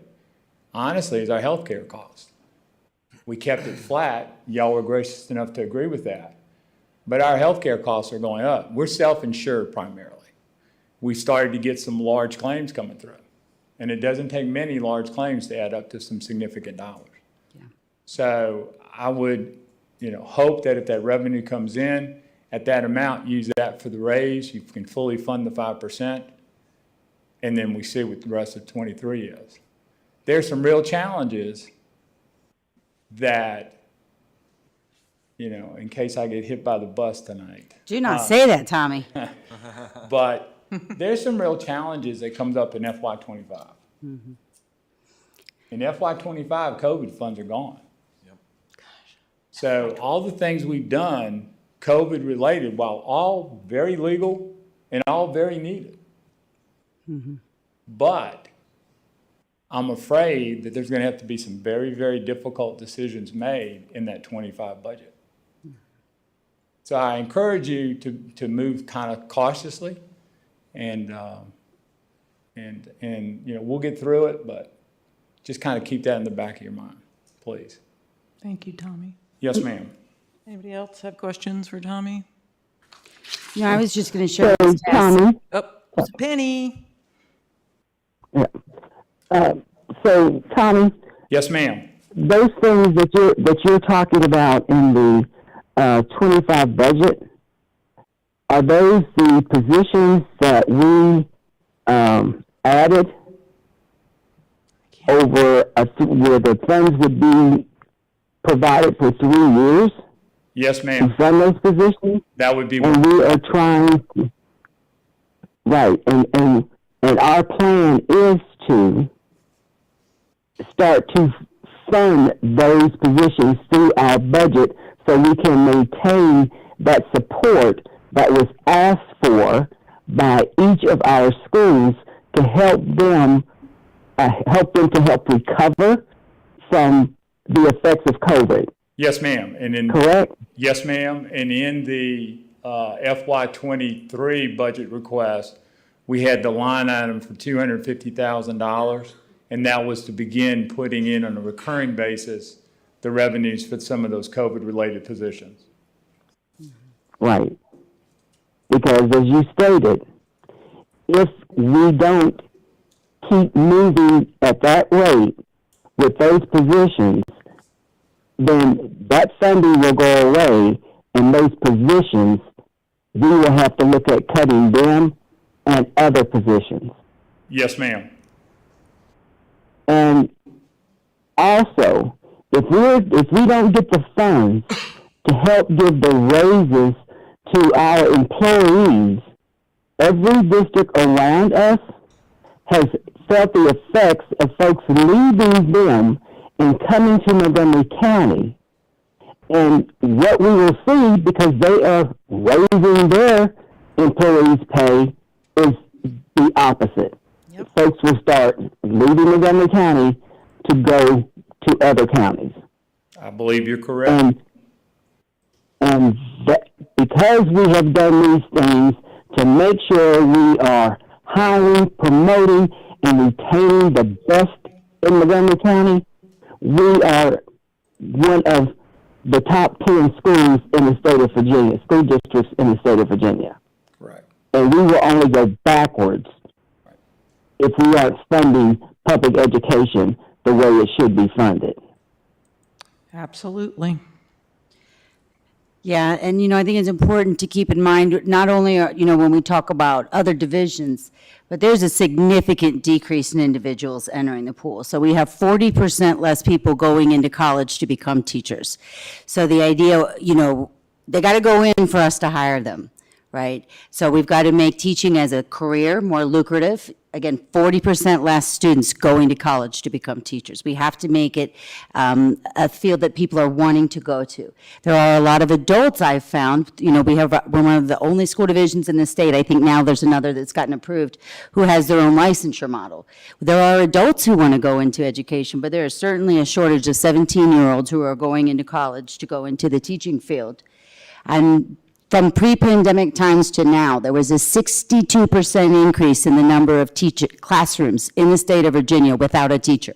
honestly, is our healthcare cost. We kept it flat. Y'all were gracious enough to agree with that. But our healthcare costs are going up. We're self-insured primarily. We started to get some large claims coming through. And it doesn't take many large claims to add up to some significant dollars. Yeah. So I would, hope that if that revenue comes in at that amount, use that for the raise. You can fully fund the 5%. And then we see what the rest of 23 is. There's some real challenges that, in case I get hit by the bus tonight. Do not say that, Tommy. But there's some real challenges that comes up in FY25. Mm-hmm. In FY25, COVID funds are gone. So all the things we've done, COVID related, while all very legal and all very needed. Mm-hmm. But I'm afraid that there's going to have to be some very, very difficult decisions made in that 25 budget. So I encourage you to move kind of cautiously, and we'll get through it, but just kind of keep that in the back of your mind, please. thank you, Tommy. Yes, ma'am. Anybody else have questions for Tommy? I was just going to show So, this test. Tommy, Oh, it's a penny. so Tommy, Yes, ma'am. those things that you're talking about in the 25 budget, are those the positions that we added over where the funds would be provided for 3 years Yes, to ma'am. fund those positions? That would be And we are trying, right, and our plan is to start to fund those positions through our budget so we can maintain that support that was asked for by each of our schools to help them to help recover from the effects of COVID. Yes, ma'am. And in Correct? Yes, ma'am. And in the FY23 budget request, we had the line item for $250,000, and that was to begin putting in on a recurring basis the revenues for some of those COVID-related positions. Right. Because as you stated, if we don't keep moving at that rate with those positions, then that funding will go away, and those positions, we will have to look at cutting them and other positions. Yes, ma'am. And also, if we don't get the funds to help give the raises to our employees, every district around us has felt the effects of folks leaving them and coming to Montgomery County. And what we will see, because they are raising their employees' pay, is the opposite. Yep. Folks will start leaving Montgomery County to go to other counties. I believe you're correct. And that, because we have done these things to make sure we are hiring, promoting, and retaining the best in Montgomery County, we are one of the top 10 schools in the state of Virginia, school districts in the state of Virginia. Right. And we will only go backwards if we aren't funding public education the way it should be funded. Absolutely. Yeah, and I think it's important to keep in mind, not only, when we talk about other divisions, but there's a significant decrease in individuals entering the pool. So we have 40% less people going into college to become teachers. So the idea, they got to go in for us to hire them, right? So we've got to make teaching as a career more lucrative. Again, 40% less students going to college to become teachers. We have to make it a field that people are wanting to go to. There are a lot of adults I've found, we're one of the only school divisions in the state, I think now there's another that's gotten approved, who has their own licensure model. There are adults who want to go into education, but there is certainly a shortage of 17-year-olds who are going into college to go into the teaching field. And from pre-pandemic times to now, there was a 62% increase in the number of classrooms in the state of Virginia without a teacher.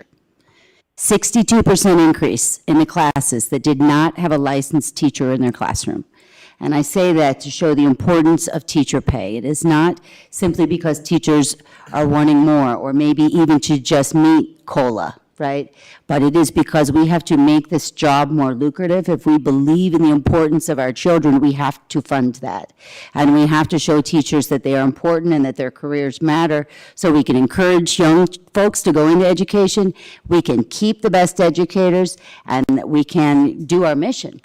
62% increase in the classes that did not have a licensed teacher in their classroom. And I say that to show the importance of teacher pay. It is not simply because teachers are wanting more, or maybe even to just meet COLA, right? But it is because we have to make this job more lucrative. If we believe in the importance of our children, we have to fund that. And we have to show teachers that they are important and that their careers matter, so we can encourage young folks to go into education, we can keep the best educators, and we can do our mission.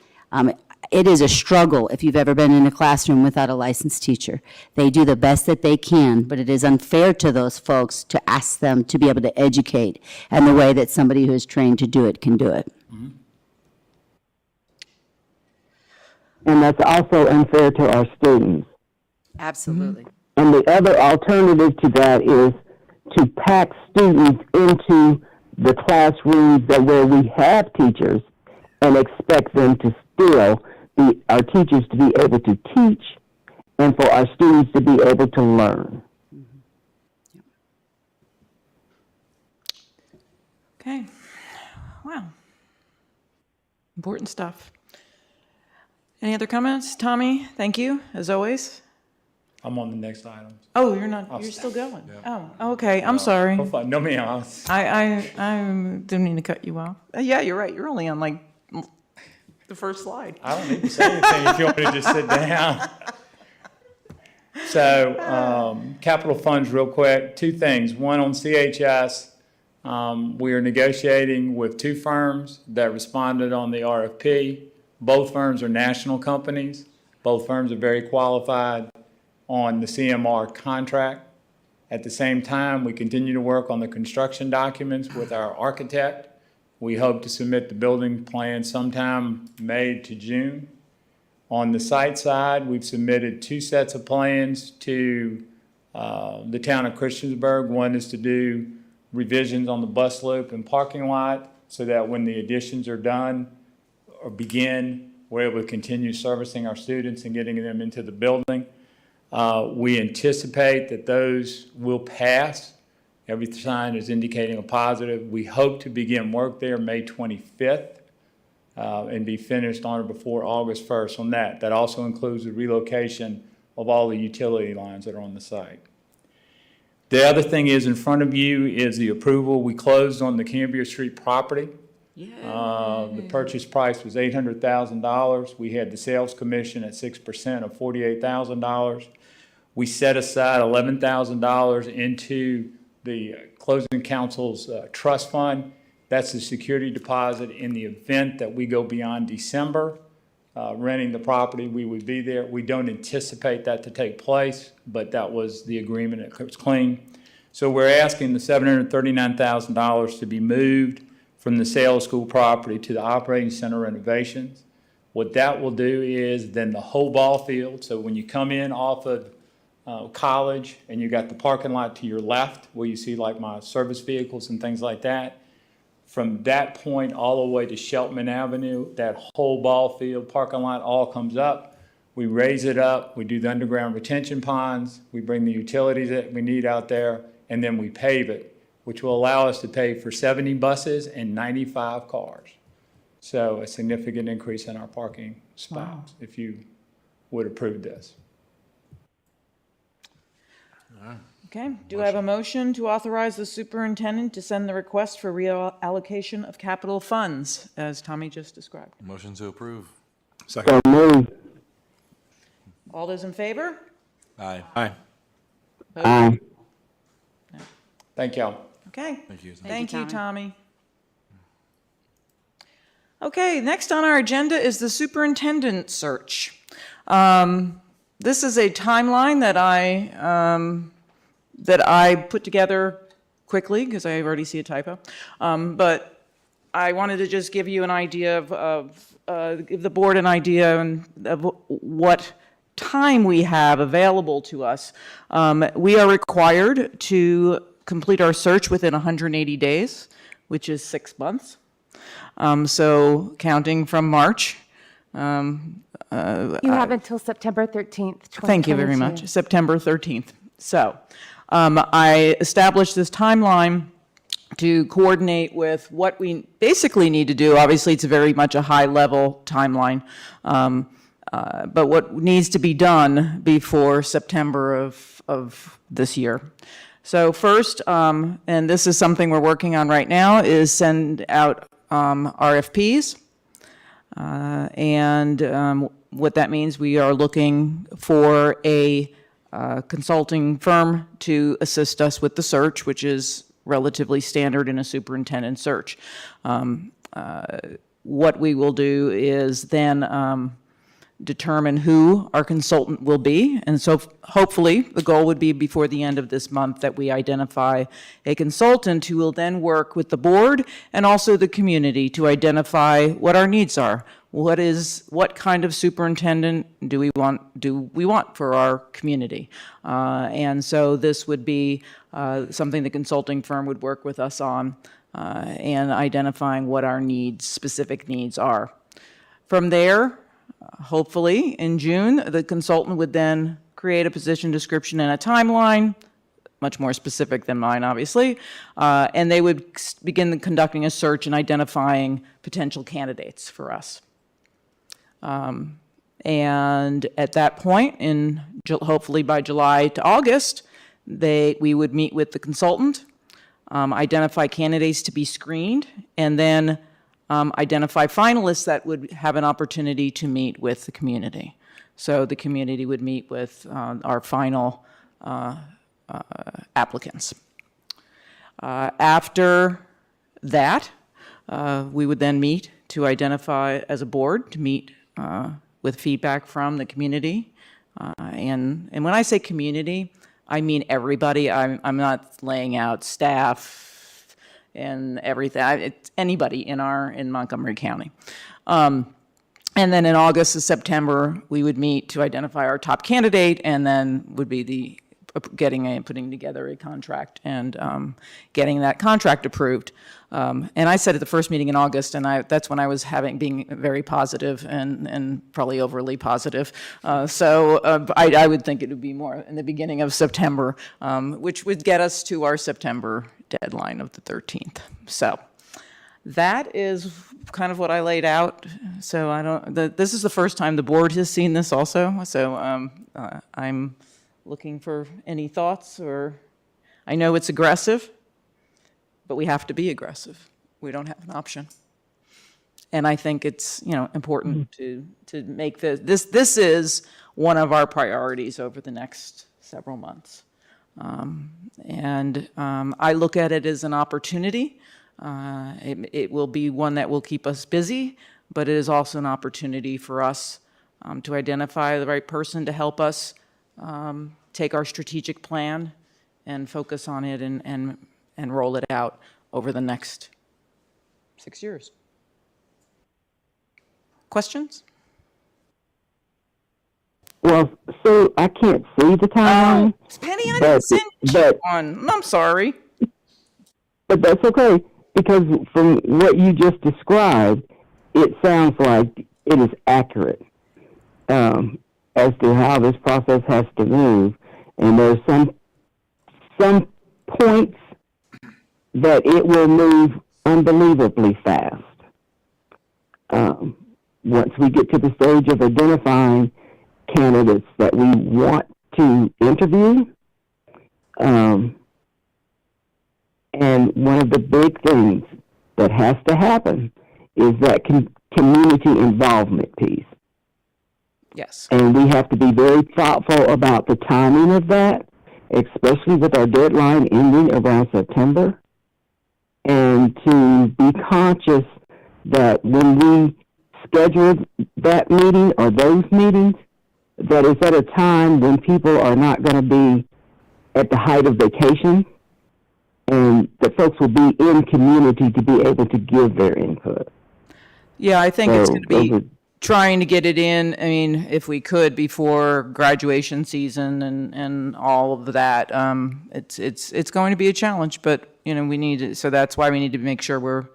It is a struggle if you've ever been in a classroom without a licensed teacher. They do the best that they can, but it is unfair to those folks to ask them to be able to educate and the way that somebody who is trained to do it can do it. And that's also unfair to our students. Absolutely. And the other alternative to that is to pack students into the classrooms where we have teachers and expect them to still our teachers to be able to teach and for our students to be able to learn. Okay. Wow. Important stuff. Any other comments? Tommy, thank you, as always. I'm on the next item. Oh, you're not, you're still going? Oh, okay, I'm sorry. No, ma'am. I didn't mean to cut you off. Yeah, you're right, you're only on like the first slide. I don't need to say anything if you want me to just sit down. So, capital funds real quick, two things. One on CHS, we are negotiating with two firms that responded on the RFP. Both firms are national companies. Both firms are very qualified on the CMR contract. At the same time, we continue to work on the construction documents with our architect. We hope to submit the building plan sometime May to June. On the site side, we've submitted two sets of plans to the town of Christiansburg. One is to do revisions on the bus loop and parking lot so that when the additions are done or begin, we're able to continue servicing our students and getting them into the building. We anticipate that those will pass. Every sign is indicating a positive. We hope to begin work there May 25th and be finished on or before August 1st on that. That also includes the relocation of all the utility lines that are on the site. The other thing is in front of you is the approval. We closed on the Cambria Street property. The purchase price was $800,000. We had the sales commission at 6% of $48,000. We set aside $11,000 into the closing counsel's trust fund. That's the security deposit in the event that we go beyond December renting the property. We would be there. We don't anticipate that to take place, but that was the agreement. It was clean. So we're asking the $739,000 to be moved from the sales school property to the operating center renovations. What that will do is then the whole ball field, so when you come in off of College and you got the parking lot to your left where you see like my service vehicles and things like that, from that point all the way to Sheltman Avenue, that whole ball field parking lot all comes up. We raise it up, we do the underground retention ponds, we bring the utilities that we need out there, and then we pave it, which will allow us to pay for 70 buses and 95 cars. So a significant increase in our parking spots if you would approve this. Okay, do I have a motion to authorize the superintendent to send the request for reallocation of capital funds, as Tommy just described? Motion to approve. Second. So moved. All those in favor? Aye. Aye. Aye. Thank y'all. Okay. Thank you. Thank you, Tommy. Okay, next on our agenda is the superintendent search. This is a timeline that I put together quickly because I already see a typo. But I wanted to just give you an idea give the board an idea of what time we have available to us. We are required to complete our search within 180 days, which is 6 months. So counting from March. You have until September 13th, 2022. Thank you very much. September 13th. So I established this timeline to coordinate with what we basically need to do. Obviously, it's very much a high-level timeline, but what needs to be done before September of this year. So first, and this is something we're working on right now, is send out RFPs. What that means, we are looking for a consulting firm to assist us with the search, which is relatively standard in a superintendent search. What we will do is then determine who our consultant will be. And so hopefully the goal would be before the end of this month that we identify a consultant who will then work with the board and also the community to identify what our needs are. What kind of superintendent do we want for our community? And so this would be something the consulting firm would work with us on and identifying what our specific needs are. From there, hopefully in June, the consultant would then create a position description and a timeline, much more specific than mine, obviously, and they would begin conducting a search and identifying potential candidates for us. And at that point, hopefully by July to August, we would meet with the consultant, identify candidates to be screened, and then identify finalists that would have an opportunity to meet with the community. So the community would meet with our final applicants. After that, we would then meet to identify, as a board, to meet with feedback from the community. And when I say community, I mean everybody. I'm not laying out staff and everything. It's anybody in Montgomery County. And then in August to September, we would meet to identify our top candidate, and then would be putting together a contract and getting that contract approved. And I said at the first meeting in August, and that's when I was being very positive and probably overly positive. So I would think it would be more in the beginning of September, which would get us to our September deadline of the 13th. So that is kind of what I laid out. So this is the first time the board has seen this also. So I'm looking for any thoughts, or I know it's aggressive, but we have to be aggressive. We don't have an option. And I think it's, important to make this is one of our priorities over the next several months. I look at it as an opportunity. It will be one that will keep us busy, but it is also an opportunity for us to identify the right person to help us take our strategic plan and focus on it and roll it out over the next 6 years. Questions? Well, so I can't see the timeline. Penny, I didn't send you one. I'm sorry. But that's okay, because from what you just described, it sounds like it is accurate as to how this process has to move. And there's some points that it will move unbelievably fast. Once we get to the stage of identifying candidates that we want to interview, And one of the big things that has to happen is that community involvement piece. Yes. And we have to be very thoughtful about the timing of that, especially with our deadline ending around September, and to be conscious that when we schedule that meeting or those meetings, that is at a time when people are not going to be at the height of vacation, and that folks will be in community to be able to give their input. Yeah, I think it's So going to be those are- trying to get it in, I mean, if we could, before graduation season and all of that. It's going to be a challenge, but, you know, we need to, so that's why we need to make sure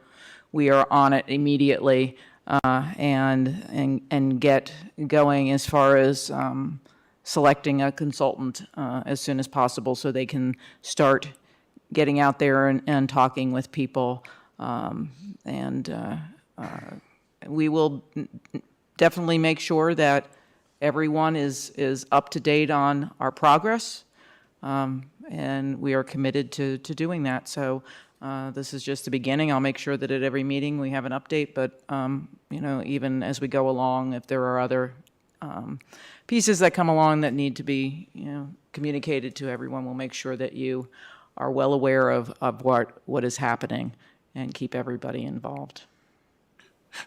we are on it immediately, and get going as far as selecting a consultant as soon as possible so they can start getting out there and talking with people. We will definitely make sure that everyone is up to date on our progress, and we are committed to doing that. So this is just the beginning. I'll make sure that at every meeting we have an update, but you know, even as we go along, if there are other pieces that come along that need to be, you know, communicated to everyone, we'll make sure that you are well aware of what is happening and keep everybody involved.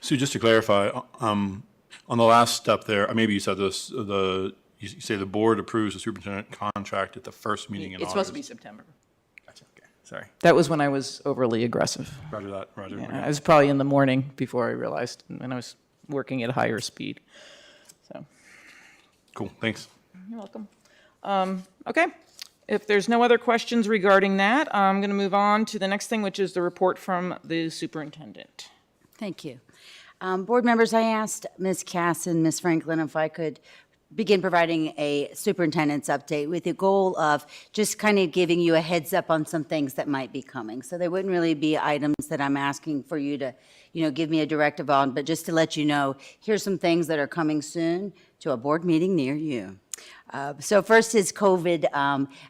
So just to clarify, on the last step there, maybe you said this, you say the board approves the superintendent contract at the first meeting in August. It's supposed to be September. Gotcha, okay, sorry. That was when I was overly aggressive. Roger that, Roger. Yeah, Okay. I was probably in the morning before I realized, and I was working at higher speed. So, Cool, thanks. you're welcome. Okay, if there's no other questions regarding that, I'm going to move on to the next thing, which is the report from the superintendent. Thank you. Board members, I asked Ms. Cass and Ms. Franklin if I could begin providing a superintendent's update with the goal of just kind of giving you a heads up on some things that might be coming. So they wouldn't really be items that I'm asking for you to, you know, give me a directive on, but just to let you know, here's some things that are coming soon to a board meeting near you. So first is COVID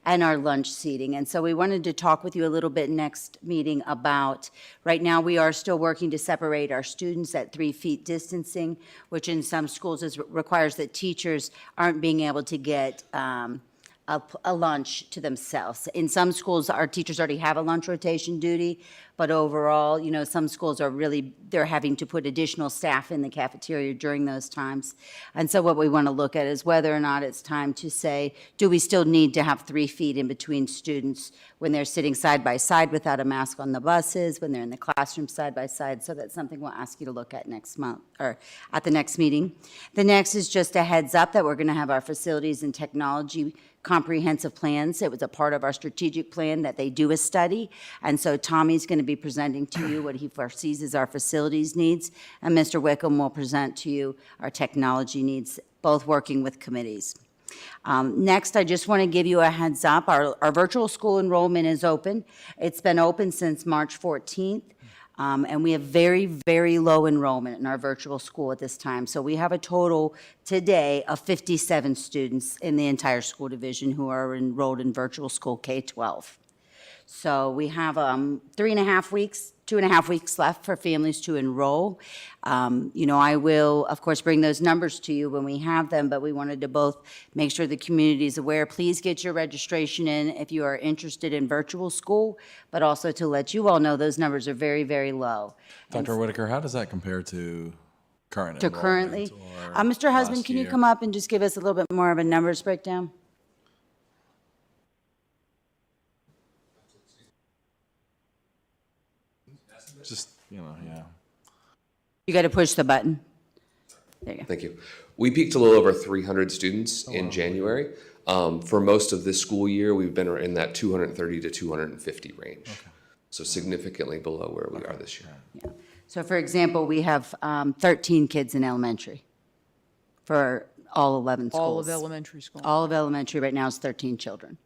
and our lunch seating. And so we wanted to talk with you a little bit next meeting about, right now we are still working to separate our students at 3 feet distancing, which in some schools requires that teachers aren't being able to get a lunch to themselves. In some schools, our teachers already have a lunch rotation duty, but overall, you know, some schools are really, they're having to put additional staff in the cafeteria during those times. And so what we want to look at is whether or not it's time to say, do we still need to have 3 feet in between students when they're sitting side by side without a mask on the buses, when they're in the classroom side by side? So that's something we'll ask you to look at next month, or at the next meeting. The next is just a heads up that we're going to have our facilities and technology comprehensive plans. It was a part of our strategic plan that they do a study. And so Tommy's going to be presenting to you what he foresees as our facilities needs, and Mr. Wickham will present to you our technology needs, both working with committees. Next, I just want to give you a heads up. Our virtual school enrollment is open. It's been open since March 14th. And we have very, very low enrollment in our virtual school at this time. So we have a total today of 57 students in the entire school division who are enrolled in virtual school K-12. So we have 2.5 weeks left for families to enroll. You know, I will, of course, bring those numbers to you when we have them, but we wanted to both make sure the community is aware. Please get your registration in if you are interested in virtual school, but also to let you all know those numbers are very, very low. Dr. Whitaker, how does that compare to current To enrollment currently, or Mr. Husband, last can you year? come up and just give us a little bit more of a numbers breakdown? Just, you know, yeah. You got to push the button. There you go. Thank you. We peaked a little over 300 students in January. For most of this school year, we've been in that 230 to 250 range. So significantly below where we are this year. Yeah. So for example, we have 13 kids in elementary for all 11 schools. All of elementary school. All of elementary right now is 13 children.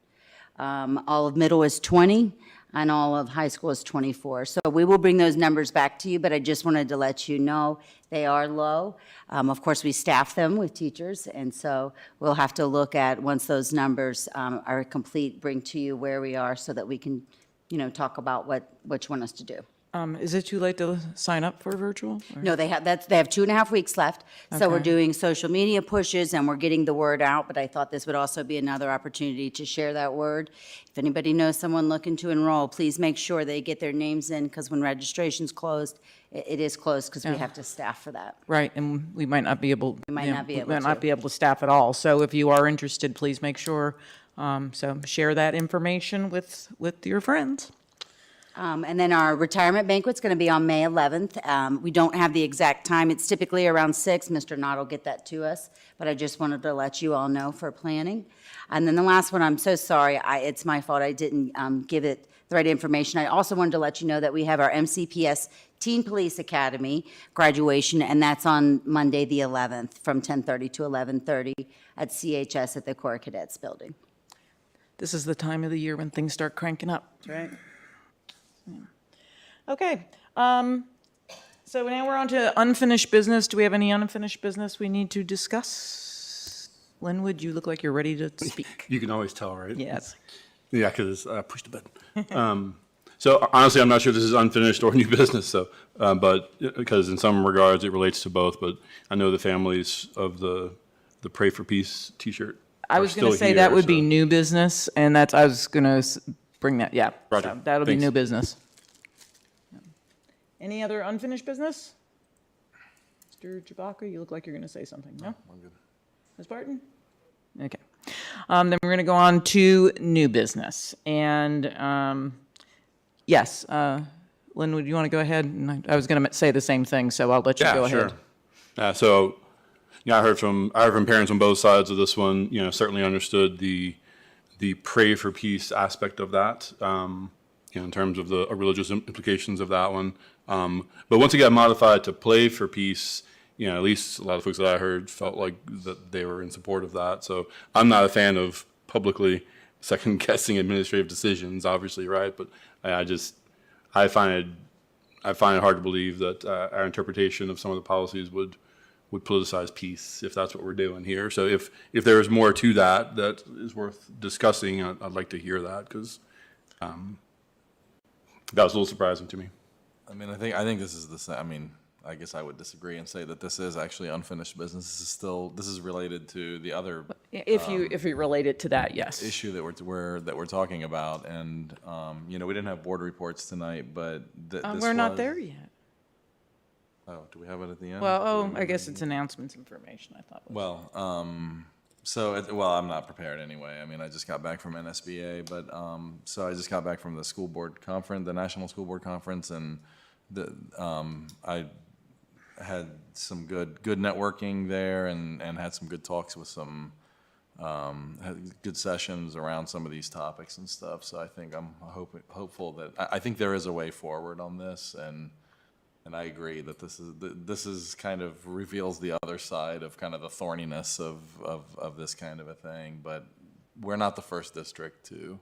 All of middle is 20. and all of high school is 24. So we will bring those numbers back to you, but I just wanted to let you know they are low. Of course, we staff them with teachers, and so we'll have to look at, once those numbers are complete, bring to you where we are so that we can, talk about what you want us to do. Is it too late to sign up for virtual? or- No, they have 2.5 weeks left. So we're Okay. doing social media pushes and we're getting the word out, but I thought this would also be another opportunity to share that word. If anybody knows someone looking to enroll, please make sure they get their names in, because when registration's closed, it is closed because we Yeah. have to staff for that. Right, and we might not be able. We might not be able We might not to. be able to staff at all. So if you are interested, please make sure, so share that information with your friends. And then our retirement banquet's going to be on May 11th. We don't have the exact time. It's typically around 6. Mr. Knott will get that to us, but I just wanted to let you all know for planning. And then the last one, I'm so sorry, it's my fault, I didn't give it the right information. I also wanted to let you know that we have our MCPS Teen Police Academy graduation, and that's on Monday, the 11th, from 10:30 to 11:30 at CHS at the Corps Cadets Building. This is the time of the year when things start cranking up. That's right. Okay, so now we're on to unfinished business. Do we have any unfinished business we need to discuss? Linwood, you look like you're ready to speak. You can always tell, right? Yes. Yeah, because I pushed the button. So honestly, I'm not sure this is unfinished or new business, so, but, because in some regards it relates to both, but I know the families of the Pray for Peace t-shirt I are was going to still say that here, would be so- new business, and that's, I was going to bring that, yeah. Roger. So that'll be Thanks. new business. Any other unfinished business? Mr. Chewbacca, you look like you're going to say something, no? I'm good. Ms. Barton? Okay. Then we're going to go on to new business. And yes, Linwood, you want to go ahead? And I was going to say the same thing, so I'll let you go ahead. Sure. So, I heard from parents on both sides of this one, certainly understood the pray for peace aspect of that, in terms of the religious implications of that one. But once it got modified to play for peace, at least a lot of folks that I heard felt like that they were in support of that. So I'm not a fan of publicly second guessing administrative decisions, obviously, right? But I find it hard to believe that our interpretation of some of the policies would politicize peace, if that's what we're doing here. So if there is more to that is worth discussing, I'd like to hear that, because that was a little surprising to me. I mean, I think this is the same. I mean, I guess I would disagree and say that this is actually unfinished business. This is related to the other If you relate it to that, yes. issue that we're talking about. And we didn't have board reports tonight, but We're not there yet. Oh, do we have it at the end? Well, I guess it's announcements information, I thought. Well, I'm not prepared anyway. I mean, I just got back from NSBA, but so I just got back from the school board conference, the National School Board Conference, and I had some good networking there, and had some good talks with some had good sessions around some of these topics and stuff. So I think I'm hopeful that I think there is a way forward on this, and I agree that this is kind of reveals the other side of kind of the thorniness of this kind of a thing. But we're not the first district to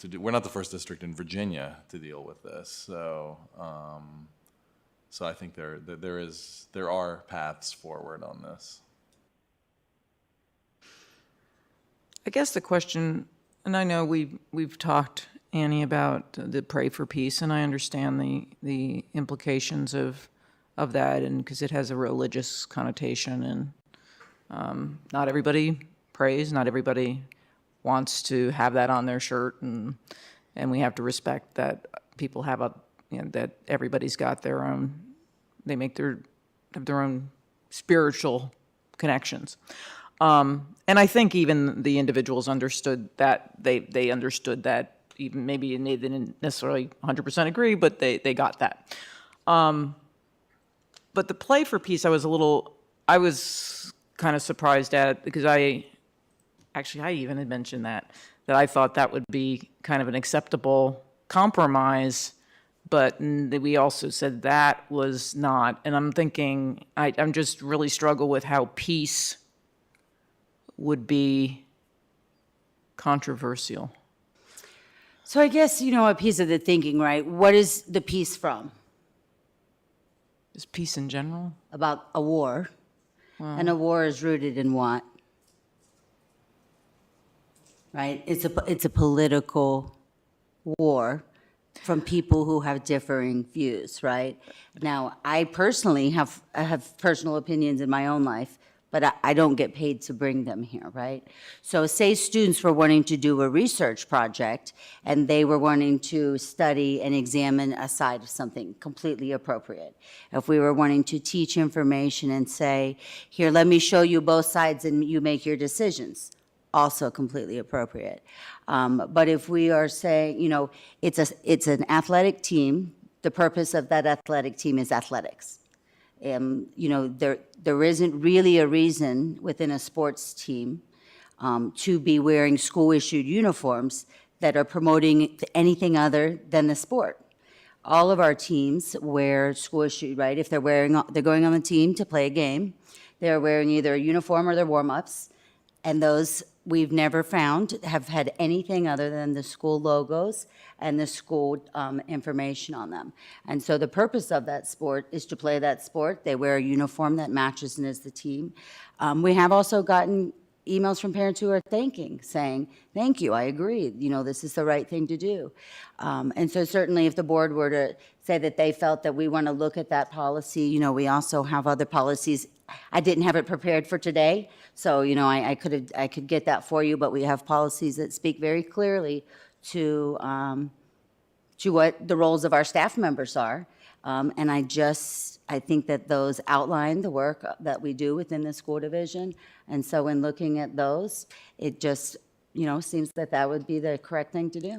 do. We're not the first district in Virginia to deal with this. So I think there are paths forward on this. I guess the question, and I know we've talked, Annie, about the Pray for Peace, and I understand the implications of that, and because it has a religious connotation, and not everybody prays, not everybody wants to have that on their shirt, and we have to respect that people have that everybody's got their own, have their own spiritual connections. And I think even the individuals understood that, they understood that, even maybe they didn't necessarily 100% agree, but they got that. But the Play for Peace, I was kind of surprised at, because I even had mentioned that I thought that would be kind of an acceptable compromise, but we also said that was not. And I'm thinking, I'm just really struggle with how peace would be controversial. So I guess, a piece of the thinking, right? What is the piece from? Is peace in general? About a war. And a war is rooted in what? Right? It's a political war from people who have differing views, right? Now, I personally I have personal opinions in my own life, but I don't get paid to bring them here, right? So say students were wanting to do a research project and they were wanting to study and examine a side of something completely appropriate. If we were wanting to teach information and say, here, let me show you both sides and you make your decisions, also completely appropriate. But if we are saying, it's an athletic team, the purpose of that athletic team is athletics. There isn't really a reason within a sports team to be wearing school-issued uniforms that are promoting anything other than the sport. All of our teams wear school-issued, right? If they're going on the team to play a game, they're wearing either a uniform or their warm-ups, and those we've never found have had anything other than the school logos and the school information on them. And so the purpose of that sport is to play that sport. They wear a uniform that matches and is the team. We have also gotten emails from parents who are saying, thank you, I agree, this is the right thing to do. And so certainly if the board were to say that they felt that we want to look at that policy, we also have other policies. I didn't have it prepared for today, so, I could get that for you, but we have policies that speak very clearly to what the roles of our staff members are. And I think that those outline the work that we do within the school division. And so in looking at those, it just, seems that would be the correct thing to do.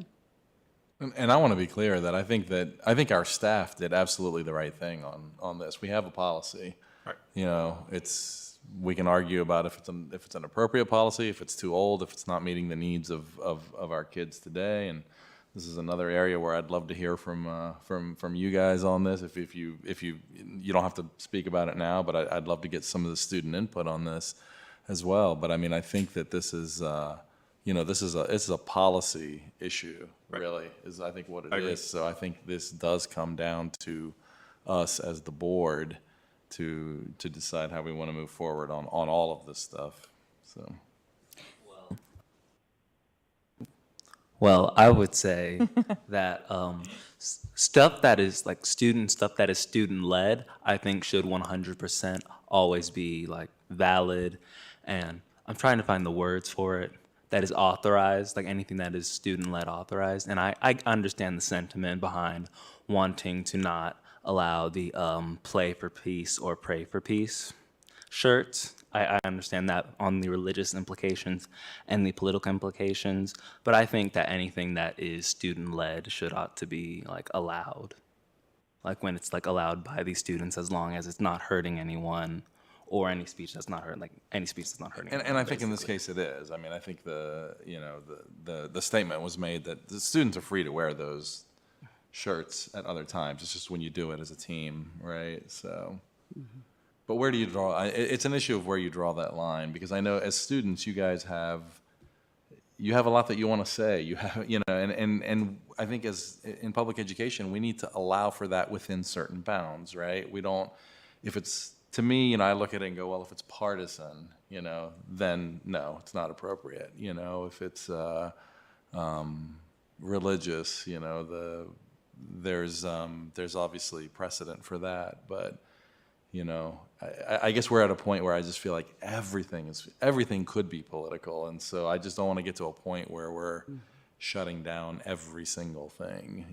And I want to be clear that I think our staff did absolutely the right thing on this. We have a policy. Right. We can argue about if it's an appropriate policy, if it's too old, if it's not meeting the needs of our kids today. And this is another area where I'd love to hear from you guys on this. If you don't have to speak about it now, but I'd love to get some of the student input on this as well. But I mean, I think that this is this is a policy issue, really, is I think what it is. So I think this does come down to us as the board to decide how we want to move forward on all of this stuff. So. Well, I would say that stuff that is like stuff that is student-led, I think should 100% always be like valid. And I'm trying to find the words for it. That is authorized, like anything that is student-led authorized. And I understand the sentiment behind wanting to not allow the play for peace or pray for peace shirts. I understand that on the religious implications and the political implications, but I think that anything that is student-led ought to be like allowed. Like when it's like allowed by the students, as long as it's not hurting anyone, or any speech that's not hurting, like any speech that's not hurting anyone. And I think in this case it is. I mean, I think the statement was made that the students are free to wear those shirts at other times. It's just when you do it as a team, right? So. Mm-hmm. But where do you draw? It's an issue of where you draw that line, because I know as students, you guys have a lot that you want to say. You have, and I think as in public education, we need to allow for that within certain bounds, right? We don't, if it's, to me, I look at it and go, well, if it's partisan, then no, it's not appropriate. If it's religious, there's obviously precedent for that, but. I guess we're at a point where I just feel like everything could be political, and so I just don't want to get to a point where we're shutting down every single thing,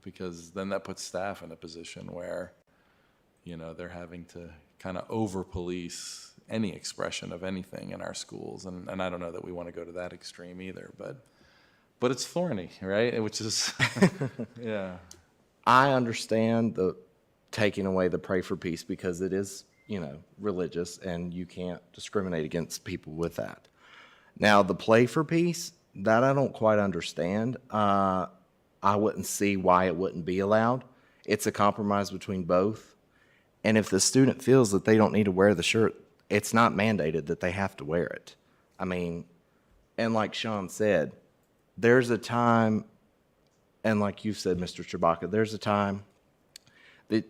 because then that puts staff in a position where, they're having to kind of over-police any expression of anything in our schools, and I don't know that we want to go to that extreme either, but it's thorny, right? Which is, yeah. I understand the taking away the pray for peace because it is, religious, and you can't discriminate against people with that. Now, the play for peace, that I don't quite understand. I wouldn't see why it wouldn't be allowed. It's a compromise between both. And if the student feels that they don't need to wear the shirt, it's not mandated that they have to wear it. I mean, and like Sean said, there's a time and like you said, Mr. Chewbacca, there's a time that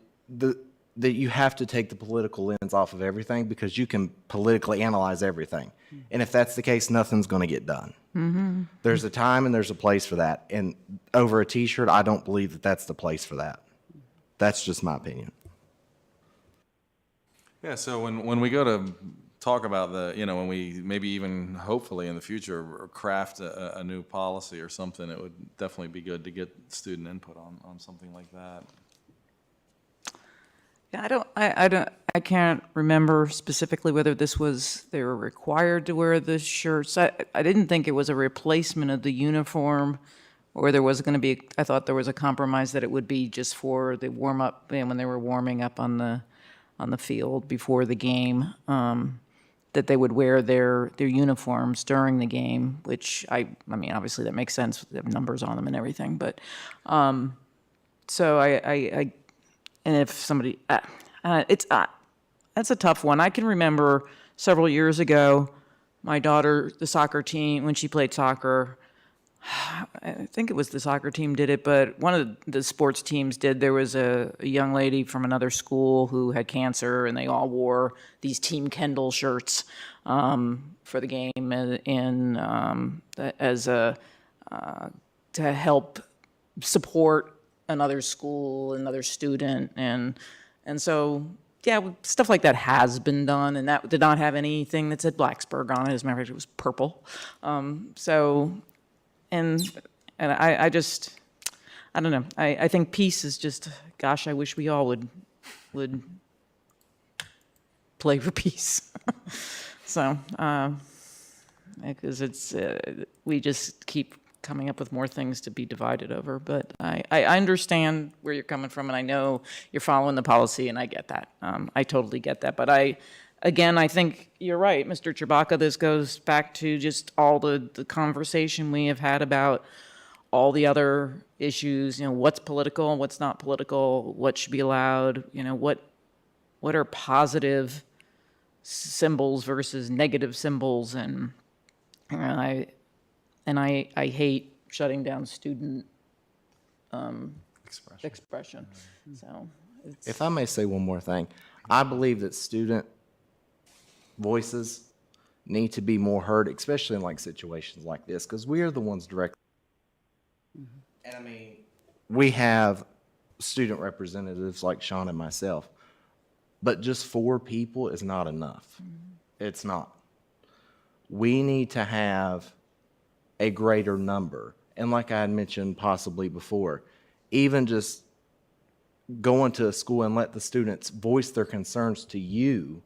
that you have to take the political lens off of everything because you can politically analyze everything. And if that's the case, nothing's going to get done. Mm-hmm. There's a time and there's a place for that. And over a T-shirt, I don't believe that that's the place for that. That's just my opinion. Yeah, so when we go to talk about when we maybe even hopefully in the future craft a new policy or something, it would definitely be good to get student input on something like that. Yeah, I can't remember specifically whether they were required to wear the shirts. I didn't think it was a replacement of the uniform, or there was going to be, I thought there was a compromise that it would be just for the warm up, when they were warming up on the field before the game, that they would wear their uniforms during the game, which I mean, obviously that makes sense. They have numbers on them and everything, but, so and if somebody, that's a tough one. I can remember several years ago, my daughter, the soccer team, when she played soccer, I think it was the soccer team did it, but one of the sports teams did. There was a young lady from another school who had cancer, and they all wore these Team Kendall shirts for the game, to help support another school, another student, and so yeah, stuff like that has been done, and that did not have anything that said Blacksburg on it. As a matter of fact, it was purple. And I just, I don't know. I think peace is just, gosh, I wish we all would play for peace. So, because we just keep coming up with more things to be divided over. But I understand where you're coming from, and I know you're following the policy, and I get that. I totally get that. But again, I think you're right, Mr. Chewbacca. This goes back to just all the conversation we have had about all the other issues, what's political and what's not political, what should be allowed, what are positive symbols versus negative symbols, and I hate shutting down student expression. So, If I may say one more thing, I believe that student voices need to be more heard, especially in situations like this, because we are the ones directly. And I mean, we have student representatives like Sean and myself, but just 4 people is not enough. It's not. We need to have a greater number. And like I had mentioned possibly before, even just going to a school and let the students voice their concerns to you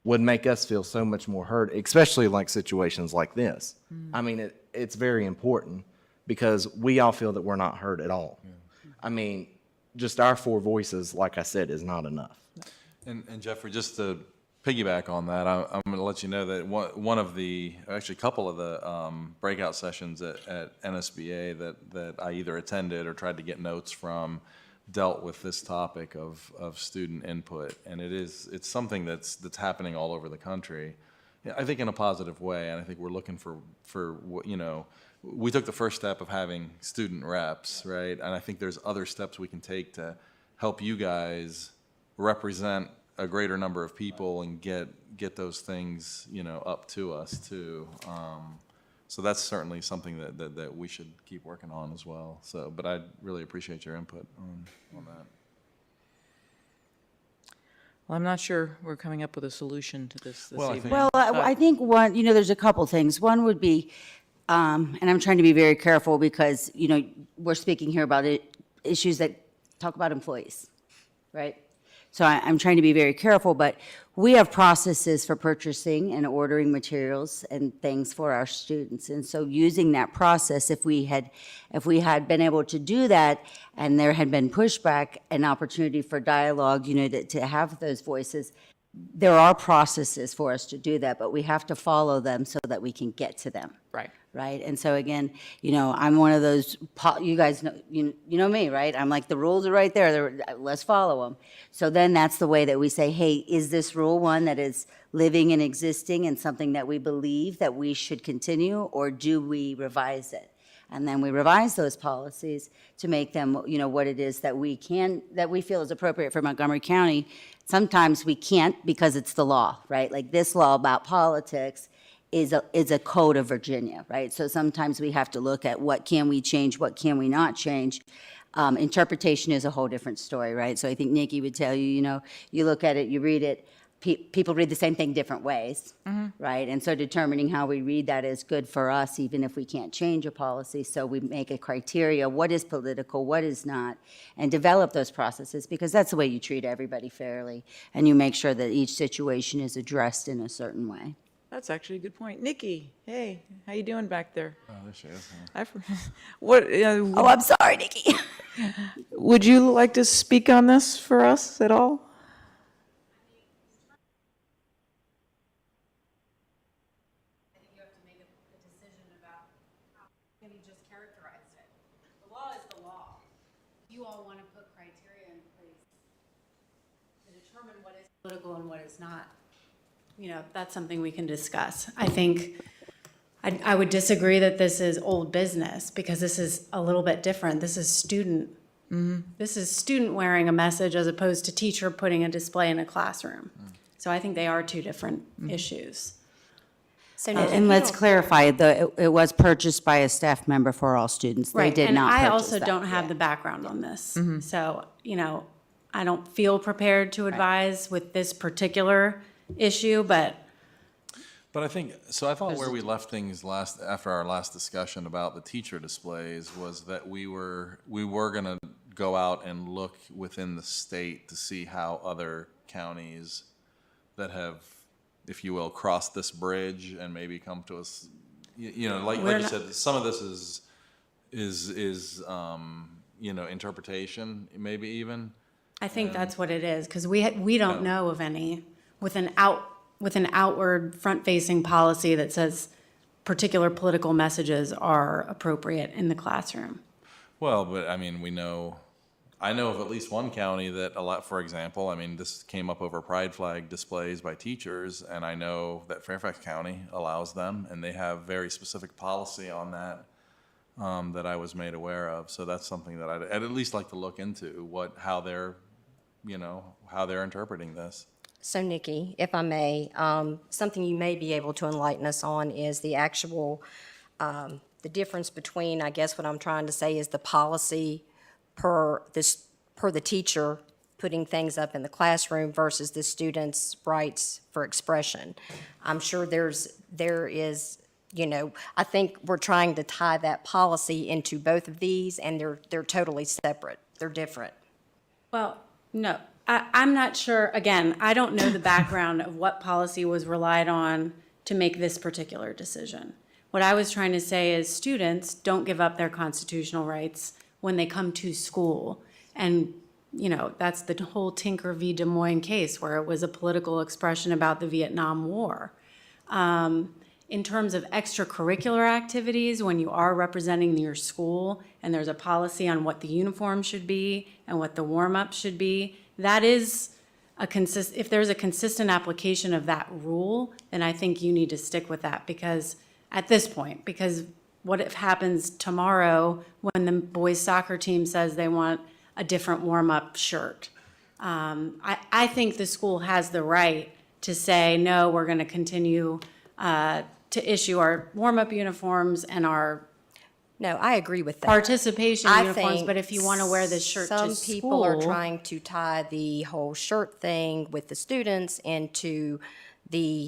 would make us feel so much more heard, especially situations like this. I mean, it's very important because we all feel that we're not heard at all. I mean, just our 4 voices, like I said, is not enough. And Jeffrey, just to piggyback on that, I'm going to let you know that one of the, actually a couple of the breakout sessions at NSBA that I either attended or tried to get notes from dealt with this topic of student input, and it's something that's happening all over the country. I think in a positive way, and I think we're looking for we took the first step of having student reps, right? And I think there's other steps we can take to help you guys represent a greater number of people and get those things up to us too. So that's certainly something that we should keep working on as well. So, but I really appreciate your input on that. well, I'm not sure we're coming up with a solution to this evening. Well, I think one, there's a couple things. One would be, and I'm trying to be very careful because, we're speaking here about issues that talk about employees, right? So I'm trying to be very careful, but we have processes for purchasing and ordering materials and things for our students. And so using that process, if we had been able to do that and there had been pushback, an opportunity for dialogue, to have those voices, there are processes for us to do that, but we have to follow them so that we can get to them. Right. And so again, I'm one of those, you guys know, you know me, right? I'm like, the rules are right there. Let's follow them. So then that's the way that we say, hey, is this rule one that is living and existing and something that we believe that we should continue, or do we revise it? And then we revise those policies to make them, what it is that we feel is appropriate for Montgomery County. Sometimes we can't because it's the law, right? Like this law about politics is a code of Virginia, right? So sometimes we have to look at what can we change, what can we not change. Interpretation is a whole different story, right? So I think Nikki would tell you, you look at it, you read it, people read the same thing different ways, right? And so determining how we read that is good for us, even if we can't change a policy. So we make a criteria, what is political, what is not, and develop those processes, because that's the way you treat everybody fairly, and you make sure that each situation is addressed in a certain way. That's actually a good point. Nikki, hey, how you doing back there? Oh, there she is. What? Oh, I'm sorry, Nikki. Would you like to speak on this for us at all? You all want to put criteria in place to determine what is political and what is not. That's something we can discuss. I think I would disagree that this is old business, because this is a little bit different. This is student. This is student wearing a message as opposed to teacher putting a display in a classroom. So I think they are two different issues. So and let's clarify, it was purchased by a staff member for all students. They did not And I purchase also that. don't have the background on this. So, I don't feel prepared to advise with this particular able, but But I think, so I thought where we left things after our last discussion about the teacher displays was that we were gonna go out and look within the state to see how other counties that have, if you will, crossed this bridge and maybe come to us, like you said, some of this is interpretation, maybe even. I think that's what it is, because we don't know of any with an outward front-facing policy that says particular political messages are appropriate in the classroom. Well, but I mean, I know of at least one county that for example, this came up over pride flag displays by teachers, and I know that Fairfax County allows them, and they have very specific policy on that that I was made aware of. So that's something that I'd at least like to look into, how they're interpreting this. So Nikki, if I may, something you may be able to enlighten us on is the actual, the difference between, I guess what I'm trying to say is the policy per the teacher putting things up in the classroom versus the students' rights for expression. I'm sure there is, I think we're trying to tie that policy into both of these, and they're totally separate. They're different. Well, no, I'm not sure. Again, I don't know the background of what policy was relied on to make this particular decision. What I was trying to say is students don't give up their constitutional rights when they come to school. And, that's the whole Tinker v. Des Moines case, where it was a political expression about the Vietnam War. In terms of extracurricular activities, when you are representing your school and there's a policy on what the uniform should be and what the warm-up should be, that is if there's a consistent application of that rule, then I think you need to stick with that, because at this point, because what if happens tomorrow when the boys soccer team says they want a different warm-up shirt? I think the school has the right to say, no, we're going to continue to issue our warm-up uniforms and our No, I agree with that. participation I uniforms, think but if you want to wear this shirt to school. Some people are trying to tie the whole shirt thing with the students into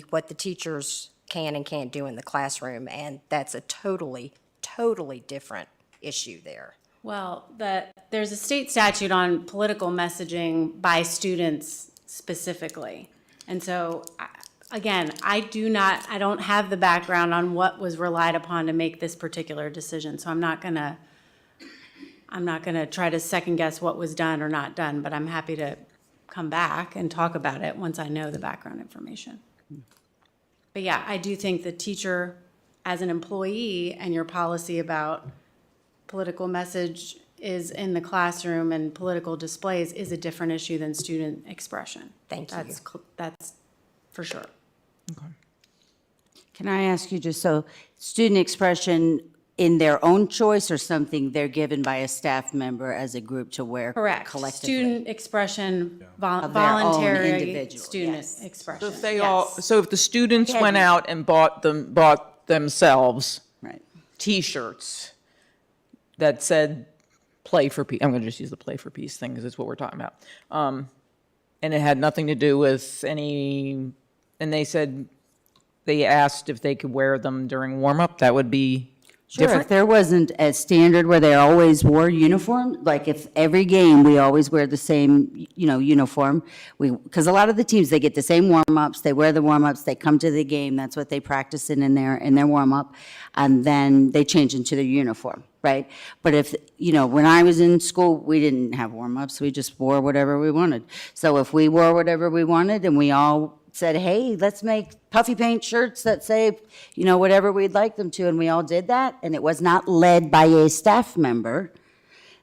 what the teachers can and can't do in the classroom, and that's a totally different issue there. Well, there's a state statute on political messaging by students specifically. And so, again, I don't have the background on what was relied upon to make this particular decision. So I'm not gonna try to second guess what was done or not done, but I'm happy to come back and talk about it once I know the background information. But yeah, I do think the teacher, as an employee, and your policy about political message is in the classroom and political displays is a different issue than student expression. Thank you. That's for sure. Can I ask you just, so student expression in their own choice or something they're given by a staff member as a group to wear Correct. collectively? Student expression, Of their own voluntary individual, student yes. expression. So if they yes. so if the students Yeah. went out and bought themselves Right. T-shirts that said "Play for Peace," I'm going to just use the "Play for Peace" thing because it's what we're talking about, and it had nothing to do with any, and they asked if they could wear them during warm-up, that would be Sure, different? if there wasn't a standard where they always wore uniform, like if every game we always wear the same, uniform, because a lot of the teams, they get the same warm-ups, they wear the warm-ups, they come to the game, that's what they practice in their warm-up, and then they change into their uniform, right? But if, when I was in school, we didn't have warm-ups, we just wore whatever we wanted. So if we wore whatever we wanted and we all said, hey, let's make puffy paint shirts that say, whatever we'd like them to, and we all did that, and it was not led by a staff member,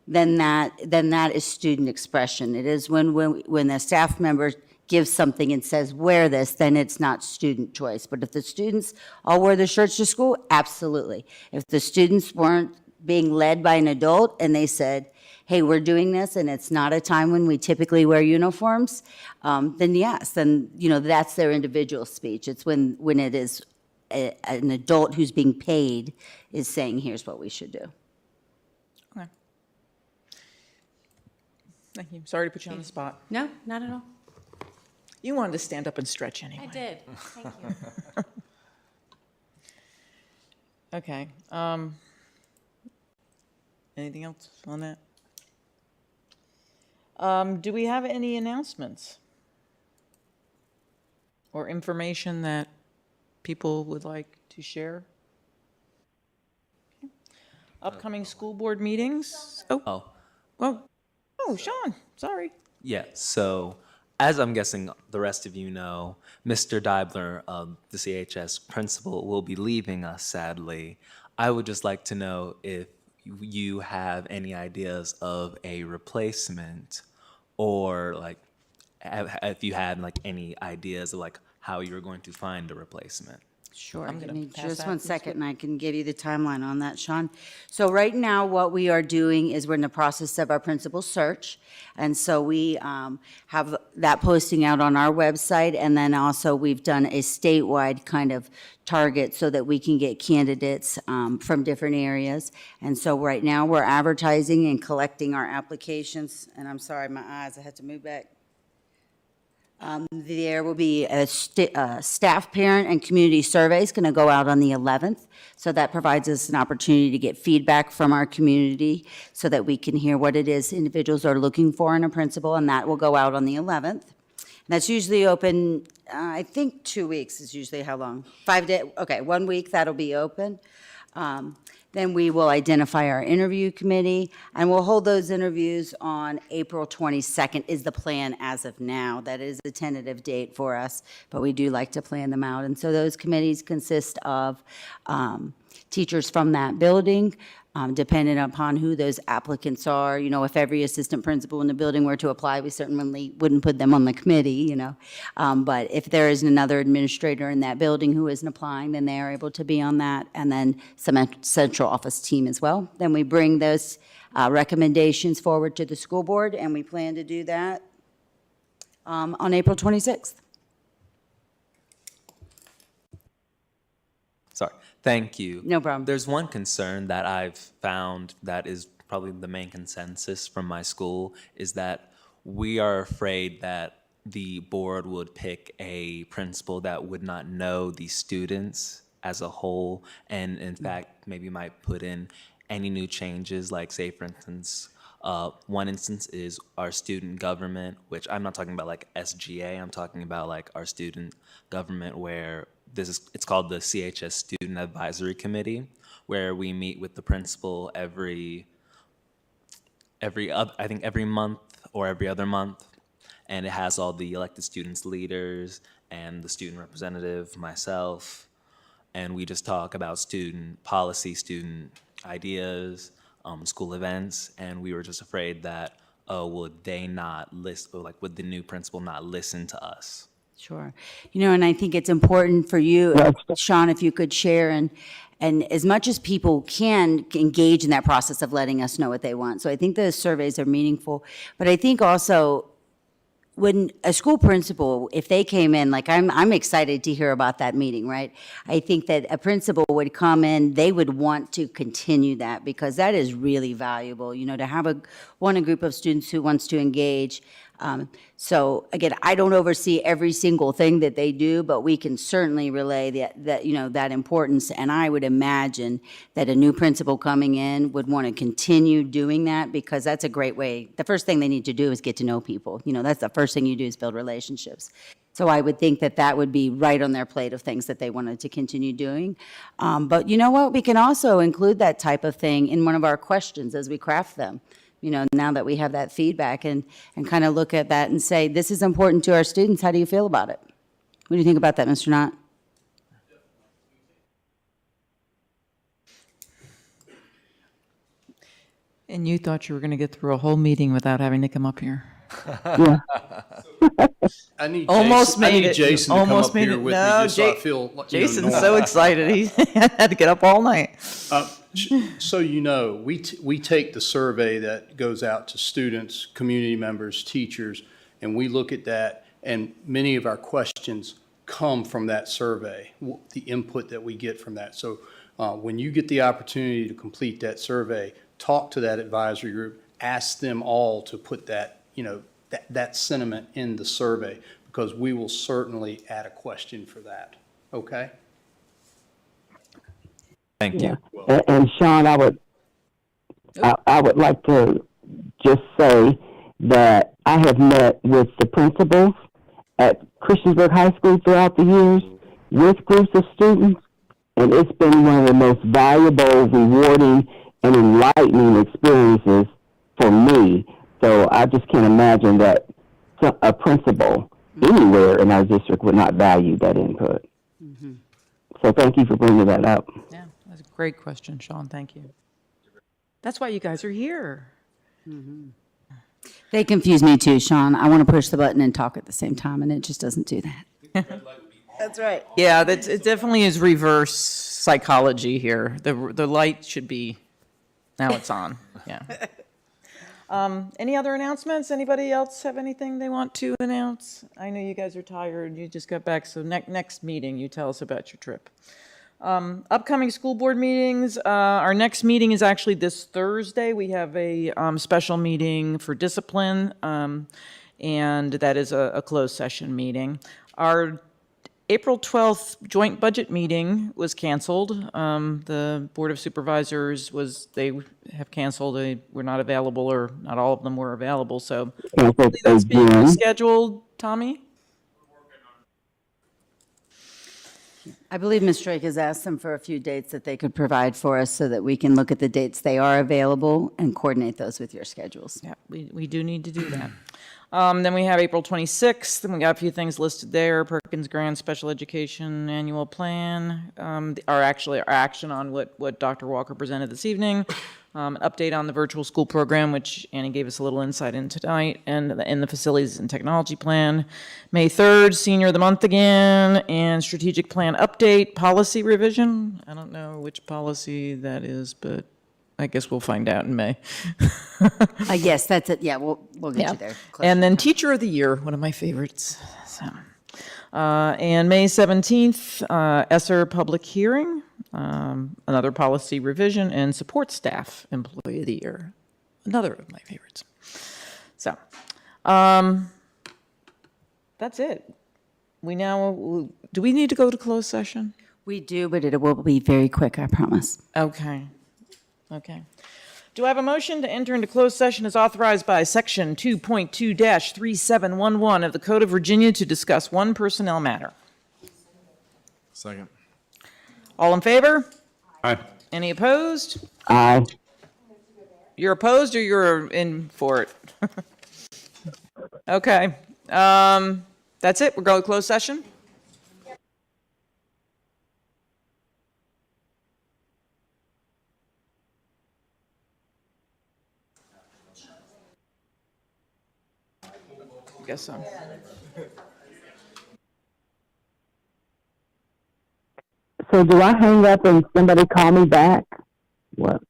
then that is student expression. It is when the staff member gives something and says, wear this, then it's not student choice. But if the students all wore their shirts to school, absolutely. If the students weren't being led by an adult and they said, hey, we're doing this, and it's not a time when we typically wear uniforms, then yes, then, that's their individual speech. It's when it is an adult who's being paid is saying, here's what we should do. Okay. Thank you. Sorry to put you on the spot. No, not at all. You wanted to stand up and stretch anyway. I did. Thank you. Okay. Anything else on that? Do we have any announcements or information that people would like to share? Okay. Upcoming school board meetings? Oh, Sean, sorry. Yeah, so as I'm guessing the rest of you know, Mr. Deibler, the CHS principal, will be leaving us sadly. I would just like to know if you have any ideas of a replacement, or like if you had like any ideas of like how you're going to find a replacement. Sure, I'm give gonna me pass just that, one please. second, and I can give you the timeline on that, Sean. So right now, what we are doing is we're in the process of our principal search, and so we have that posting out on our website, and then also we've done a statewide kind of target so that we can get candidates from different areas. And so right now, we're advertising and collecting our applications, and I'm sorry, my eyes, I had to move back. There will be a staff, parent, and community surveys going to go out on the 11th. So that provides us an opportunity to get feedback from our community so that we can hear what it is individuals are looking for in a principal, and that will go out on the 11th. And that's usually open, I think 2 weeks is usually how long? 5 days, okay, 1 week, that'll be open. Then we will identify our interview committee, and we'll hold those interviews on April 22nd is the plan as of now. That is a tentative date for us, but we do like to plan them out. And so those committees consist of teachers from that building, depending upon who those applicants are. If every assistant principal in the building were to apply, we certainly wouldn't put them on the committee, But if there is another administrator in that building who isn't applying, then they are able to be on that, and then some central office team as well. Then we bring those recommendations forward to the school board, and we plan to do that on April 26th. Sorry. Thank you. No problem. There's one concern that I've found that is probably the main consensus from my school is that we are afraid that the board would pick a principal that would not know the students as a whole, and in fact, maybe might put in any new changes, like say, for instance, one instance is our student government, which I'm not talking about like SGA, I'm talking about like our student government where it's called the CHS Student Advisory Committee, where we meet with the principal every month or every other month, and it has all the elected students leaders and the student representative, myself, and we just talk about student policy, student ideas, school events, and we were just afraid that, would they not listen, or like would the new principal not listen to us? Sure. And I think it's important for you, Sean, if you could share And as much as people can engage in that process of letting us know what they want. So I think the surveys are meaningful. But I think also when a school principal, if they came in, like I'm excited to hear about that meeting, right? I think that a principal would come in, they would want to continue that because that is really valuable, to have a group of students who wants to engage. So again, I don't oversee every single thing that they do, but we can certainly relay that importance. And I would imagine that a new principal coming in would want to continue doing that because that's a great way. The first thing they need to do is get to know people. That's the first thing you do is build relationships. So I would think that that would be right on their plate of things that they wanted to continue doing. But you know what? We can also include that type of thing in one of our questions as we craft them. Now that we have that feedback and kind of look at that and say, this is important to our students. How do you feel about it? What do you think about that, Mr. Knott? And you thought you were going to get through a whole meeting without having to come up here. Yeah. I need Almost Jason, I made need it. Jason to come Almost up made here it. with No, me just so I feel like, Jason's normal. so excited. He had to get up all night. So we take the survey that goes out to students, community members, teachers, and we look at that, and many of our questions come from that survey, the input that we get from that. So when you get the opportunity to complete that survey, talk to that advisory group, ask them all to put that, that sentiment in the survey, because we will certainly add a question for that, okay? Thank you. And Sean, I would like to just say that I have met with the principals at Christiansburg High School throughout the years with groups of students, and it's been one of the most valuable, rewarding, and enlightening experiences for me. So I just can't imagine that a principal anywhere in our district would not value that input. Mm-hmm. So thank you for bringing that up. Yeah, that's a great question, Sean. Thank you. That's why you guys are here. They confuse me too, Sean. I want to push the button and talk at the same time, and it just doesn't do that. That's right. Yeah, it definitely is reverse psychology here. The light should be, now it's on, yeah. Any other announcements? Anybody else have anything they want to announce? I know you guys are tired, you just got back, so next meeting, you tell us about your trip. Upcoming school board meetings, our next meeting is actually this Thursday. We have a special meeting for discipline, and that is a closed session meeting. Our April 12th joint budget meeting was canceled. The Board of Supervisors they have canceled. They were not available, or not all of them were available, so that's being rescheduled. Tommy? I believe Ms. Drake has asked them for a few dates that they could provide for us so that we can look at the dates they are available and coordinate those with your schedules. Yeah, we do need to do that. Then we have April 26th, and we got a few things listed there. Perkins Grant Special Education Annual Plan, our action on what Dr. Walker presented this evening, an update on the virtual school program, which Annie gave us a little insight in tonight, and in the Facilities and Technology Plan. May 3rd, Senior of the Month again, and Strategic Plan Update, Policy Revision. I don't know which policy that is, but I guess we'll find out in May. Yes, that's it. Yeah, we'll get you there. And then Teacher of the Year, one of my favorites. So, and May 17th, ESSER public hearing, another policy revision, and Support Staff Employee of the Year, another of my favorites. So, that's it. Do we need to go to closed session? We do, but it will be very quick, I promise. Okay. Okay. Do I have a motion to enter into closed session as authorized by Section 2.2-3711 of the Code of Virginia to discuss one personnel matter? Second. All in favor? Aye. Any opposed? Aye. You're opposed or you're in for it? Okay. That's it. We're going to closed session. Guess so. So do I hang up and somebody call me back? What?